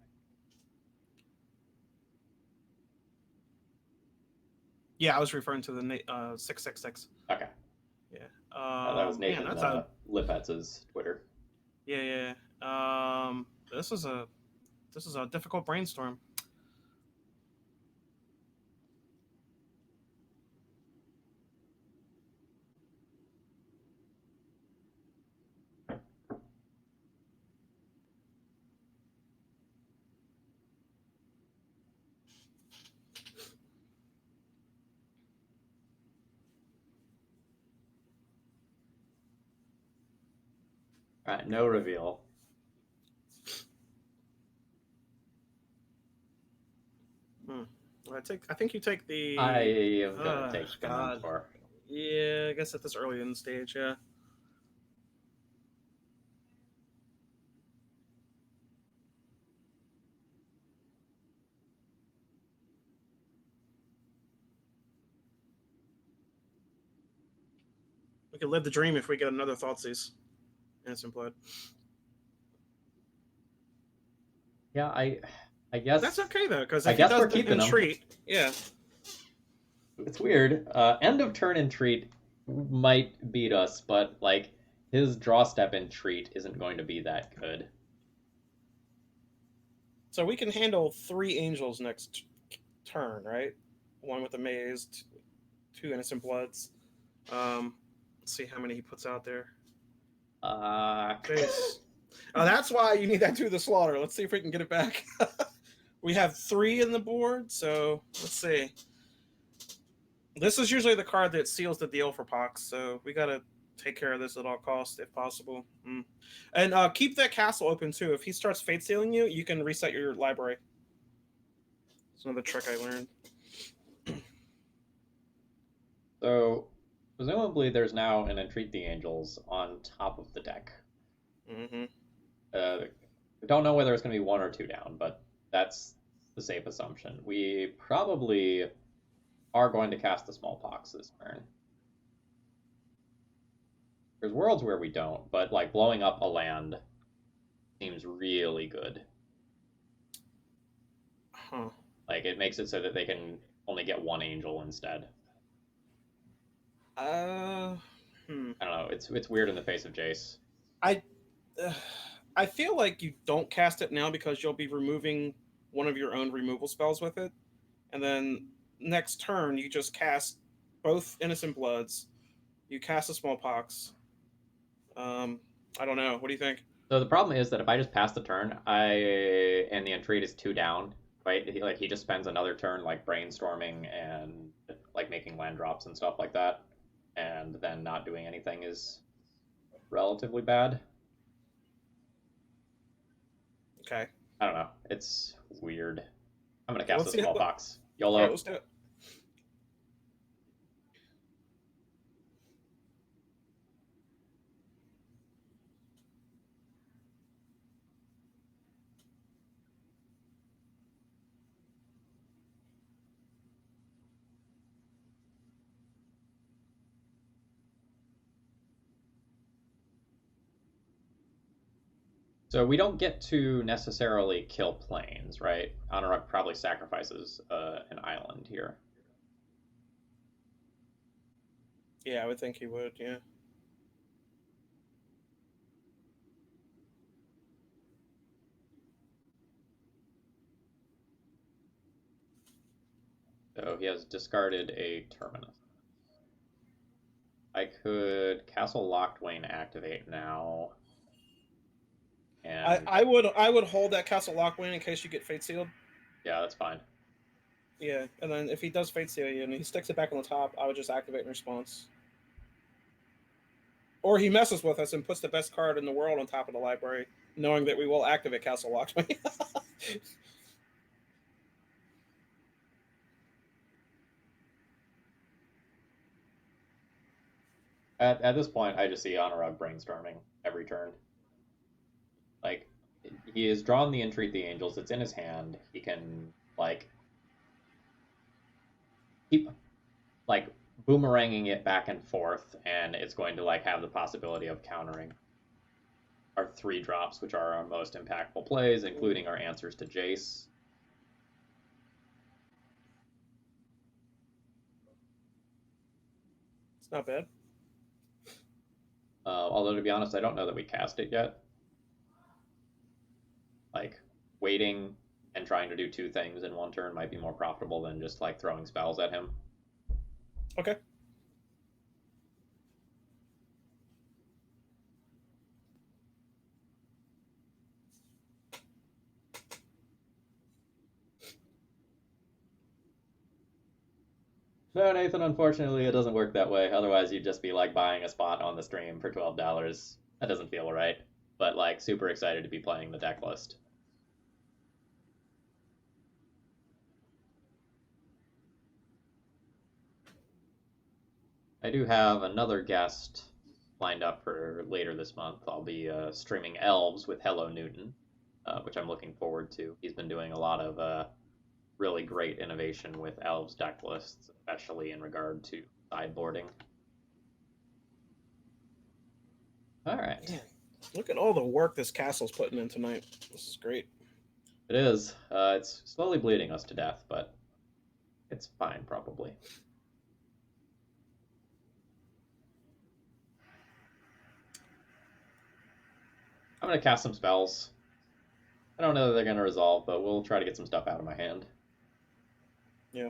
Speaker 2: Yeah, I was referring to the 666.
Speaker 1: Okay.
Speaker 2: Yeah.
Speaker 1: That was Nathan Lipetz's Twitter.
Speaker 2: Yeah. This is a difficult brainstorm.
Speaker 1: All right, no reveal.
Speaker 2: I think you take the.
Speaker 1: I am gonna take the Mentor.
Speaker 2: Yeah, I guess at this early in the stage, yeah. We could live the dream if we get another Thoughtseize. Innocent Blood.
Speaker 1: Yeah, I
Speaker 2: But that's
Speaker 1: guess
Speaker 2: okay though, because
Speaker 1: I
Speaker 2: if he
Speaker 1: guess
Speaker 2: does
Speaker 1: we're keeping them.
Speaker 2: entreat, yeah.
Speaker 1: It's weird. End of turn entreat might beat us, but like his draw step entreat isn't going to be that good.
Speaker 2: So we can handle 3 angels next turn, right? One with the maze, 2 innocent bloods. Let's see how many he puts out there. Jeez. Oh, that's why you need that to the slaughter. Let's see if we can get it back. We have 3 in the board, so let's see. This is usually the card that seals the deal for Pox, so we gotta take care of this at all costs if possible. And keep that castle open too. If he starts fate sealing you, you can reset your library. It's another trick I learned.
Speaker 1: So presumably there's now an entreat the angels on top of the deck.
Speaker 2: Mm-hmm.
Speaker 1: Don't know whether it's going to be 1 or 2 down, but that's the safe assumption. We probably are going to cast the smallpox this turn. There's worlds where we don't, but like blowing up a land seems really good.
Speaker 2: Huh.
Speaker 1: Like it makes it so that they can only get 1 angel instead.
Speaker 2: I
Speaker 1: don't know. It's weird in the face of Jace.
Speaker 2: I feel like you don't cast it now because you'll be removing one of your own removal spells with it, and then next turn you just cast both Innocent Bloods. You cast a Smallpox. I don't know. What do you think?
Speaker 1: So the problem is that if I just pass the turn, and the entreat is 2 down, right? He just spends another turn like brainstorming and like making land drops and stuff like that, and then not doing anything is relatively bad.
Speaker 2: Okay.
Speaker 1: I don't know. It's weird. I'm gonna cast
Speaker 2: Let's
Speaker 1: a
Speaker 2: see
Speaker 1: smallpox.
Speaker 2: All
Speaker 1: YOLO.
Speaker 2: right, let's do it.
Speaker 1: So we don't get to necessarily kill planes, right? Anurag probably sacrifices an island here.
Speaker 2: Yeah, I would think he would. Yeah.
Speaker 1: So he has discarded a Terminus. I could Castle Lockdwain activate now. And
Speaker 2: I would hold that Castle Lockwind in case you get Fate Sealed.
Speaker 1: yeah, that's fine.
Speaker 2: Yeah, and then if he does Fate Seal you and he sticks it back on the top, I would just activate in response. Or he messes with us and puts the best card in the world on top of the library, knowing that we will activate Castle Lockwind.
Speaker 1: At this point, I just see Anurag brainstorming every turn. Like, he has drawn the Entreat the Angels. It's in his hand. He can, like, keep, like, boomeranging it back and forth, and it's going to, like, have the possibility of countering our 3 drops, which are our most impactful plays, including our answers to Jace.
Speaker 2: It's not bad.
Speaker 1: Although, to be honest, I don't know that we cast it yet. Like, waiting and trying to do 2 things in 1 turn might be more profitable than just, like, throwing spells at him.
Speaker 2: Okay.
Speaker 1: No, Nathan, unfortunately, it doesn't work that way. Otherwise, you'd just be, like, buying a spot on the stream for $12. That doesn't feel right. But, like, super excited to be playing the deck list. I do have another guest lined up for later this month. I'll be streaming Elves with Hello Newton, which I'm looking forward to. He's been doing a lot of really great innovation with Elves deck lists, especially in regard to sideboarding. All right.
Speaker 2: Man, look at all the work this castle's putting in tonight. This is great.
Speaker 1: It is. It's slowly bleeding us to death, but it's fine, probably. I'm going to cast some spells. I don't know that they're going to resolve, but we'll try to get some stuff out of my hand.
Speaker 2: Yeah.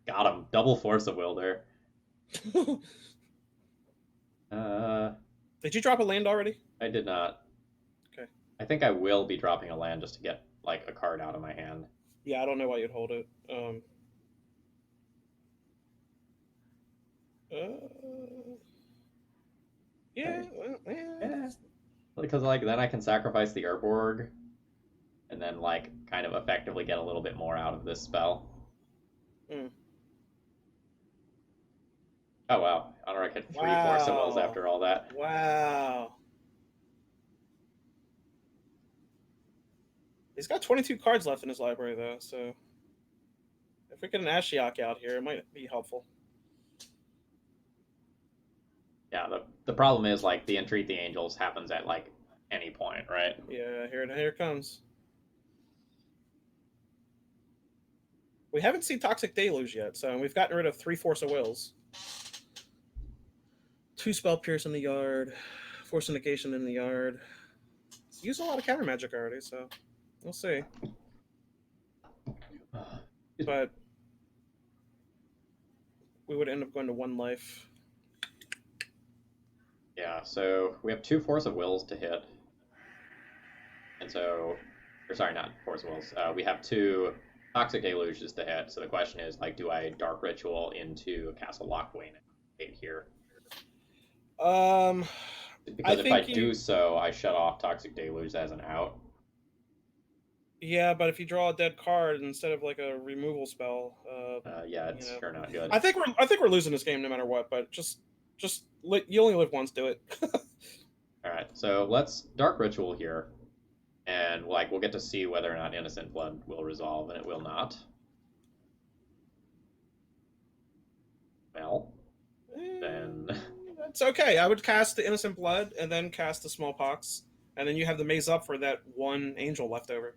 Speaker 1: Got him. Double force of will there.
Speaker 2: Did you drop a land already?
Speaker 1: I did not.
Speaker 2: Okay.
Speaker 1: I think I will be dropping a land just to get like a card out of my hand.
Speaker 2: Yeah, I don't know why you'd hold it. Yeah, well,
Speaker 1: Yeah. Because like then I can sacrifice the Urborg and then like kind of effectively get a little bit more out of this spell.
Speaker 2: Mm.
Speaker 1: Oh wow. Honorak had 3 Force of Wills
Speaker 2: Wow.
Speaker 1: after all that.
Speaker 2: Wow. He's got 22 cards left in his library, though, so if we get an Ashiok out here, it might be helpful.
Speaker 1: Yeah, the problem is like the Entreat the Angels happens at like any point, right?
Speaker 2: Yeah, here it comes. We haven't seen Toxic Deluge yet, so we've gotten rid of 3 Force of Wills. 2 Spell Pierce in the yard, Force Indication in the yard. It's used a lot of counter magic already, so we'll see. But we would end up going to 1 life.
Speaker 1: Yeah, so we have 2 Force of Wills to hit. And so, or sorry, not Force of Wills. We have 2 Toxic Deluges to hit. So the question is, like, do I Dark Ritual into Castle Lockwain here? Because if I do so, I shut off Toxic Deluge as an out.
Speaker 2: Yeah, but if you draw a dead card instead of like a removal spell,
Speaker 1: yeah, it's sure not good.
Speaker 2: I think we're losing this game no matter what. But just you only live once. Do it.
Speaker 1: All right, so let's Dark Ritual here, and like we'll get to see whether or not Innocent Blood will resolve, and it will not. Well, then
Speaker 2: it's okay. I would cast the Innocent Blood and then cast the Smallpox, and then you have the Maze Up for that 1 angel left over.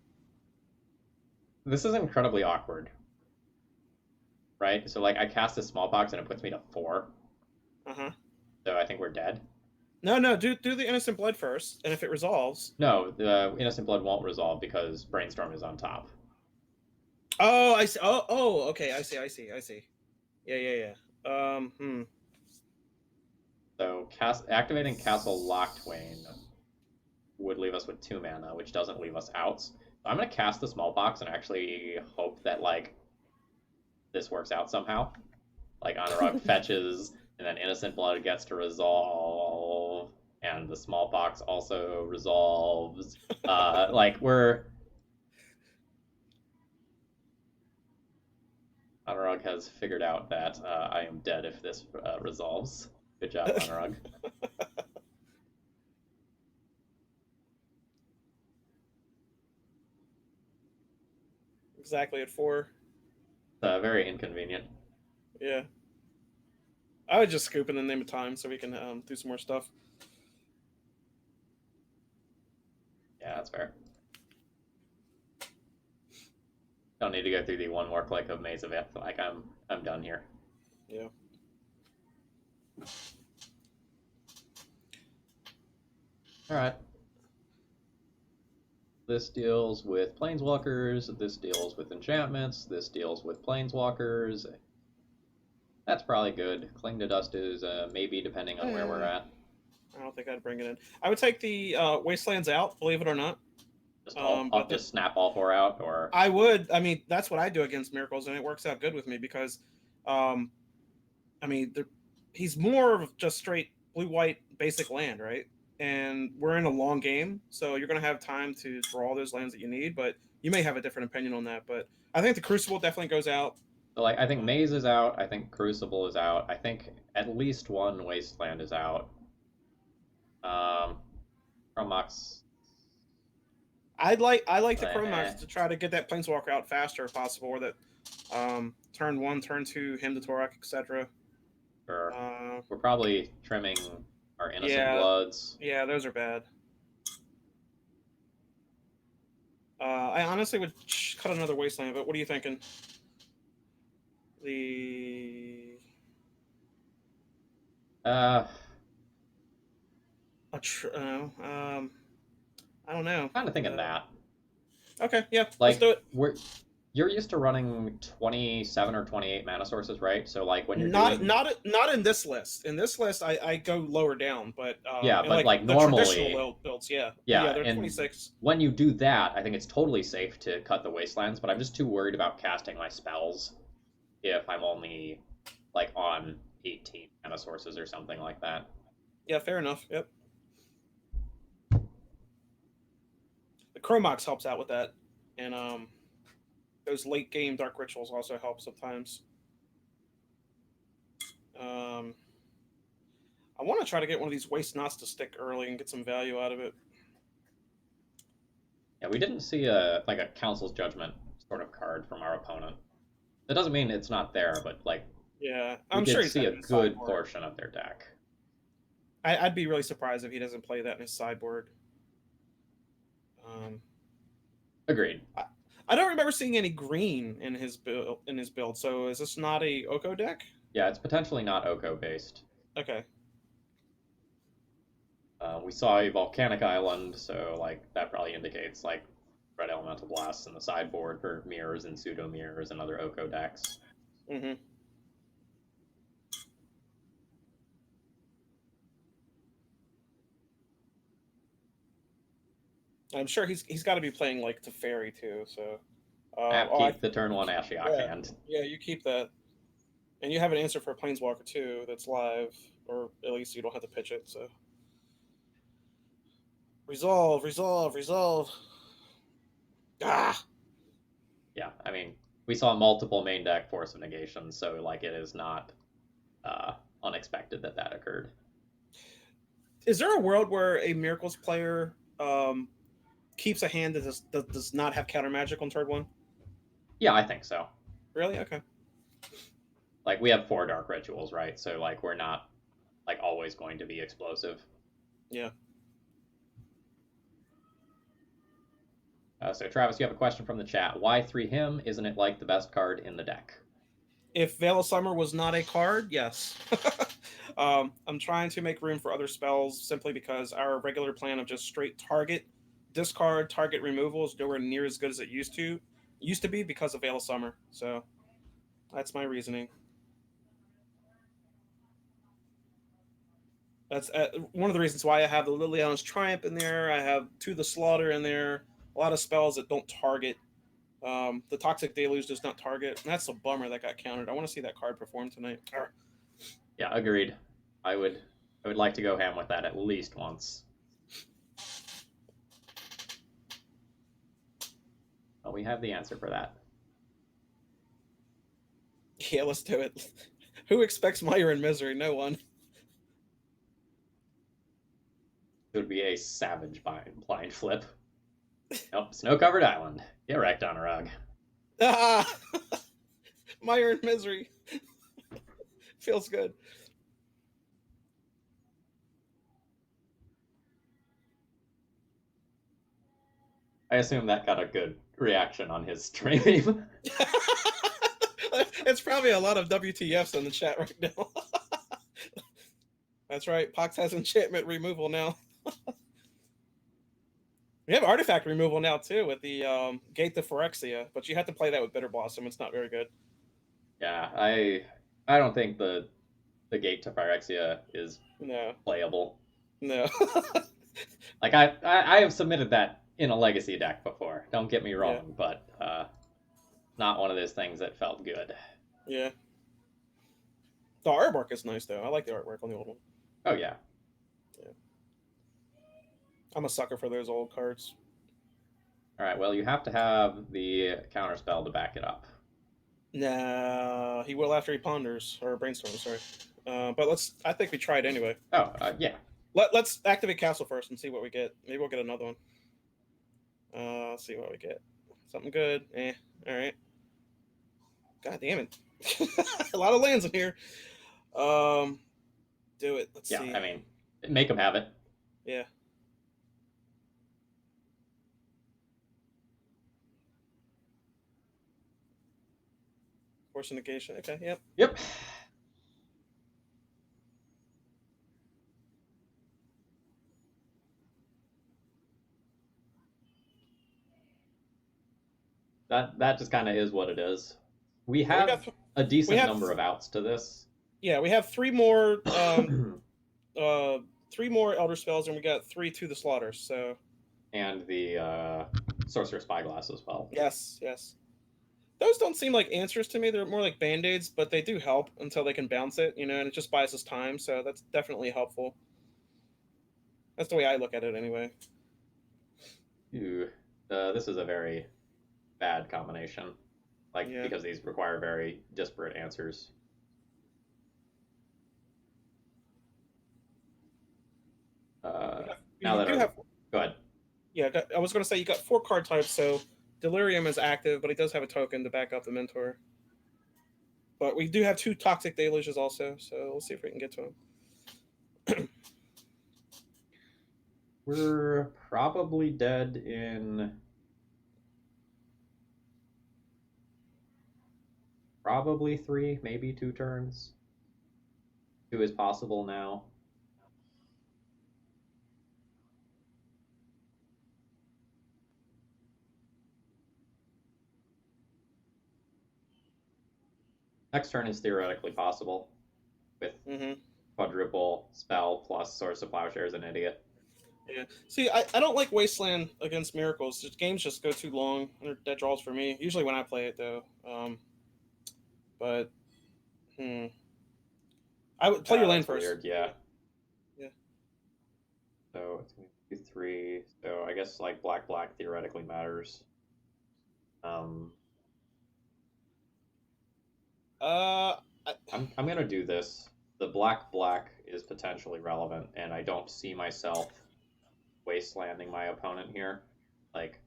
Speaker 1: This is incredibly awkward, right? So like I cast the Smallpox and it puts me to 4. So I think we're dead.
Speaker 2: No. Do the Innocent Blood first, and if it resolves.
Speaker 1: No, the Innocent Blood won't resolve because Brainstorm is on top.
Speaker 2: Oh, I see. Oh, okay. I see. Yeah.
Speaker 1: So activating Castle Lockwain would leave us with 2 mana, which doesn't leave us outs. So I'm gonna cast the Smallpox and actually hope that like this works out somehow. Like Anurag fetches, and then Innocent Blood gets to resolve, and the Smallpox also resolves. Like we're Anurag has figured out that I am dead if this resolves. Good job, Anurag.
Speaker 2: Exactly at 4.
Speaker 1: Very inconvenient.
Speaker 2: Yeah. I would just scoop in the name of time so we can do some more stuff.
Speaker 1: Yeah, that's fair. Don't need to go through the 1 more click of Maze of Ith. Like I'm done here.
Speaker 2: Yeah.
Speaker 1: All right. This deals with Planeswalkers. This deals with enchantments. This deals with Planeswalkers. That's probably good. Cling to Dust is maybe, depending on where we're at.
Speaker 2: I don't think I'd bring it in. I would take the Wastelands out, believe it or not.
Speaker 1: Just snap all 4 out, or
Speaker 2: I would. I mean, that's what I do against Miracles, and it works out good with me because, I mean, he's more of just straight blue-white basic land, right? And we're in a long game, so you're going to have time to draw all those lands that you need. But you may have a different opinion on that. But I think the Crucible definitely goes out.
Speaker 1: So, like, I think Maze is out. I think Crucible is out. I think at least 1 Wasteland is out. Chromox.
Speaker 2: I like the Chromox to try to get that Planeswalker out faster if possible, or that Turn 1, turn 2, him to Torak, etc.
Speaker 1: Or
Speaker 2: Uh,
Speaker 1: we're probably trimming our Innocent
Speaker 2: yeah,
Speaker 1: Bloods.
Speaker 2: yeah, those are bad. I honestly would cut another Wasteland, but what are you thinking? The
Speaker 1: Uh,
Speaker 2: I don't know.
Speaker 1: Kind of thinking that.
Speaker 2: Okay, yeah, let's
Speaker 1: Like,
Speaker 2: do it.
Speaker 1: you're used to running 27 or 28 mana sources, right? So like when you're
Speaker 2: Not
Speaker 1: doing
Speaker 2: not not in this list. In this list, I go lower down, but
Speaker 1: yeah,
Speaker 2: in
Speaker 1: but
Speaker 2: like
Speaker 1: like
Speaker 2: the traditional
Speaker 1: normally,
Speaker 2: builds, yeah, yeah,
Speaker 1: yeah,
Speaker 2: they're
Speaker 1: and
Speaker 2: 26.
Speaker 1: when you do that, I think it's totally safe to cut the wastelands, but I'm just too worried about casting my spells if I'm only like on 18 mana sources or something like that.
Speaker 2: Yeah, fair enough. Yep. The Chromox helps out with that, and those late game Dark Rituals also help sometimes. Um, I want to try to get one of these Waste Knots to stick early and get some value out of it.
Speaker 1: Yeah, we didn't see a like a Council's Judgment sort of card from our opponent. That doesn't mean it's not there, but like
Speaker 2: Yeah,
Speaker 1: we
Speaker 2: I'm sure
Speaker 1: did
Speaker 2: he's
Speaker 1: see
Speaker 2: got
Speaker 1: a
Speaker 2: it in his
Speaker 1: good
Speaker 2: sideboard.
Speaker 1: portion of their deck.
Speaker 2: I'd be really surprised if he doesn't play that in his sideboard. Um,
Speaker 1: Agreed.
Speaker 2: I don't remember seeing any green in his build. So is this not a Oko deck?
Speaker 1: Yeah, it's potentially not Oko based.
Speaker 2: Okay.
Speaker 1: We saw a volcanic island, so like that probably indicates like red elemental blasts in the sideboard for mirrors and pseudo mirrors and other Oko decks.
Speaker 2: Mm-hmm. I'm sure he's got to be playing like Teferi too. So,
Speaker 1: App keep the turn one Ashiok
Speaker 2: yeah,
Speaker 1: hand.
Speaker 2: yeah, you keep that, and you have an answer for a Planeswalker too that's live, or at least you don't have to pitch it. So, resolve, resolve, resolve. Ah,
Speaker 1: Yeah, I mean we saw multiple main deck Force of Negation, so like it is not unexpected that that occurred.
Speaker 2: is there a world where a Miracles player keeps a hand that does not have counter magic on turn 1?
Speaker 1: Yeah, I think so.
Speaker 2: Really? Okay.
Speaker 1: Like we have 4 dark rituals, right? So like we're not like always going to be explosive.
Speaker 2: Yeah.
Speaker 1: So Travis, you have a question from the chat. Why 3 him? Isn't it like the best card in the deck?
Speaker 2: If Veil of Summer was not a card, yes. I'm trying to make room for other spells simply because our regular plan of just straight target, discard, target removal is nowhere near as good as it used to be because of Veil of Summer. So that's my reasoning. That's one of the reasons why I have the Liliana's Triumph in there. I have To the Slaughter in there. A lot of spells that don't target. The Toxic Deluge does not target. And that's a bummer that got countered. I want to see that card perform tonight.
Speaker 1: Yeah, agreed. I would like to go ham with that at least once. Well, we have the answer for that.
Speaker 2: Yeah, let's do it. Who expects Mire in Misery? No one.
Speaker 1: It would be a savage blind flip. Nope, snow-covered island. Get wrecked on a rug.
Speaker 2: Ah! Mire in Misery. Feels good.
Speaker 1: I assume that got a good reaction on his stream.
Speaker 2: It's probably a lot of WTFs in the chat right now. That's right. Pox has enchantment removal now. We have artifact removal now too with the Gate to Phyrexia, but you have to play that with Bitter Blossom. It's not very good.
Speaker 1: Yeah, I don't think the Gate to Phyrexia is
Speaker 2: No,
Speaker 1: playable.
Speaker 2: no.
Speaker 1: Like I have submitted that in a legacy deck before. Don't get me wrong,
Speaker 2: Yeah.
Speaker 1: but not one of those things that felt good.
Speaker 2: Yeah. The artwork is nice though. I like the artwork on the old one.
Speaker 1: Oh yeah.
Speaker 2: Yeah. I'm a sucker for those old cards.
Speaker 1: All right. Well, you have to have the counter spell to back it up.
Speaker 2: Nah, he will after he ponders or brainstorms. Sorry, but I think we try it anyway.
Speaker 1: Oh yeah.
Speaker 2: Let's activate Castle first and see what we get. Maybe we'll get another one. Let's see what we get. Something good. All right. God damn it. A lot of lands in here. Do it. Let's
Speaker 1: Yeah,
Speaker 2: see.
Speaker 1: I mean, make them have it.
Speaker 2: Yeah. Force negation. Okay, yep.
Speaker 1: Yep. That just kind of is what it is. We
Speaker 2: So we
Speaker 1: have
Speaker 2: got
Speaker 1: a
Speaker 2: we
Speaker 1: decent
Speaker 2: have
Speaker 1: number of outs to this.
Speaker 2: yeah, we have three more uh three more elder spells and we got 3 to the slaughter. So
Speaker 1: and the sorcerer spyglass as well.
Speaker 2: yes, yes. Those don't seem like answers to me. They're more like band-aids, but they do help until they can bounce it, and it just buys us time, so that's definitely helpful. That's the way I look at it anyway.
Speaker 1: Ooh, this is a very bad combination, like
Speaker 2: Yeah.
Speaker 1: because these require very disparate answers. Now
Speaker 2: You
Speaker 1: that
Speaker 2: do
Speaker 1: our
Speaker 2: have
Speaker 1: go ahead.
Speaker 2: yeah, I was going to say you got 4 card types, so Delirium is active, but he does have a token to back up the mentor. But we do have 2 toxic deluges also, so we'll see if we can get to him.
Speaker 1: We're probably dead in probably 3, maybe 2 turns. 2 is possible now. Next turn is theoretically possible with quadruple spell plus Source of Plowshare is an idiot.
Speaker 2: Yeah. See, I don't like Wasteland against Miracles. Just, games just go too long. They're dead draws for me. Usually when I play it, though. But, I would play your land first.
Speaker 1: Weird, yeah.
Speaker 2: Yeah.
Speaker 1: So it's going to be 3. So I guess like black theoretically matters. I'm gonna do this. The black is potentially relevant, and I don't see myself wastelanding my opponent here. Like,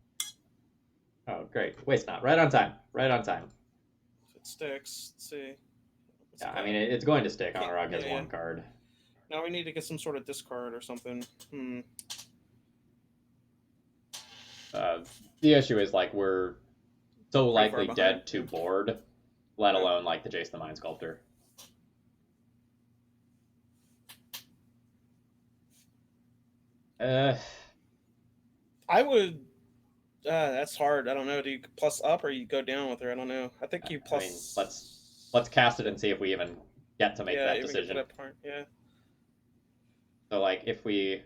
Speaker 1: oh great, waste not, right on time, right on time.
Speaker 2: If it sticks, let's see.
Speaker 1: Yeah, I mean it's going to stick. Honorag has 1 card.
Speaker 2: Now we need to get some sort of discard or something.
Speaker 1: The issue is like we're so likely dead to board, let alone like the Jace the Mind Sculptor.
Speaker 2: I would. That's hard. I don't know. Do you plus up or you go down with her? I don't know. I think you plus.
Speaker 1: I mean, let's cast it and see if we even get to make that decision.
Speaker 2: That part. Yeah.
Speaker 1: So like if we.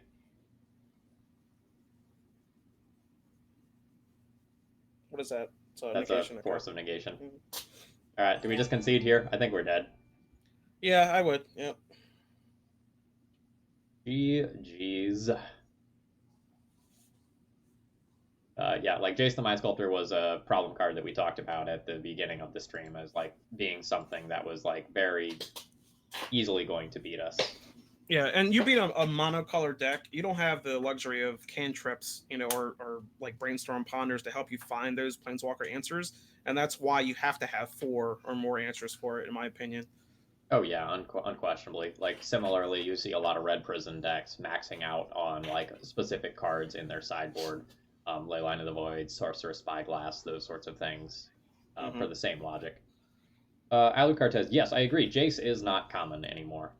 Speaker 2: What is that?
Speaker 1: That's negation, a force of negation. All right, do we just concede here? I think we're dead.
Speaker 2: Yeah, I would. Yep.
Speaker 1: GG's. Yeah, like Jace the Mind Sculptor was a problem card that we talked about at the beginning of the stream as like being something that was like very easily going to beat us.
Speaker 2: Yeah, and you beat a monocolored deck. You don't have the luxury of cantrips, or like brainstorm ponders to help you find those planeswalker answers, and that's why you have to have 4 or more answers for it, in my opinion.
Speaker 1: Oh yeah, unquestionably. Like similarly, you see a lot of red prison decks maxing out on like specific cards in their sideboard, Leyline of the Void, Sorcerer Spyglass, those sorts of things, for the same logic. Alucard says, yes, I agree. Jace is not common anymore.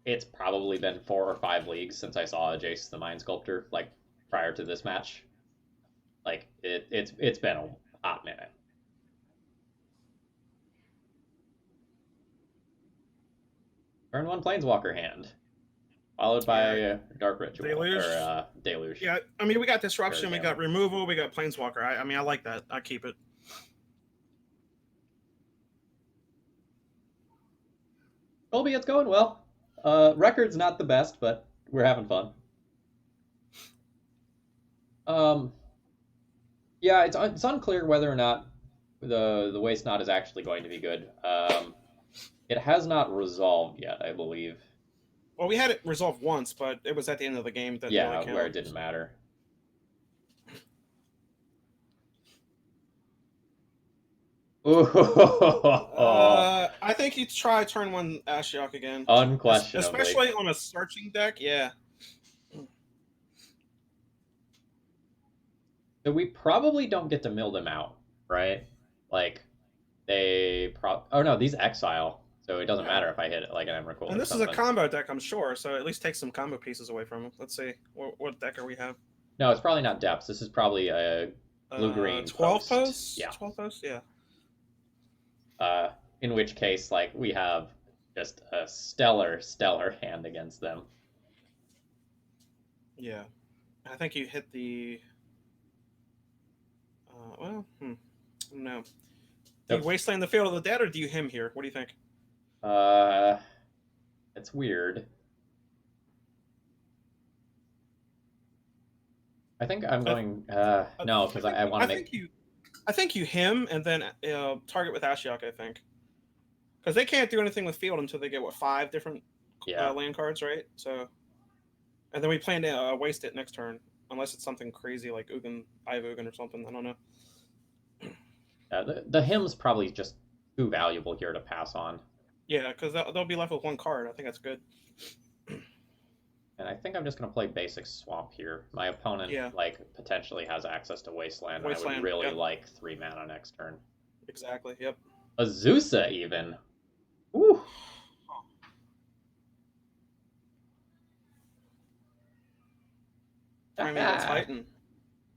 Speaker 1: It's probably been 4 or 5 leagues since I saw a Jace the Mind Sculptor, like, prior to this match. Like, it's been a hot minute. Turn 1 Planeswalker hand, followed by Dark Ritual,
Speaker 2: Deluge.
Speaker 1: Or Deluge.
Speaker 2: Yeah, I mean, we got Disruption, we got Removal, we got Planeswalker. I mean, I like that. I keep it.
Speaker 1: Colby, it's going well. Record's not the best, but we're having fun. Yeah, it's unclear whether or not the Waste Not is actually going to be good. It has not resolved yet, I believe.
Speaker 2: Well, we had it resolved once, but it was at the end of the game. That
Speaker 1: really where it didn't matter. Ooh,
Speaker 2: I think you try turn one Ashiok again,
Speaker 1: unquestionably.
Speaker 2: especially on a searching deck. Yeah.
Speaker 1: So we probably don't get to mill them out, right? Like oh no, these exile, so it doesn't
Speaker 2: Yeah.
Speaker 1: matter if I hit it like an Emrakul
Speaker 2: And
Speaker 1: or
Speaker 2: this is a
Speaker 1: something.
Speaker 2: combo deck, I'm sure. So at least take some combo pieces away from them. Let's see what deck are we have.
Speaker 1: No, it's probably not depths. This is probably a blue green
Speaker 2: 12
Speaker 1: post.
Speaker 2: posts.
Speaker 1: Yeah.
Speaker 2: 12 posts. Yeah.
Speaker 1: Uh, in which case, like we have just a stellar hand against them.
Speaker 2: Yeah. I think you hit the. Well, no. Do you
Speaker 1: Nope.
Speaker 2: wasteland the field of the dead, or do you him here? What do you think?
Speaker 1: Uh, it's weird. I think I'm
Speaker 2: I,
Speaker 1: going.
Speaker 2: I,
Speaker 1: No,
Speaker 2: I
Speaker 1: because
Speaker 2: think
Speaker 1: I want
Speaker 2: I
Speaker 1: to make.
Speaker 2: think you I think you him and then target with Ashiok. I think because they can't do anything with field until they get what 5 different
Speaker 1: Yeah.
Speaker 2: land cards, right? So and then we plan to waste it next turn unless it's something crazy like Ugin, Ugin or something. I don't know.
Speaker 1: The hymn's probably just too valuable here to pass on.
Speaker 2: Yeah, because they'll be left with 1 card. I think that's good.
Speaker 1: And I think I'm just gonna play basic swamp here. My opponent
Speaker 2: Yeah,
Speaker 1: like potentially has access to wasteland, and I would
Speaker 2: wasteland.
Speaker 1: really
Speaker 2: Yep,
Speaker 1: like 3 mana next turn.
Speaker 2: exactly. Yep.
Speaker 1: Azusa even. Woo.
Speaker 2: Primeval Titan.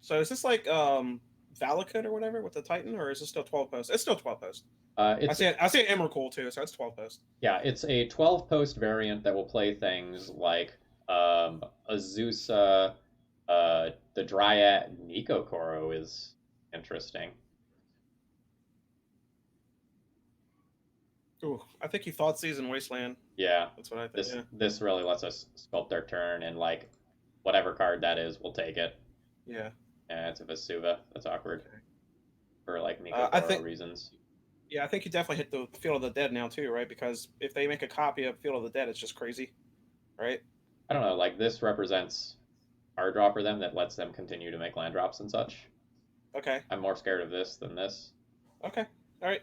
Speaker 2: So is this like Valakut or whatever with the Titan, or is it still 12 post? It's still 12 post.
Speaker 1: It's
Speaker 2: I see an Emrakul too, so it's 12 post.
Speaker 1: Yeah, it's a 12 post variant that will play things like Azusa, the Dryad Nico Koro is interesting.
Speaker 2: Ooh, I think he thought season Wasteland.
Speaker 1: Yeah,
Speaker 2: That's what I think.
Speaker 1: this
Speaker 2: Yeah.
Speaker 1: this really lets us sculpt our turn, and like whatever card that is, we'll take it.
Speaker 2: Yeah.
Speaker 1: And it's a Vesuva. That's awkward
Speaker 2: Okay.
Speaker 1: for like Nico
Speaker 2: I
Speaker 1: Koro
Speaker 2: think.
Speaker 1: reasons.
Speaker 2: Yeah, I think you definitely hit the Field of the Dead now too, right? Because if they make a copy of Field of the Dead, it's just crazy, right?
Speaker 1: I don't know, like this represents card draw for them that lets them continue to make land drops and such.
Speaker 2: Okay.
Speaker 1: I'm more scared of this than this.
Speaker 2: Okay. All right.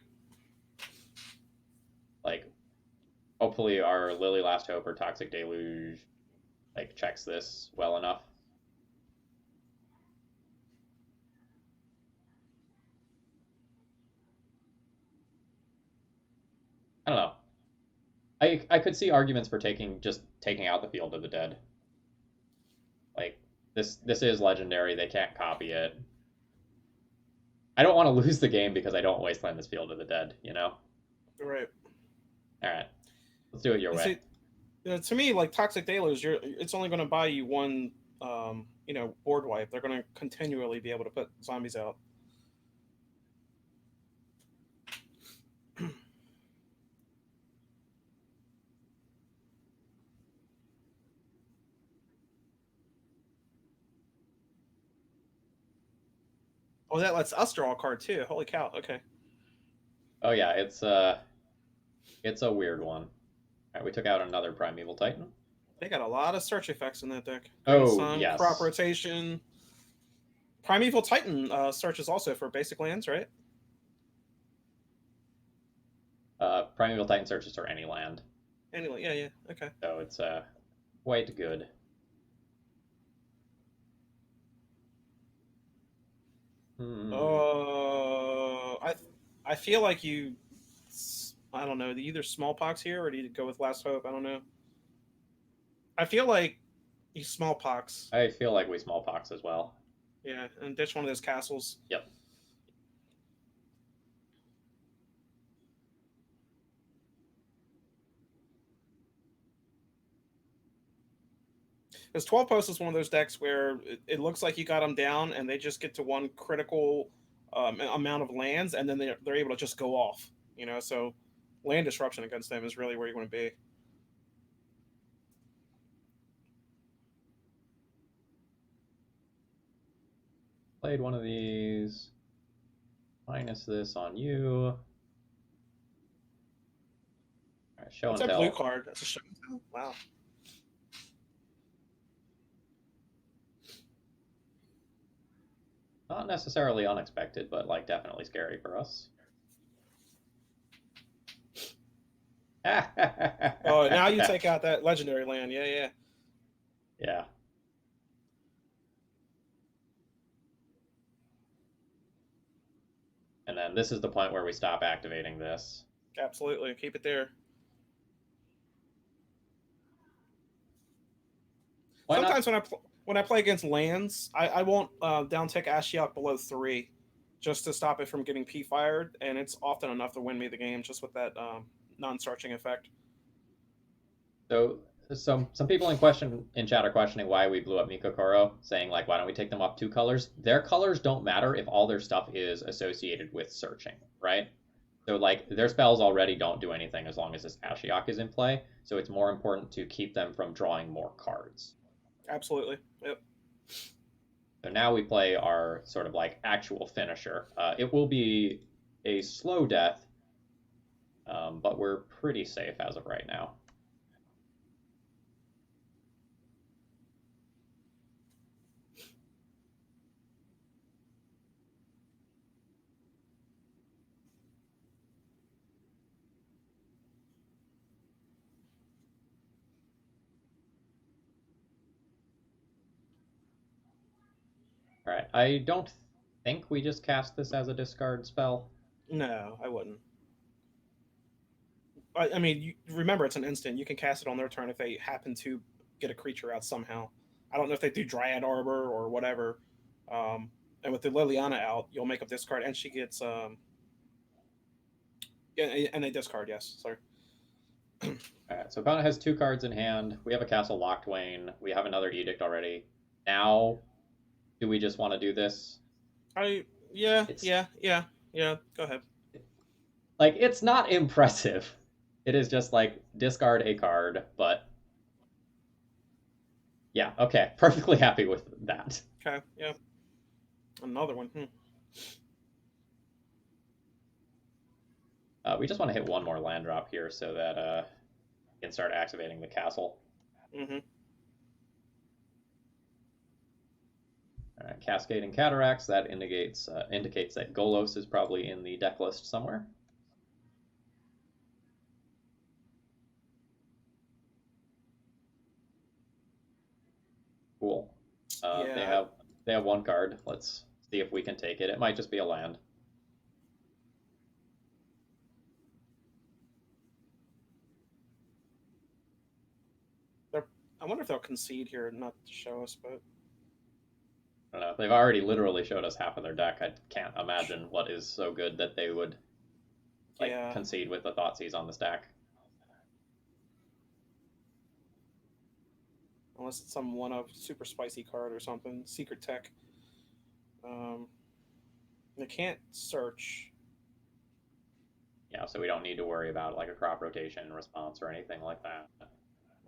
Speaker 1: Like hopefully our Lily Last Hope or Toxic Deluge like checks this well enough. I don't know. I could see arguments for taking out the Field of the Dead. Like this is legendary. They can't copy it. I don't want to lose the game because I don't wasteland this Field of the Dead. You know.
Speaker 2: All right.
Speaker 1: All right, let's do it your
Speaker 2: You
Speaker 1: way.
Speaker 2: see, to me, like Toxic Deluge, it's only going to buy you one, board wipe. They're going to continually be able to put zombies out. Oh, that lets us draw a card too. Holy cow! Okay.
Speaker 1: Oh yeah, it's a weird one. All right, we took out another Primeval Titan.
Speaker 2: They got a lot of search effects in that deck.
Speaker 1: Oh
Speaker 2: Grandson, crop
Speaker 1: yes,
Speaker 2: rotation. Primeval Titan searches also for basic lands, right?
Speaker 1: Primeval Titan searches for any land,
Speaker 2: Anyway, yeah, yeah, okay.
Speaker 1: so it's quite good. Hmm.
Speaker 2: I feel like I don't know, either smallpox here or do you go with Last Hope? I don't know. I feel like you smallpox,
Speaker 1: I feel like we smallpox as well.
Speaker 2: yeah, and ditch one of those castles.
Speaker 1: Yep.
Speaker 2: Because 12 post is one of those decks where it looks like you got them down and they just get to one critical amount of lands and then they're able to just go off. So land disruption against them is really where you want to be.
Speaker 1: Played one of these. Minus this on you. All right, show
Speaker 2: What's
Speaker 1: and
Speaker 2: that blue
Speaker 1: tell.
Speaker 2: card? That's a show and tell? Wow.
Speaker 1: Not necessarily unexpected, but like definitely scary for us.
Speaker 2: Oh, now you take out that legendary land. Yeah, yeah.
Speaker 1: Yeah. And then this is the point where we stop activating this.
Speaker 2: Absolutely. Keep it there.
Speaker 1: Why not?
Speaker 2: Sometimes when I play against lands, I won't down tick Ashiok below 3 just to stop it from getting P fired, and it's often enough to win me the game just with that non-searching effect.
Speaker 1: So some people in chat are questioning why we blew up Mikokoro, saying like, why don't we take them up 2 colors? Their colors don't matter if all their stuff is associated with searching, right? So like their spells already don't do anything as long as this Ashiok is in play. So it's more important to keep them from drawing more cards.
Speaker 2: Absolutely. Yep.
Speaker 1: So now we play our sort of like actual finisher. It will be a slow death, but we're pretty safe as of right now. All right. I don't think we just cast this as a discard spell.
Speaker 2: No, I wouldn't. I mean, remember it's an instant. You can cast it on their turn if they happen to get a creature out somehow. I don't know if they do Dryad Arbor or whatever. And with the Liliana out, you'll make a discard, and she gets yeah, and they discard. Yes, sorry.
Speaker 1: All right. So opponent has 2 cards in hand. We have a Castle Locktwain. We have another Edict already. Now, do we just want to do this?
Speaker 2: I yeah
Speaker 1: It's
Speaker 2: yeah yeah yeah. Go ahead.
Speaker 1: like it's not impressive. It is just like discard a card, but yeah, okay, perfectly happy with that.
Speaker 2: Okay, yeah. Another one.
Speaker 1: We just want to hit one more land drop here so that we can start activating the castle.
Speaker 2: Mm-hmm.
Speaker 1: All right, Cascading Cataracts, that indicates that Golos is probably in the deck list somewhere. Cool. They
Speaker 2: Yeah,
Speaker 1: have 1 card. Let's see if we can take it. It might just be a land.
Speaker 2: they're. I wonder if they'll concede here, not to show us, but
Speaker 1: I don't know. They've already literally showed us half of their deck. I can't imagine what is so good that they would like
Speaker 2: yeah.
Speaker 1: concede with the Thoughtseize on the stack.
Speaker 2: Unless it's some one of super spicy card or something, secret tech. Um, they can't search.
Speaker 1: Yeah, so we don't need to worry about like a crop rotation response or anything like that.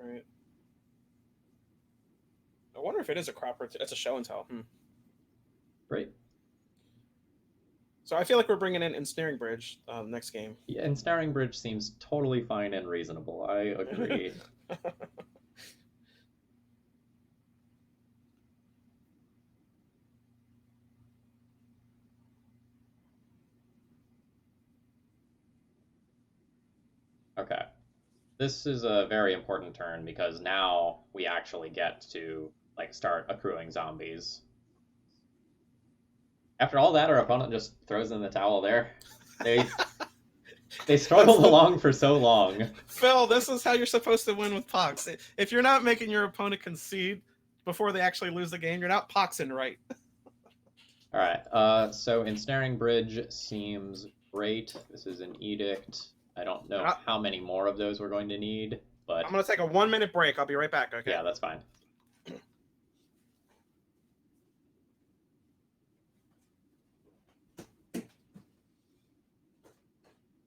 Speaker 2: Right. I wonder if it is a crop. It's a show and tell.
Speaker 1: Great.
Speaker 2: So I feel like we're bringing in Ensnaring Bridge next game.
Speaker 1: Yeah, and Snaring Bridge seems totally fine and reasonable. I agree. Okay. This is a very important turn because now we actually get to like start accruing zombies. After all that, our opponent just throws in the towel there. They they struggled along for so long.
Speaker 2: Phil, this is how you're supposed to win with Pox. If you're not making your opponent concede before they actually lose the game, you're not Poxing right.
Speaker 1: All right. So Ensnaring Bridge seems great. This is an edict. I don't know how many more of those we're going to need, but
Speaker 2: I'm going to take a 1-minute break. I'll be right back. Okay.
Speaker 1: yeah, that's fine.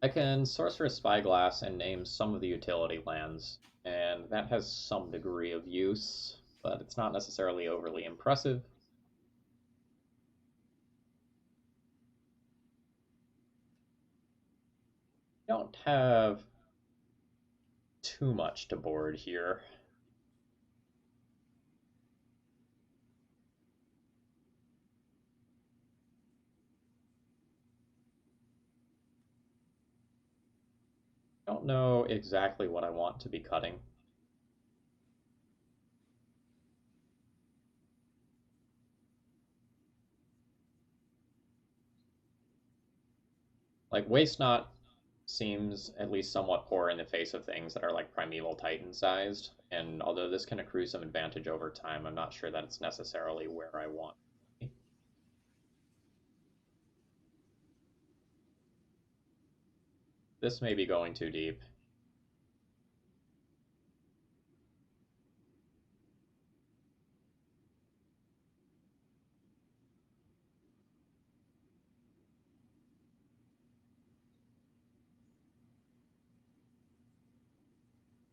Speaker 1: I can Sorcerous Spyglass and name some of the utility lands, and that has some degree of use, but it's not necessarily overly impressive. Don't have too much to board here. Don't don't know exactly what I want to be cutting. Like, Waste Not seems at least somewhat poor in the face of things that are like Primeval Titan sized, and although this can accrue some advantage over time, I'm not sure that it's necessarily where I want. This may be going too deep.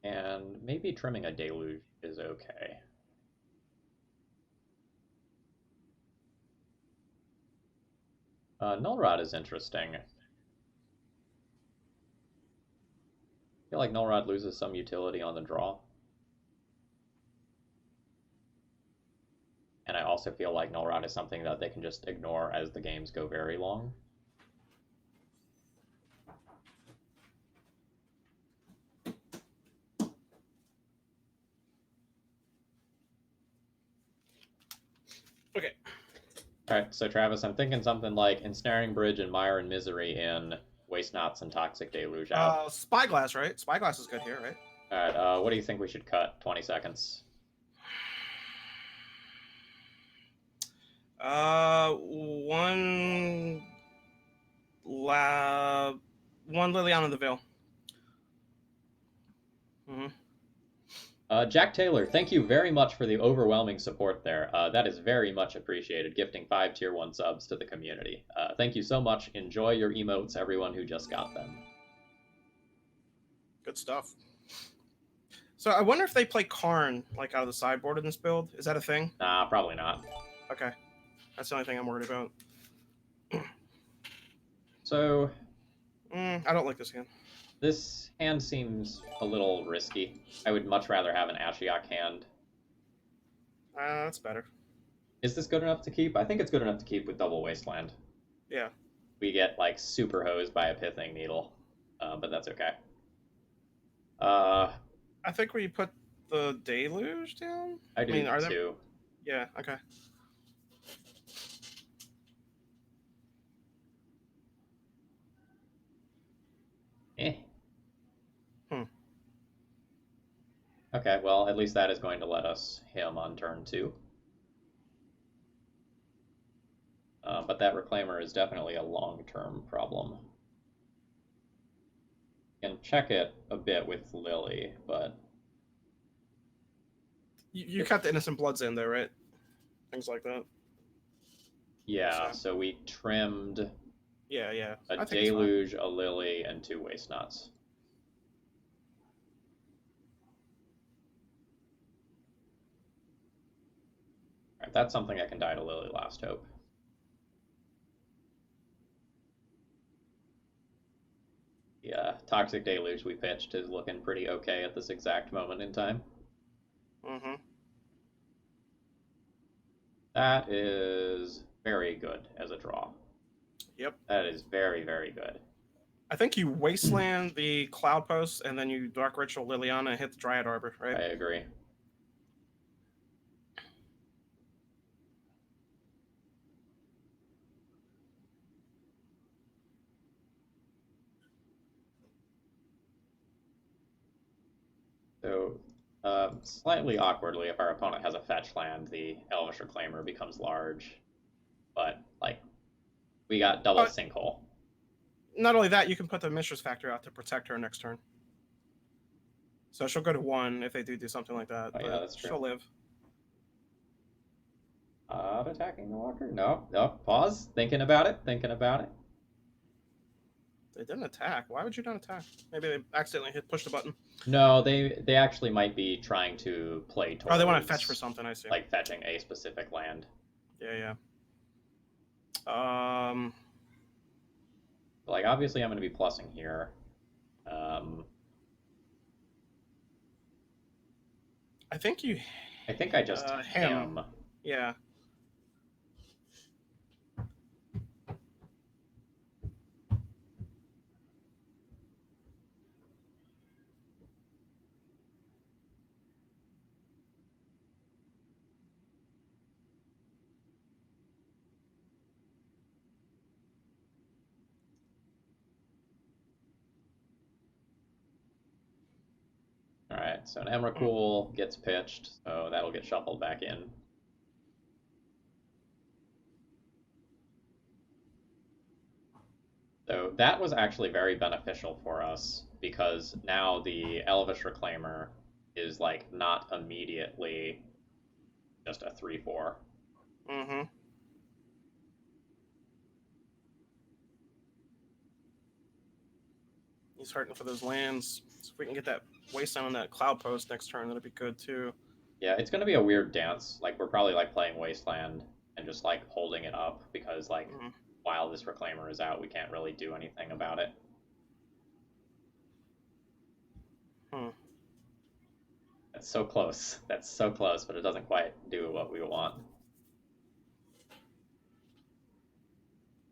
Speaker 1: And maybe trimming a deluge is okay. Null Rod is interesting. I feel like Null Rod loses some utility on the draw. And I also feel like Null Rod is something that they can just ignore as the games go very long.
Speaker 2: Okay.
Speaker 1: All right, so Travis, I'm thinking something like Ensnaring Bridge and Mire and Misery in, Waste Knots and Toxic Deluge out.
Speaker 2: Spyglass, right? Spyglass is good here, right?
Speaker 1: All right, what do you think we should cut? 20 seconds.
Speaker 2: One Liliana the Veil. Mm-hmm.
Speaker 1: Jack Taylor, thank you very much for the overwhelming support there. That is very much appreciated, gifting 5 Tier 1 subs to the community. Thank you so much. Enjoy your emotes, everyone who just got them.
Speaker 2: Good stuff. So I wonder if they play Karn like out of the sideboard in this build. Is that a thing?
Speaker 1: Nah, probably not.
Speaker 2: Okay. That's the only thing I'm worried about.
Speaker 1: So...
Speaker 2: I don't like this hand.
Speaker 1: This hand seems a little risky. I would much rather have an Ashiok hand.
Speaker 2: That's better.
Speaker 1: Is this good enough to keep? I think it's good enough to keep with double Wasteland.
Speaker 2: Yeah.
Speaker 1: We get, like, super hosed by a Pithing Needle, but that's okay.
Speaker 2: I think where you put the Deluge down?
Speaker 1: I do too.
Speaker 2: Yeah, okay.
Speaker 1: Okay, well, at least that is going to let us him on turn 2. But that Reclaimer is definitely a long-term problem. You can check it a bit with Lily, but...
Speaker 2: You cut the Innocent Bloods in there, right? Things like that.
Speaker 1: Yeah, so we trimmed
Speaker 2: a
Speaker 1: Deluge, a Lily, and 2 Waste Knots. Alright, that's something I can die to Lily Last Hope. Yeah, Toxic Deluge we pitched is looking pretty okay at this exact moment in time.
Speaker 2: Mm-hmm.
Speaker 1: That is very good as a draw.
Speaker 2: Yep.
Speaker 1: That is very, very good.
Speaker 2: I think you Wasteland the Cloud Post, and then you Dark Ritual Liliana and hit the Dryad Arbor, right?
Speaker 1: I agree. So, slightly awkwardly, if our opponent has a fetch land, the Elvish Reclaimer becomes large. But, like, we got double Sinkhole.
Speaker 2: Not only that, you can put the Mistress Factor out to protect her next turn. So she'll go to 1 if they do something like that.
Speaker 1: Oh, yeah, that's true.
Speaker 2: She'll live.
Speaker 1: Attacking the walker? No. Pause. Thinking about it.
Speaker 2: They didn't attack. Why would you not attack? Maybe they accidentally pushed the button.
Speaker 1: No, they actually might be trying to play towards...
Speaker 2: Oh, they want to fetch for something, I see.
Speaker 1: Like fetching a specific land.
Speaker 2: Yeah.
Speaker 1: Like, obviously I'm going to be plussing here.
Speaker 2: I think
Speaker 1: I just him.
Speaker 2: Yeah.
Speaker 1: Alright, so an Emrakul gets pitched, so that'll get shuffled back in. So that was actually very beneficial for us because now the Elvish Reclaimer is like not immediately just a 3/4.
Speaker 2: Mm-hmm. He's hurting for those lands. So if we can get that Wasteland on that Cloud Post next turn, that'd be good too.
Speaker 1: Yeah, it's gonna be a weird dance. Like we're probably like playing Wasteland and just like holding it up because like while this Reclaimer is out, we can't really do anything about it. That's so close. That's so close, but it doesn't quite do what we want.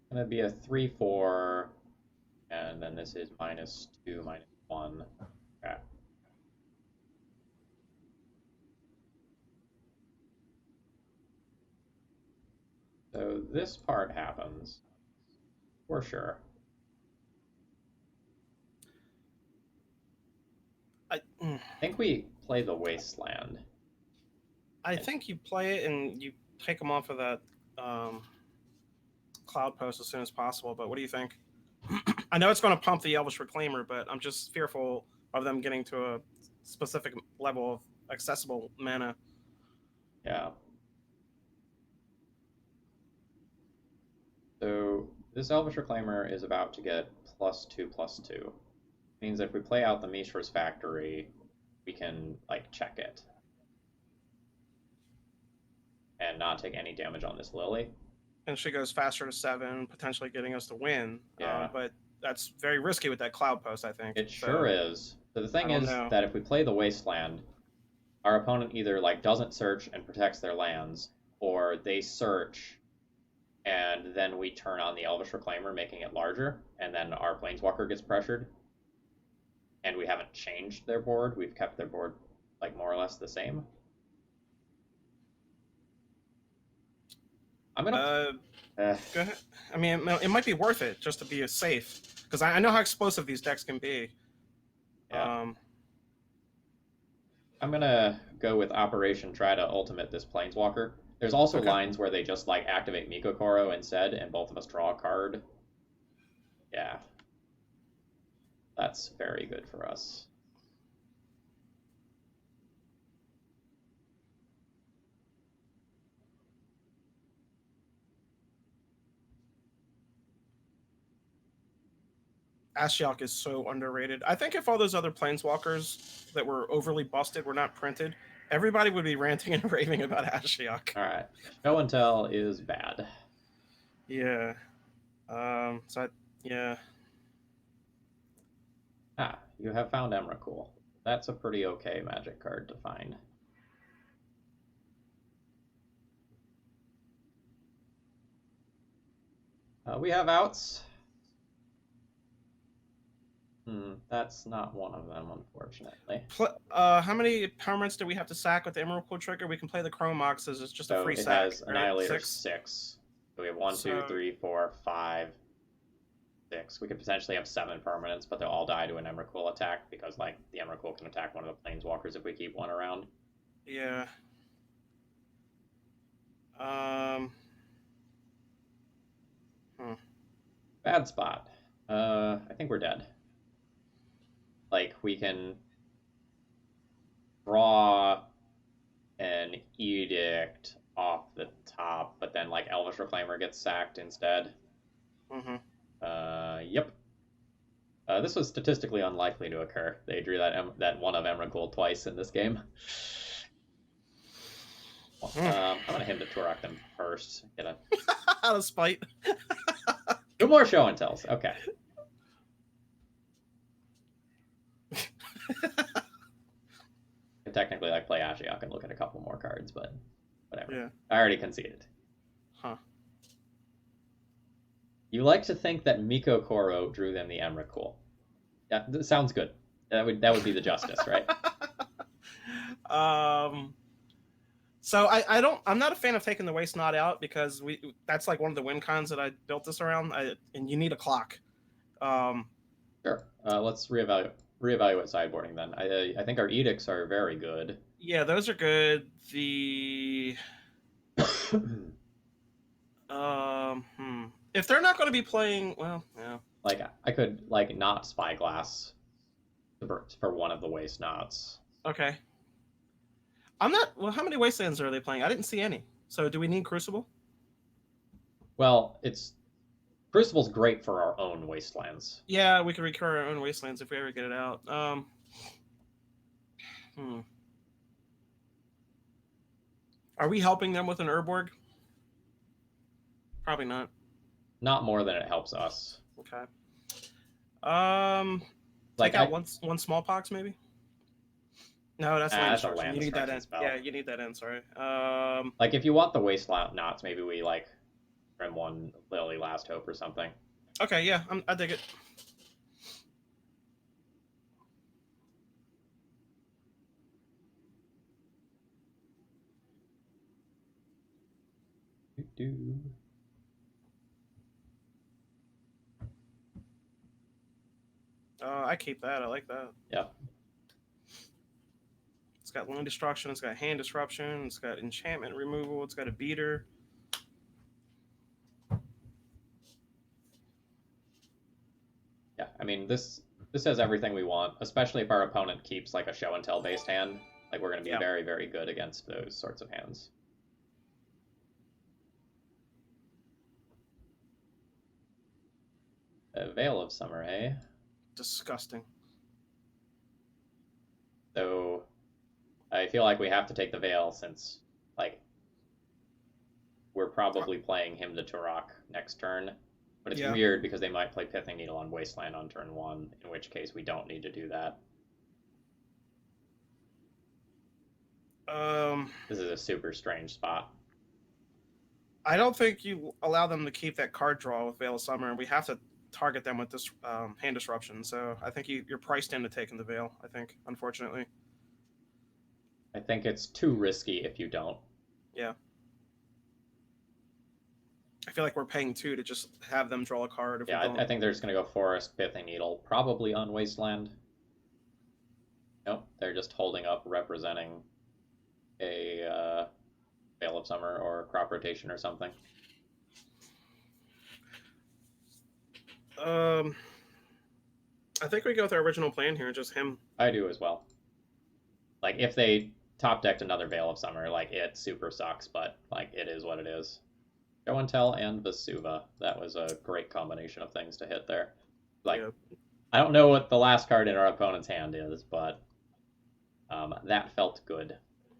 Speaker 1: It's gonna be a 3/4, and then this is -2, -1. Okay. So this part happens, for sure.
Speaker 2: I
Speaker 1: think we play the Wasteland.
Speaker 2: I think you play it and you take them off of that Cloud Post as soon as possible, but what do you think? I know it's going to pump the Elvish Reclaimer, but I'm just fearful of them getting to a specific level of accessible mana.
Speaker 1: Yeah. So this Elvish Reclaimer is about to get +2/+2. It means if we play out the Mishra's Factory, we can like check it and not take any damage on this Lily.
Speaker 2: And she goes faster to 7, potentially getting us to win.
Speaker 1: Yeah.
Speaker 2: But that's very risky with that Cloud Post, I think.
Speaker 1: It sure is. So the thing is
Speaker 2: know.
Speaker 1: that if we play the Wasteland, our opponent either like doesn't search and protects their lands, or they search and then we turn on the Elvish Reclaimer, making it larger, and then our Planeswalker gets pressured. And we haven't changed their board. We've kept their board like more or less the same. I'm gonna.
Speaker 2: Go ahead. I mean, it might be worth it just to be safe, because I know how explosive these decks can be.
Speaker 1: Yeah. I'm gonna go with Operation Try to Ultimate this Planeswalker. There's also lines where they just like activate Miko Koro instead, and both of us draw a card. Yeah. That's very good for us.
Speaker 2: Ashiok is so underrated. I think if all those other Planeswalkers that were overly busted were not printed, everybody would be ranting and raving about Ashiok.
Speaker 1: All right. Show and Tell is bad.
Speaker 2: Yeah. Yeah.
Speaker 1: Ah, you have found Emrakul. That's a pretty okay Magic card to find. We have outs. That's not one of them, unfortunately.
Speaker 2: How many permanents do we have to sack with the Emrakul trigger? We can play the Chrome Moxes. It's just a free sack.
Speaker 1: It has Annihilator 6. So we have 1, 2, 3, 4, 5, 6. We could potentially have 7 permanents, but they'll all die to an Emrakul attack because, like, the Emrakul can attack one of the Planeswalkers if we keep one around.
Speaker 2: Yeah.
Speaker 1: Bad spot. I think we're dead. Like, we can draw an Edict off the top, but then, like, Elvish Reclaimer gets sacked instead. Yep. This was statistically unlikely to occur. They drew that one of Emrakul twice in this game. I'm gonna hit the Turok them first. Get a
Speaker 2: out of spite.
Speaker 1: 2 more show and tells. Okay. I technically like play Ashiok and look at a couple more cards, but whatever.
Speaker 2: Yeah.
Speaker 1: I already conceded.
Speaker 2: Huh.
Speaker 1: You like to think that Miko Koro drew them the Emrakul. Yeah, that sounds good. That would be the justice, right?
Speaker 2: So I'm not a fan of taking the Waste Not out because that's like one of the win cons that I built this around. And you need a clock.
Speaker 1: Sure. Let's reevaluate. reevaluate sideboarding then. I think our edicts are very good.
Speaker 2: Yeah, those are good. The if they're not going to be playing, well, yeah.
Speaker 1: Like I could like not spyglass for one of the waste knots.
Speaker 2: Okay. I'm not. Well, how many wastelands are they playing? I didn't see any. So do we need Crucible?
Speaker 1: Well, it's Crucible's great for our own wastelands.
Speaker 2: Yeah, we can recur our own wastelands if we ever get it out. Hmm. Are we helping them with an Urborg? Probably not.
Speaker 1: Not more than it helps us.
Speaker 2: Okay.
Speaker 1: Like
Speaker 2: Take out one smallpox maybe. No, that's land
Speaker 1: that's a
Speaker 2: destruction.
Speaker 1: land
Speaker 2: You need that in.
Speaker 1: spell.
Speaker 2: Yeah, you need that in. Sorry.
Speaker 1: Like if you want the wasteland knots, maybe we like trim one Lily Last Hope or something.
Speaker 2: Okay, yeah, I dig it. I keep that. I like that.
Speaker 1: Yep.
Speaker 2: It's got land destruction. It's got hand disruption. It's got enchantment removal. It's got a beater.
Speaker 1: Yeah, I mean this has everything we want, especially if our opponent keeps like a show and tell based hand. Like we're going to be very, very good against those sorts of hands. A Veil of Summer, eh?
Speaker 2: Disgusting.
Speaker 1: So I feel like we have to take the Veil since like we're probably playing him to Turok next turn. But it's weird because they might play Pithing Needle on Wasteland on turn 1, in which case we don't need to do that. This is a super strange spot.
Speaker 2: I don't think you allow them to keep that card draw with Veil of Summer, and we have to target them with this hand disruption. So I think you're priced into taking the Veil, I think, unfortunately.
Speaker 1: I think it's too risky if you don't.
Speaker 2: Yeah. I feel like we're paying 2 to just have them draw a card.
Speaker 1: Yeah, I think they're just going to go Forest, Pithing Needle, probably on Wasteland. Nope, they're just holding up, representing a Veil of Summer or Crop Rotation or something.
Speaker 2: I think we go with our original plan here, just him.
Speaker 1: I do as well. Like, if they top decked another Veil of Summer, like, it super sucks, but, like, it is what it is. Show and Tell and Vesuva. That was a great combination of things to hit there. Like, I don't know what the last card in our opponent's hand is, but that felt good.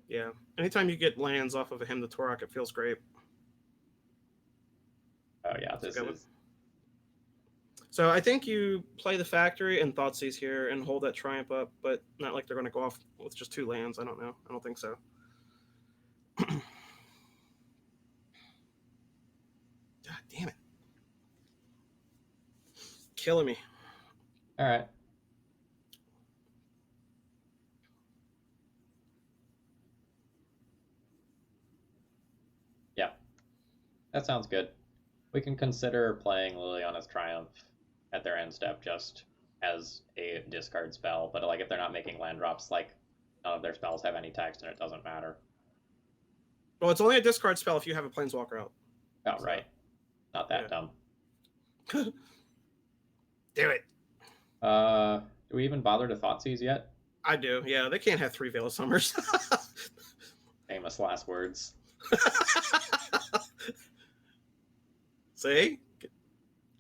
Speaker 2: Yeah. Anytime you get lands off of a Hymn to Torok, it feels great.
Speaker 1: Oh, yeah, this is...
Speaker 2: So I think you play the Factory and Thoughtseize here and hold that Triumph up, but not like they're going to go off with just 2 lands. I don't know. I don't think so. God damn it. Killing me.
Speaker 1: All right. Yeah, that sounds good. We can consider playing Liliana's Triumph at their end step just as a discard spell, but like if they're not making land drops, like none of their spells have any text and it doesn't matter.
Speaker 2: Well, it's only a discard spell if you have a Planeswalker out.
Speaker 1: Oh, so, right. Not that dumb.
Speaker 2: Do it.
Speaker 1: Do we even bother to Thoughtseize yet?
Speaker 2: I do, yeah. They can't have 3 Veil of Summers.
Speaker 1: Famous last words.
Speaker 2: See?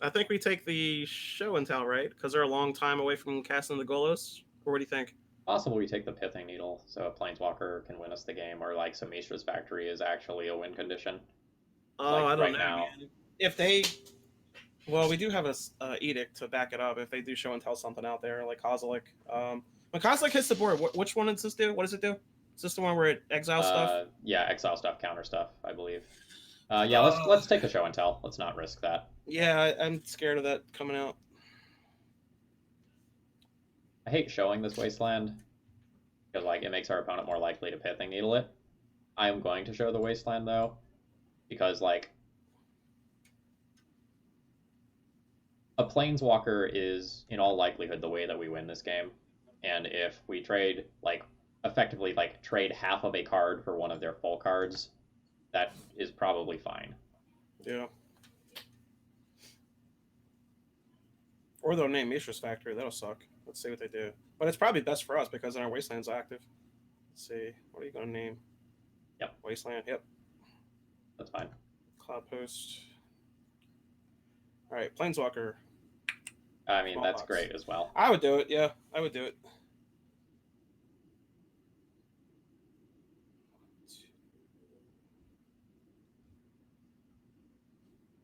Speaker 2: I think we take the Show and Tell, right? Because they're a long time away from casting the Golos. Or what do you think?
Speaker 1: Possible we take the Pithing Needle so a Planeswalker can win us the game, or like so Mishra's Factory is actually a win condition.
Speaker 2: Oh, like I don't know, man. If they... Well, we do have a edict to back it up if they do Show and Tell something out there, like Kozilek. When Kozilek hits the board, which one does this do? What does it do? Is this the one where it exiles stuff?
Speaker 1: Yeah, exile stuff, counter stuff, I believe. Yeah, let's take the Show and Tell. Let's not risk that.
Speaker 2: Yeah, I'm scared of that coming out.
Speaker 1: I hate showing this Wasteland because like it makes our opponent more likely to Pithing Needle it. I am going to show the Wasteland though because like a Planeswalker is in all likelihood the way that we win this game. And if we trade, like, effectively, like, trade half of a card for one of their full cards, that is probably fine.
Speaker 2: Yeah. Or they'll name Mishra's Factory. That'll suck. Let's see what they do. But it's probably best for us because then our Wasteland's active. Let's see. What are you going to name?
Speaker 1: Yep.
Speaker 2: Wasteland. Yep.
Speaker 1: That's fine.
Speaker 2: Cloud Post. All right. Planeswalker.
Speaker 1: I mean,
Speaker 2: Small
Speaker 1: that's
Speaker 2: box.
Speaker 1: great as well.
Speaker 2: I would do it. Yeah. I would do it.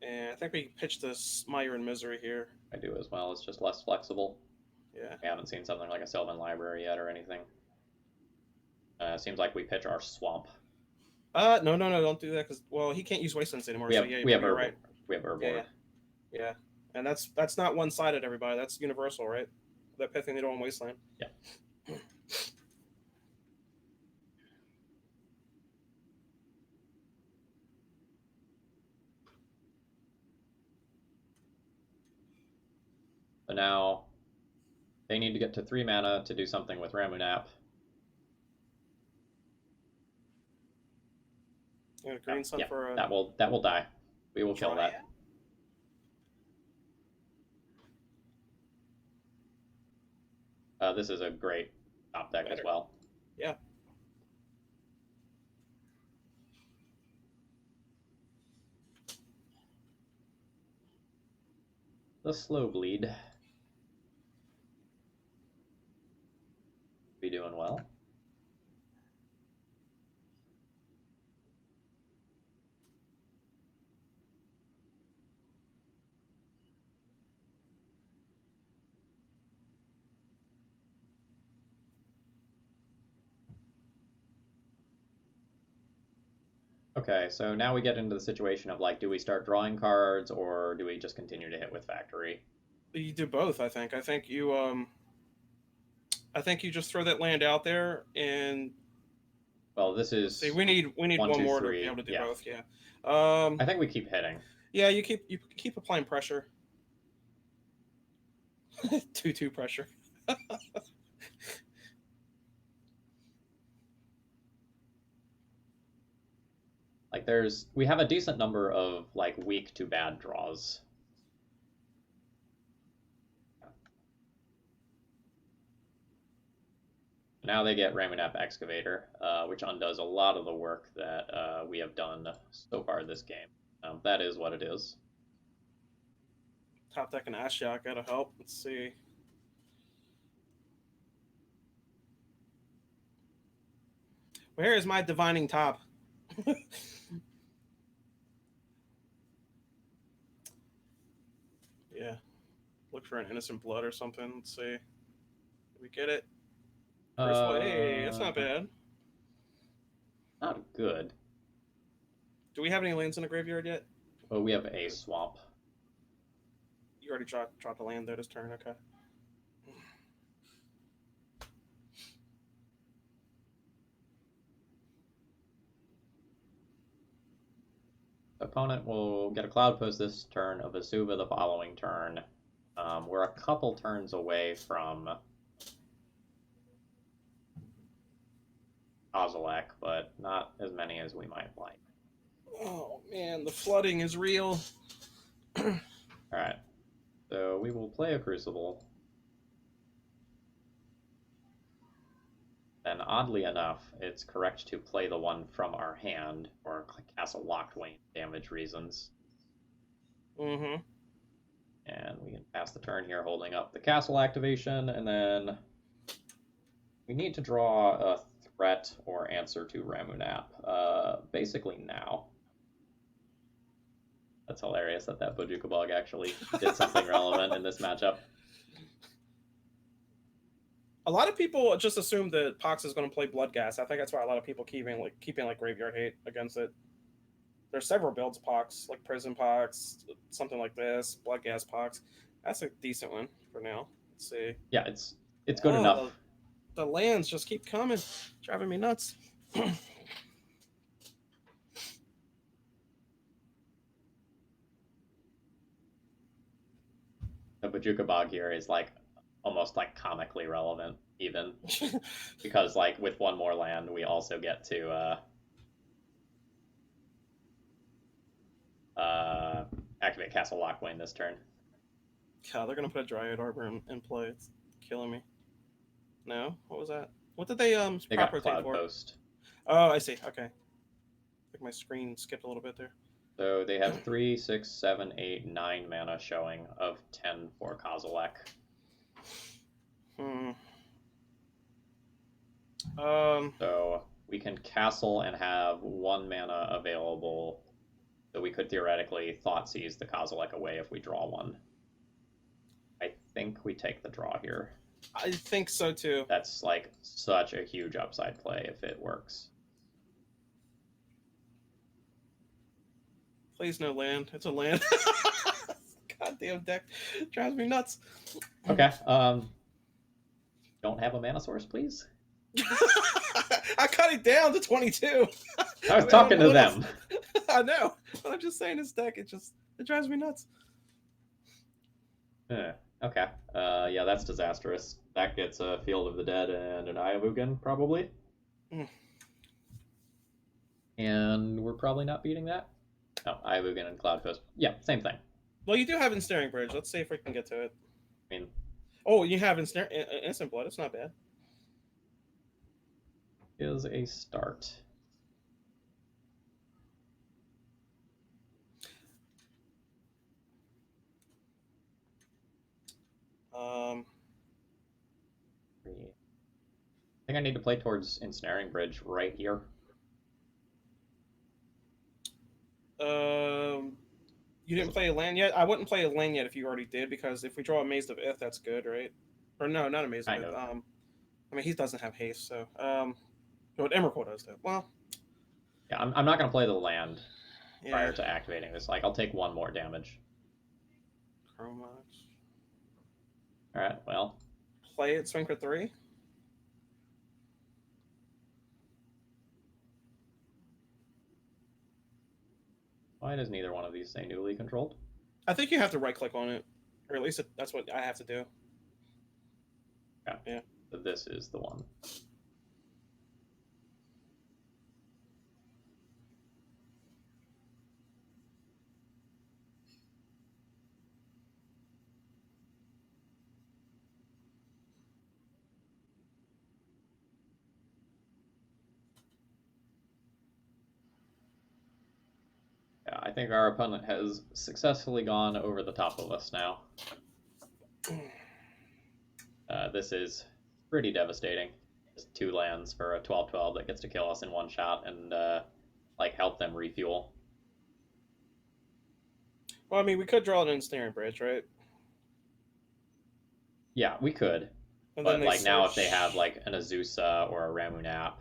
Speaker 2: And I think we pitched this Mire in Misery here.
Speaker 1: I do as well. It's just less flexible.
Speaker 2: Yeah.
Speaker 1: We haven't seen something like a Sylvan Library yet or anything. Seems like we pitch our Swamp.
Speaker 2: No, don't do that because well, he can't use Wastelands anymore.
Speaker 1: We have,
Speaker 2: so yeah,
Speaker 1: we have
Speaker 2: you're
Speaker 1: Herb,
Speaker 2: right.
Speaker 1: we have Herb
Speaker 2: Yeah,
Speaker 1: Lord.
Speaker 2: yeah, and that's not one sided. Everybody, that's universal, right? That Pithing Needle and Wasteland.
Speaker 1: Yeah. So now they need to get to 3 mana to do something with Ramunap.
Speaker 2: And green sun for a...
Speaker 1: that will die. We will kill that. This is a great top deck as well.
Speaker 2: Yeah.
Speaker 1: The Slow Bleed. Be doing well. Okay, so now we get into the situation of like, do we start drawing cards or do we just continue to hit with Factory?
Speaker 2: You do both, I think. I think you just throw that land out there and.
Speaker 1: Well, this is.
Speaker 2: See, we need one
Speaker 1: two,
Speaker 2: more
Speaker 1: three.
Speaker 2: to be able to do both. Yeah.
Speaker 1: I think we keep hitting.
Speaker 2: Yeah, you keep applying pressure. 2/2 pressure.
Speaker 1: Like we have a decent number of like weak to bad draws. Now they get Ramunap Excavator, which undoes a lot of the work that we have done so far this game. That is what it is.
Speaker 2: Top deck and Ashiok gotta help. Let's see. Where is my divining top? Yeah. Look for an innocent blood or something. Let's see. Did we get it? First one. Hey, that's not bad.
Speaker 1: Not good.
Speaker 2: Do we have any lands in the graveyard yet?
Speaker 1: Oh, we have a swamp.
Speaker 2: You already dropped a land there this turn. Okay.
Speaker 1: Opponent will get a Cloud Post this turn, a Vesuva the following turn. We're a couple turns away from Kozilek, but not as many as we might like.
Speaker 2: Oh man, the flooding is real.
Speaker 1: Alright, so we will play a Crucible. And oddly enough, it's correct to play the one from our hand for Castle Locked Wayne damage reasons.
Speaker 2: Mm-hmm.
Speaker 1: And we can pass the turn here holding up the castle activation, and then we need to draw a threat or answer to Ramunap, basically now. That's hilarious that Bojuka Bug actually did something relevant in this matchup.
Speaker 2: A lot of people just assume that Pox is going to play Bloodghast. I think that's why a lot of people keeping Graveyard Hate against it. There's several builds of Pox, like Prison Pox, something like this, Bloodghast Pox. That's a decent one for now. Let's see.
Speaker 1: Yeah, it's good enough.
Speaker 2: The lands just keep coming, driving me nuts.
Speaker 1: The Bojuka Bog here is like almost like comically relevant. even, because like with one more land, we also get to activate Castle Lockwayne this turn.
Speaker 2: God, they're gonna put a Dryad Arbor in play. It's killing me. No, what was that? What did they
Speaker 1: They
Speaker 2: crop
Speaker 1: got
Speaker 2: rotate
Speaker 1: Cloud
Speaker 2: for?
Speaker 1: Post.
Speaker 2: Oh, I see. Okay, I think my screen skipped a little bit there.
Speaker 1: So they have 3, 6, 7, 8, 9 mana showing of 10 for Kozilek. So we can castle and have 1 mana available. So we could theoretically Thoughtseize the Kozilek away if we draw one. I think we take the draw here.
Speaker 2: I think so too.
Speaker 1: That's like such a huge upside play if it works.
Speaker 2: Please no land. It's a land. Goddamn deck drives me nuts.
Speaker 1: Okay. Don't have a mana source, please.
Speaker 2: I cut it down to 22.
Speaker 1: I was talking to them.
Speaker 2: I know, but I'm just saying this deck. It drives me nuts.
Speaker 1: Okay. Yeah, that's disastrous. That gets a Field of the Dead and an Eye of Ugin, probably. And we're probably not beating that. No, Eye of Ugin and Cloud Post. Yeah, same thing.
Speaker 2: Well, you do have Ensnaring Bridge. Let's see if we can get to it.
Speaker 1: I mean,
Speaker 2: oh, you have Instant Blood. It's not bad.
Speaker 1: Is a start. I think I need to play towards Ensnaring Bridge right here.
Speaker 2: You didn't play a land yet? I wouldn't play a land yet if you already did, because if we draw a Maze of Ith, that's good, right? Or no, not a Maze of Ith. I mean, he doesn't have haste, so what Emrakul does though. Well,
Speaker 1: yeah, I'm not gonna play the land prior to activating this. Like, I'll take 1 more damage.
Speaker 2: Chromax.
Speaker 1: All right, well.
Speaker 2: Play it, swing for 3.
Speaker 1: Why does neither one of these say newly controlled?
Speaker 2: I think you have to right-click on it, or at least that's what I have to do.
Speaker 1: Yeah. So this is the one. Yeah, I think our opponent has successfully gone over the top of us now. This is pretty devastating. Just 2 lands for a 12/12 that gets to kill us in 1 shot and like help them refuel.
Speaker 2: Well, I mean, we could draw an Ensnaring Bridge, right?
Speaker 1: Yeah, we could. And but like now, if they have like an Azusa or a Ramunap,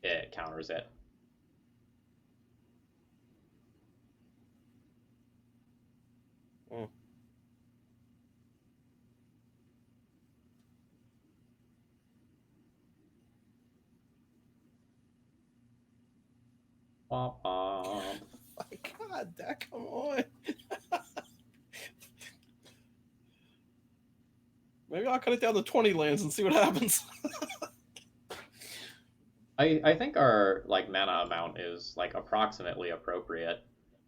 Speaker 1: it counters it.
Speaker 2: My God, Dak, come on. Maybe I'll cut it down to 20 lands and see what happens.
Speaker 1: I think our like mana amount is like approximately appropriate.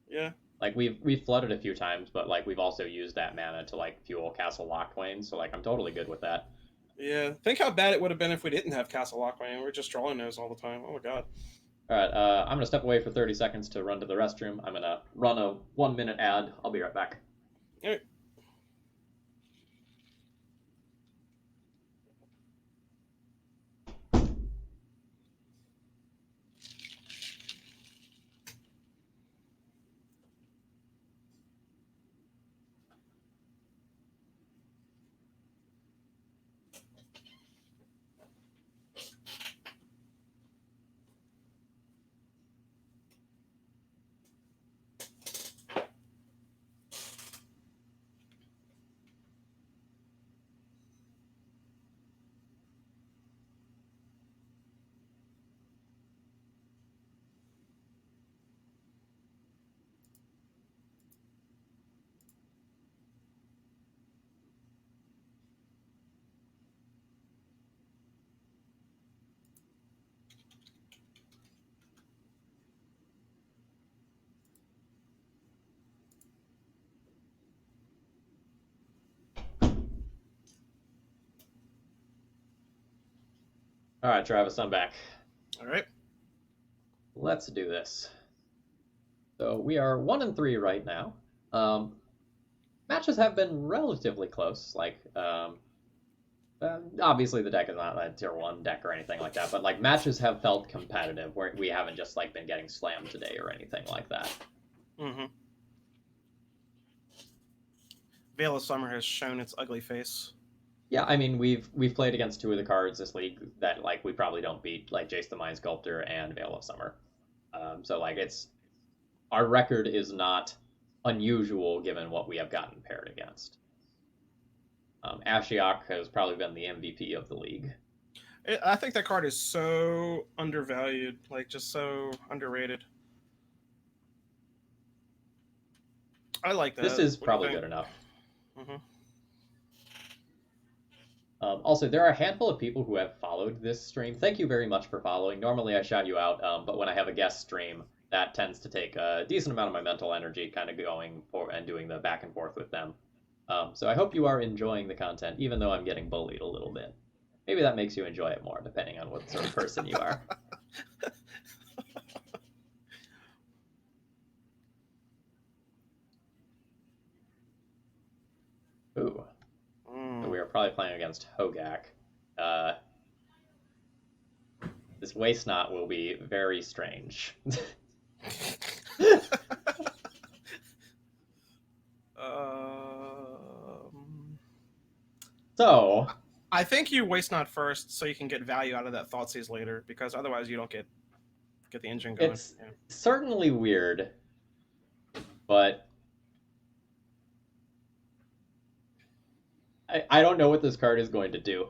Speaker 2: Yeah.
Speaker 1: Like we've flooded a few times, but like we've also used that mana to like fuel Castle Lockwayne, so like I'm totally good with that.
Speaker 2: Yeah. Think how bad it would have been if we didn't have Castle Lockwayne. We're just drawing those all the time. Oh my God.
Speaker 1: All right, I'm gonna step away for 30 seconds to run to the restroom. I'm gonna run a 1-minute ad. I'll be right back.
Speaker 2: All right.
Speaker 1: All right, Travis, I'm back.
Speaker 2: All right.
Speaker 1: Let's do this. So we are 1-3 right now. Um, Matches have been relatively close. Obviously the deck is not a tier one deck or anything like that, but like matches have felt competitive where we haven't just like been getting slammed today or anything like that.
Speaker 2: Mm-hmm. Veil of Summer has shown its ugly face.
Speaker 1: Yeah, I mean we've played against two of the cards this league that like we probably don't beat, like Jace the Mind Sculptor and Veil of Summer. So like it's our record is not unusual given what we have gotten paired against. Ashiok has probably been the MVP of the league.
Speaker 2: I think that card is so undervalued, like just so underrated. I like that.
Speaker 1: This is
Speaker 2: What do you
Speaker 1: probably
Speaker 2: think?
Speaker 1: good enough.
Speaker 2: Mm-hmm.
Speaker 1: Also, there are a handful of people who have followed this stream. Thank you very much for following. Normally, I shout you out, but when I have a guest stream, that tends to take a decent amount of my mental energy, kind of going for and doing the back and forth with them. So I hope you are enjoying the content, even though I'm getting bullied a little bit. Maybe that makes you enjoy it more, depending on what sort of person you are. Ooh. So we are probably playing against Hogaak. This waste knot will be very strange. So
Speaker 2: I think you waste not first, so you can get value out of that Thoughtseize later, because otherwise you don't get the engine going.
Speaker 1: it's certainly weird, but I don't know what this card is going to do.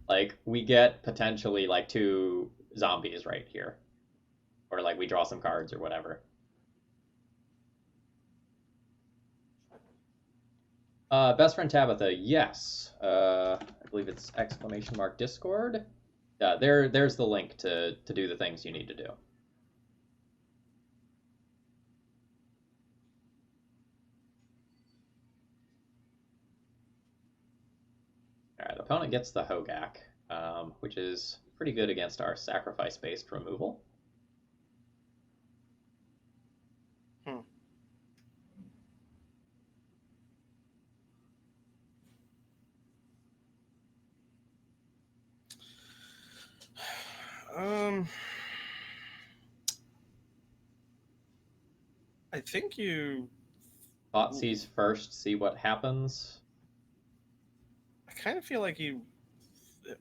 Speaker 1: Like we get potentially like two zombies right here, or like we draw some cards or whatever. Best friend Tabitha, yes. I believe it's !Discord. Yeah, there's the link to do the things you need to do. All right, the opponent gets the Hogaak, which is pretty good against our sacrifice-based removal.
Speaker 2: I think you
Speaker 1: Thoughtseize first, see what happens.
Speaker 2: I kind of feel like you.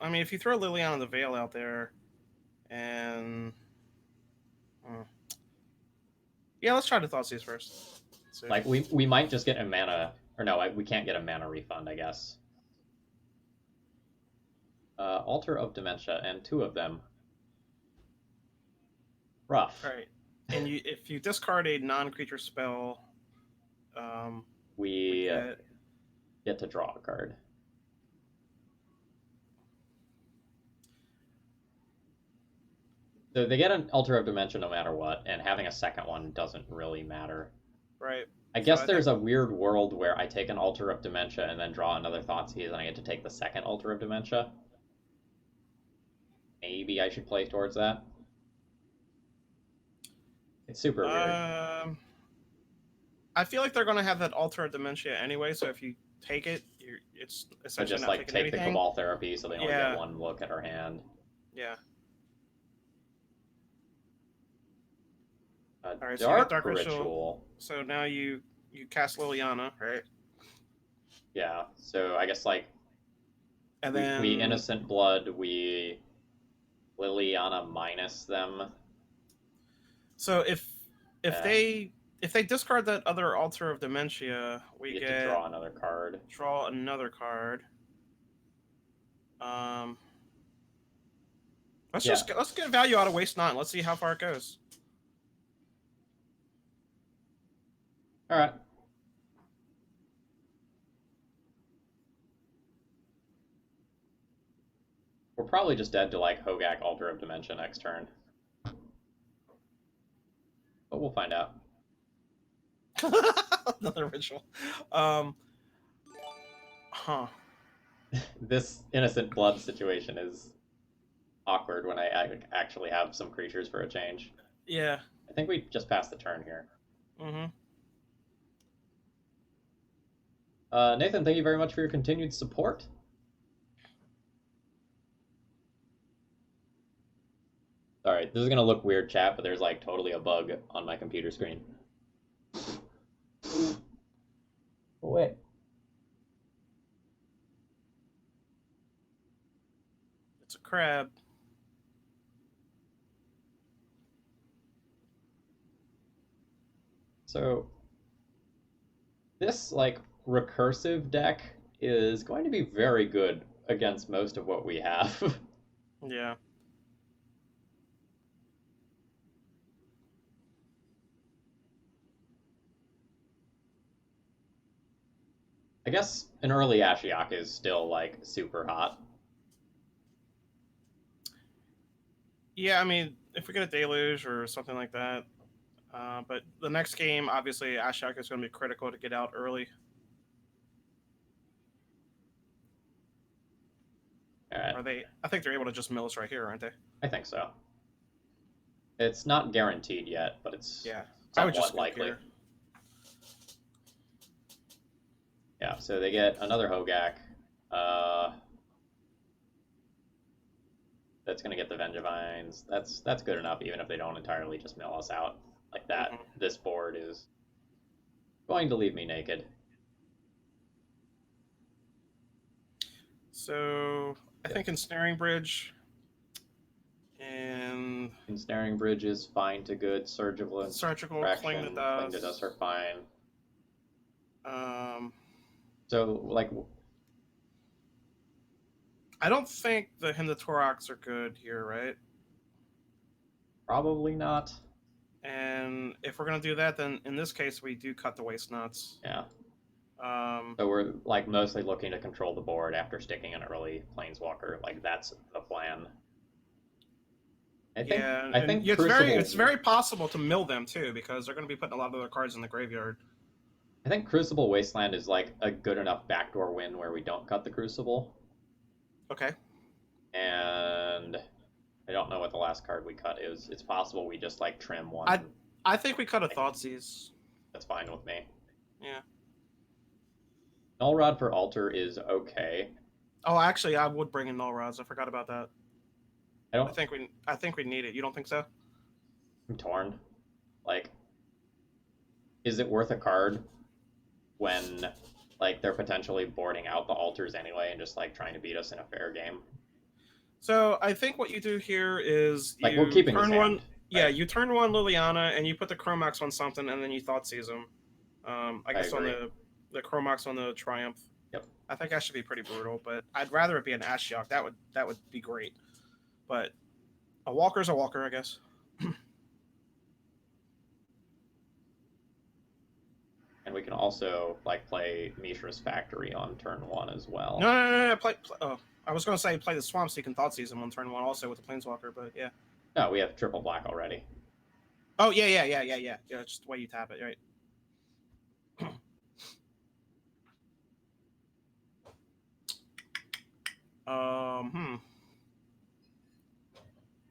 Speaker 2: I mean, if you throw Liliana the Veil out there, and yeah, let's try the Thoughtseize first.
Speaker 1: Like we might just get a mana, or no, we can't get a mana refund, I guess. Altar of Dementia, and two of them. Rough.
Speaker 2: All right, and if you discard a non-creature spell,
Speaker 1: we get to draw a card. So they get an Altar of Dementia no matter what, and having a second one doesn't really matter.
Speaker 2: Right.
Speaker 1: I guess there's a weird world where I take an Altar of Dementia and then draw another Thoughtseize, and I get to take the second Altar of Dementia. Maybe I should play towards that. It's super weird.
Speaker 2: I feel like they're going to have that Altar of Dementia anyway, so if you take it, it's essentially
Speaker 1: just
Speaker 2: not
Speaker 1: like
Speaker 2: taking
Speaker 1: take
Speaker 2: anything.
Speaker 1: the Cabal Therapy so they only get one look at our hand.
Speaker 2: Yeah.
Speaker 1: All right, so you get Dark Ritual.
Speaker 2: So now you cast Liliana, right?
Speaker 1: Yeah. So I guess like, and then we Innocent Blood, we Liliana minus them.
Speaker 2: So if they discard that other Altar of Dementia, we get
Speaker 1: to draw another card.
Speaker 2: Draw another card. Let's get value out of Waste Not. Let's see how far it goes.
Speaker 1: All right. We're probably just dead to like Hogaak Altar of Dementia next turn. But we'll find out.
Speaker 2: Another ritual.
Speaker 1: This Innocent Blood situation is awkward when I actually have some creatures for a change.
Speaker 2: Yeah.
Speaker 1: I think we just passed the turn here.
Speaker 2: Mm-hmm.
Speaker 1: Nathan, thank you very much for your continued support. All right, this is gonna look weird, chat, but there's like totally a bug on my computer screen. Oh, wait.
Speaker 2: It's a crab.
Speaker 1: So this like recursive deck is going to be very good against most of what we have.
Speaker 2: Yeah.
Speaker 1: I guess an early Ashiok is still like super hot.
Speaker 2: Yeah, I mean, if we get a deluge or something like that. But the next game, obviously, Ashok is going to be critical to get out early.
Speaker 1: All right.
Speaker 2: Are they? I think they're able to just mill us right here, aren't they?
Speaker 1: I think so. It's not guaranteed yet, but it's
Speaker 2: Yeah. I would
Speaker 1: somewhat
Speaker 2: just
Speaker 1: likely.
Speaker 2: Here.
Speaker 1: Yeah, so they get another Hogaak. That's going to get the Vengevines. That's good enough, even if they don't entirely just mill us out like that.
Speaker 2: Mm-hmm.
Speaker 1: This board is going to leave me naked.
Speaker 2: So I think Ensnaring Bridge and
Speaker 1: Ensnaring Bridge is fine to good. Surgical and
Speaker 2: Cling to
Speaker 1: Cling to Dust are fine. So, like,
Speaker 2: I don't think the Hindotorox are good here, right?
Speaker 1: probably not.
Speaker 2: And if we're gonna do that, then in this case we do cut the waste nuts.
Speaker 1: Yeah. So we're like mostly looking to control the board after sticking an early Planeswalker. Like that's the plan. I think
Speaker 2: it's very possible to mill them too because they're going to be putting a lot of their cards in the graveyard.
Speaker 1: I think Crucible Wasteland is like a good enough backdoor win where we don't cut the Crucible.
Speaker 2: Okay.
Speaker 1: And I don't know what the last card we cut is. It's possible we just like trim one.
Speaker 2: I think we cut a Thoughtseize.
Speaker 1: That's fine with me.
Speaker 2: Yeah.
Speaker 1: Null Rod for Altar is okay.
Speaker 2: Oh, actually, I would bring in Null Rods. I forgot about that.
Speaker 1: I
Speaker 2: think we need it. You don't think so?
Speaker 1: I'm torn. Like, is it worth a card when like they're potentially boarding out the altars anyway and just like trying to beat us in a fair game?
Speaker 2: So I think what you do here is
Speaker 1: like we're keeping
Speaker 2: turn
Speaker 1: his hand,
Speaker 2: one.
Speaker 1: Right?
Speaker 2: Yeah, you turn one Liliana and you put the Chromax on something and then you Thoughtseize them. I guess on the Chromax on the Triumph.
Speaker 1: Yep.
Speaker 2: I think that should be pretty brutal, but I'd rather it be an Ashiok. That would be great. But a Walker's a Walker, I guess.
Speaker 1: And we can also like play Mishra's Factory on turn one as well.
Speaker 2: No. Play oh, I was going to say play the Swamp so you can Thoughtseize him on turn one also with the Planeswalker, but yeah.
Speaker 1: No, we have triple black already.
Speaker 2: Oh yeah. Yeah, just the way you tap it, right?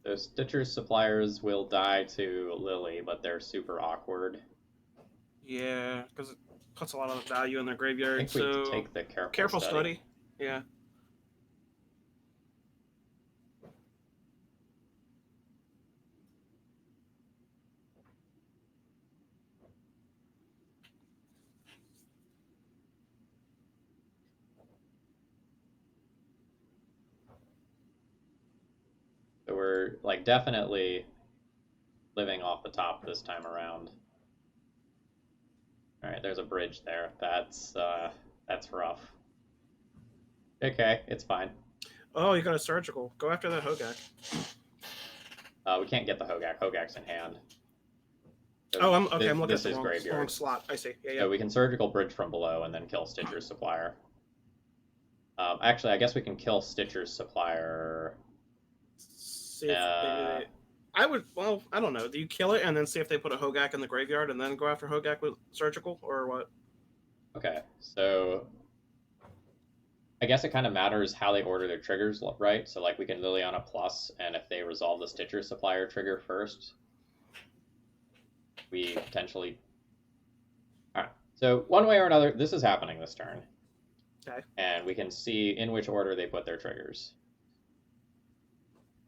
Speaker 1: The Stitcher's Suppliers will die to Lily, but they're super awkward.
Speaker 2: Yeah, because it puts a lot of value in their graveyard.
Speaker 1: I think we take the Careful
Speaker 2: Study. Yeah.
Speaker 1: So we're like definitely living off the top this time around. All right, there's a bridge there. That's rough. Okay, it's fine.
Speaker 2: Oh, you got a Surgical. Go after that Hogaak.
Speaker 1: We can't get the Hogaak. Hogaak's in hand.
Speaker 2: So I'm looking at the
Speaker 1: wrong
Speaker 2: slot. I see. Yeah.
Speaker 1: So we can Surgical Bridge from below and then kill Stitcher's Supplier. Actually, I guess we can kill Stitcher's Supplier.
Speaker 2: See if I would. Well, I don't know. Do you kill it and then see if they put a Hogaak in the graveyard and then go after Hogaak with Surgical, or what?
Speaker 1: Okay, so I guess it kind of matters how they order their triggers, right? So like we can Liliana plus, and if they resolve the Stitcher supplier trigger first, we potentially. All right. So one way or another, this is happening this turn,
Speaker 2: Okay.
Speaker 1: and we can see in which order they put their triggers.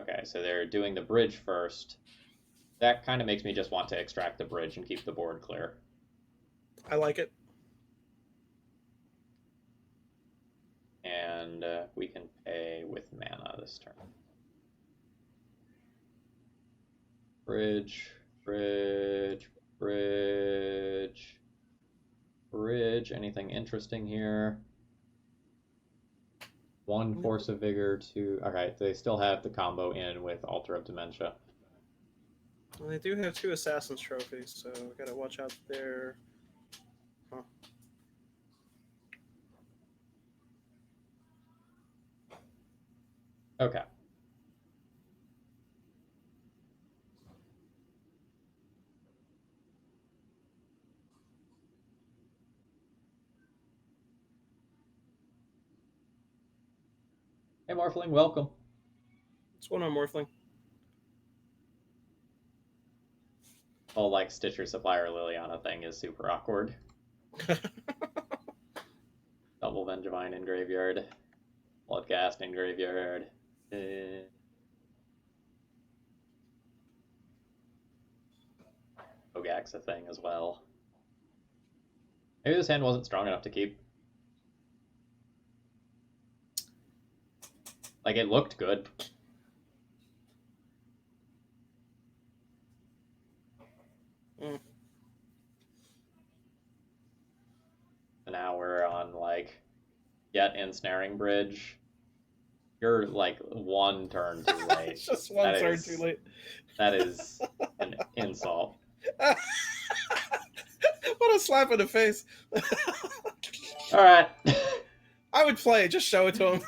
Speaker 1: Okay, so they're doing the bridge first. That kind of makes me just want to extract the bridge and keep the board clear.
Speaker 2: I like it.
Speaker 1: And we can pay with mana this turn. Bridge, bridge, bridge, bridge. Anything interesting here? One Force of Vigor, two. Okay, they still have the combo in with Altar of Dementia.
Speaker 2: Well, they do have 2 Assassin's trophies, so we gotta watch out there. Huh.
Speaker 1: Okay. Hey, Morphling, welcome.
Speaker 2: What's going on, Morphling?
Speaker 1: Whole like Stitcher Supplier Liliana thing is super awkward. Double Vengevine in graveyard. Bloodcast in graveyard. Hogaak's a thing as well. Maybe this hand wasn't strong enough to keep. Like, it looked good.
Speaker 2: Mm.
Speaker 1: And now we're on, like, yet ensnaring bridge. You're, like, one turn too late.
Speaker 2: It's just one turn too late.
Speaker 1: That is an insult.
Speaker 2: What a slap in the face.
Speaker 1: All right.
Speaker 2: I would play. Just show it to him.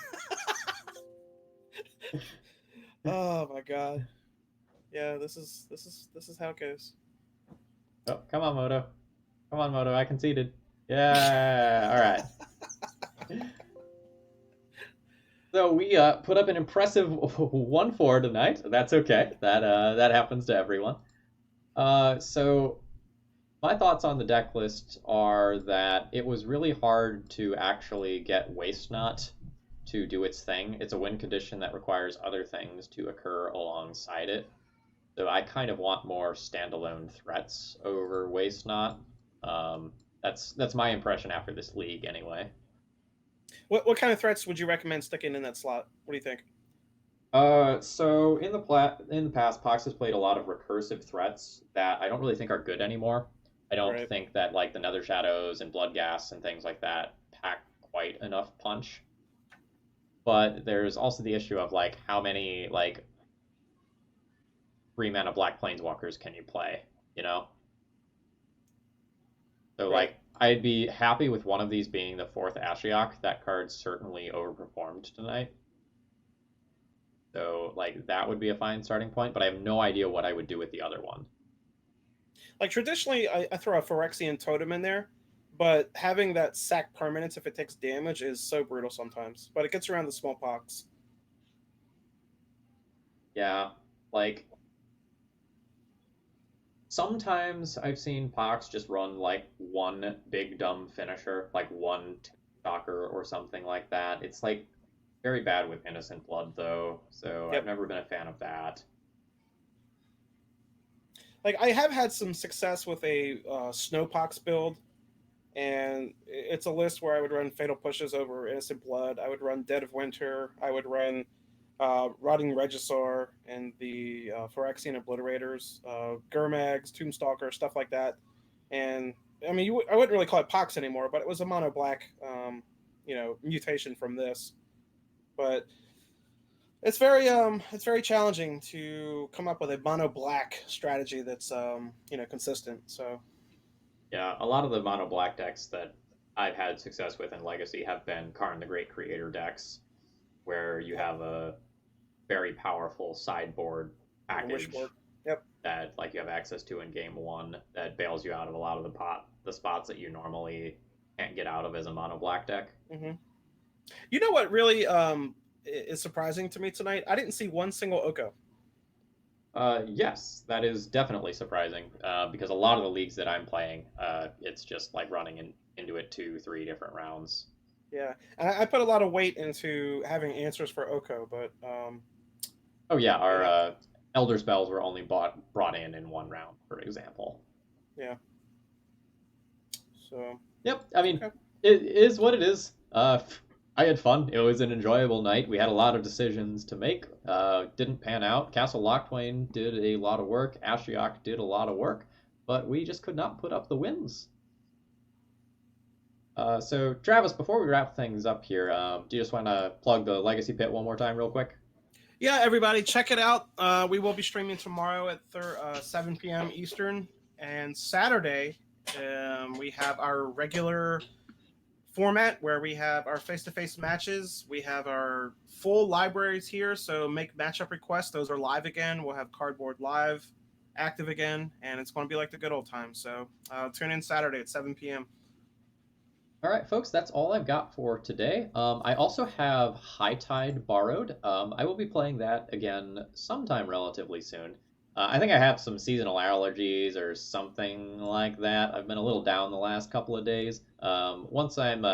Speaker 2: Oh my god. Yeah, this is how it goes.
Speaker 1: Oh, come on, Moto. Come on, Moto. I conceded. Yeah. All right. So we put up an impressive 1-4 tonight. That's okay. That happens to everyone. So my thoughts on the deck list are that it was really hard to actually get Waste Not to do its thing. It's a win condition that requires other things to occur alongside it. So I kind of want more standalone threats over Waste Not. That's my impression after this league, anyway.
Speaker 2: What kind of threats would you recommend sticking in that slot? What do you think?
Speaker 1: So in the past, Pox has played a lot of recursive threats that I don't really think are good anymore. I don't think that like the Nether Shadows and Bloodghast and things like that pack quite enough punch. But there's also the issue of like how many like 3-mana Black Planeswalkers can you play, you know? So like I'd be happy with one of these being the 4th Ashiok. That card certainly overperformed tonight. So like that would be a fine starting point, but I have no idea what I would do with the other one.
Speaker 2: Like traditionally, I throw a Phyrexian Totem in there, but having that sack permanence if it takes damage is so brutal sometimes. But it gets around the smallpox.
Speaker 1: Yeah, like sometimes I've seen Pox just run like one big dumb finisher, like one Stalker or something like that. It's like very bad with Innocent Blood though, so I've never been a fan of that.
Speaker 2: Like I have had some success with a Snowpox build, and it's a list where I would run Fatal Pushes over Innocent Blood. I would run Dead of Winter. I would run Rotting Regisaur and the Phyrexian Obliterators, Gurmags, Tombstalker, stuff like that. And I mean, I wouldn't really call it Pox anymore, but it was a mono black, mutation from this. But it's very challenging to come up with a mono black strategy that's consistent. So
Speaker 1: yeah, a lot of the mono black decks that I've had success with in Legacy have been Karn the Great Creator decks, where you have a very powerful sideboard package that like you have access to in game one that bails you out of a lot of the spots that you normally can't get out of as a mono black deck.
Speaker 2: Mm-hmm. You know what really is surprising to me tonight? I didn't see one single Oko.
Speaker 1: Yes, that is definitely surprising because a lot of the leagues that I'm playing, it's just like running into it 2, 3 different rounds.
Speaker 2: Yeah, and I put a lot of weight into having answers for Oko, but
Speaker 1: Oh yeah,
Speaker 2: you
Speaker 1: our
Speaker 2: know,
Speaker 1: Elder Spells were only brought in one round, for example.
Speaker 2: yeah. So
Speaker 1: Yep, I mean,
Speaker 2: okay.
Speaker 1: it is what it is. I had fun. It was an enjoyable night. We had a lot of decisions to make. Didn't pan out. Castle Lochtwain did a lot of work. Ashiok did a lot of work, but we just could not put up the wins. So, Travis, before we wrap things up here, do you just want to plug the Legacy Pit one more time, real quick?
Speaker 2: Yeah, everybody, check it out. We will be streaming tomorrow at 7 p.m. Eastern, and Saturday we have our regular format where we have our face-to-face matches. We have our full libraries here, so make matchup requests. Those are live again. We'll have Cardboard Live active again, and it's going to be like the good old times. So tune in Saturday at 7 p.m.
Speaker 1: All right, folks, that's all I've got for today. I also have High Tide borrowed. I will be playing that again sometime relatively soon. I think I have some seasonal allergies or something like that. I've been a little down the last couple of days. Once I'm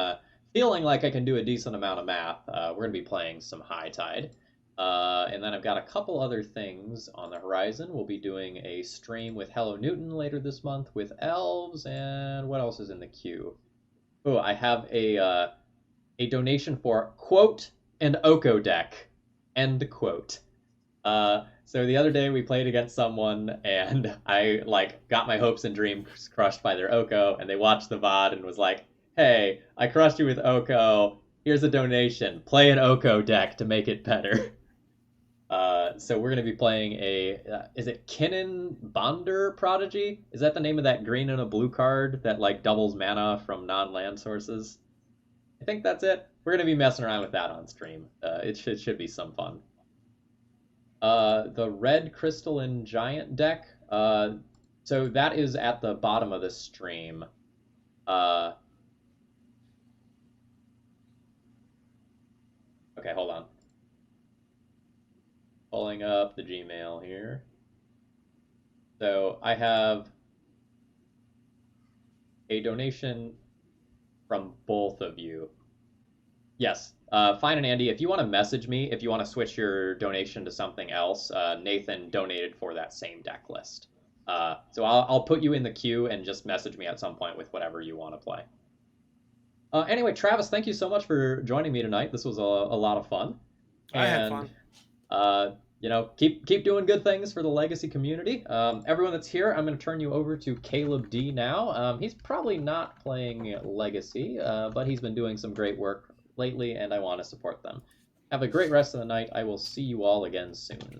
Speaker 1: feeling like I can do a decent amount of math, we're going to be playing some High Tide. And then I've got a couple other things on the horizon. We'll be doing a stream with Hello Newton later this month with elves, and what else is in the queue? Oh, I have a donation for quote an Oko deck end quote. So the other day we played against someone and I like got my hopes and dreams crushed by their Oko, and they watched the VOD and was like, "Hey, I crushed you with Oko. Here's a donation. Play an Oko deck to make it better." So we're gonna be playing is it Kinnan Bonder Prodigy? Is that the name of that green and a blue card that like doubles mana from non-land sources? I think that's it. We're gonna be messing around with that on stream. It should be some fun. The red crystalline giant deck. So that is at the bottom of the stream. Uh, okay, hold on. Pulling up the Gmail here. So I have a donation from both of you. Yes. Fine and Andy, if you want to message me, if you want to switch your donation to something else, Nathan donated for that same deck list. So I'll put you in the queue and just message me at some point with whatever you want to play. Anyway, Travis, thank you so much for joining me tonight. This was a lot of fun,
Speaker 2: I had
Speaker 1: and
Speaker 2: fun.
Speaker 1: uh, keep doing good things for the Legacy community. Everyone that's here, I'm going to turn you over to Caleb D now. He's probably not playing Legacy, but he's been doing some great work lately, and I want to support them. Have a great rest of the night. I will see you all again soon.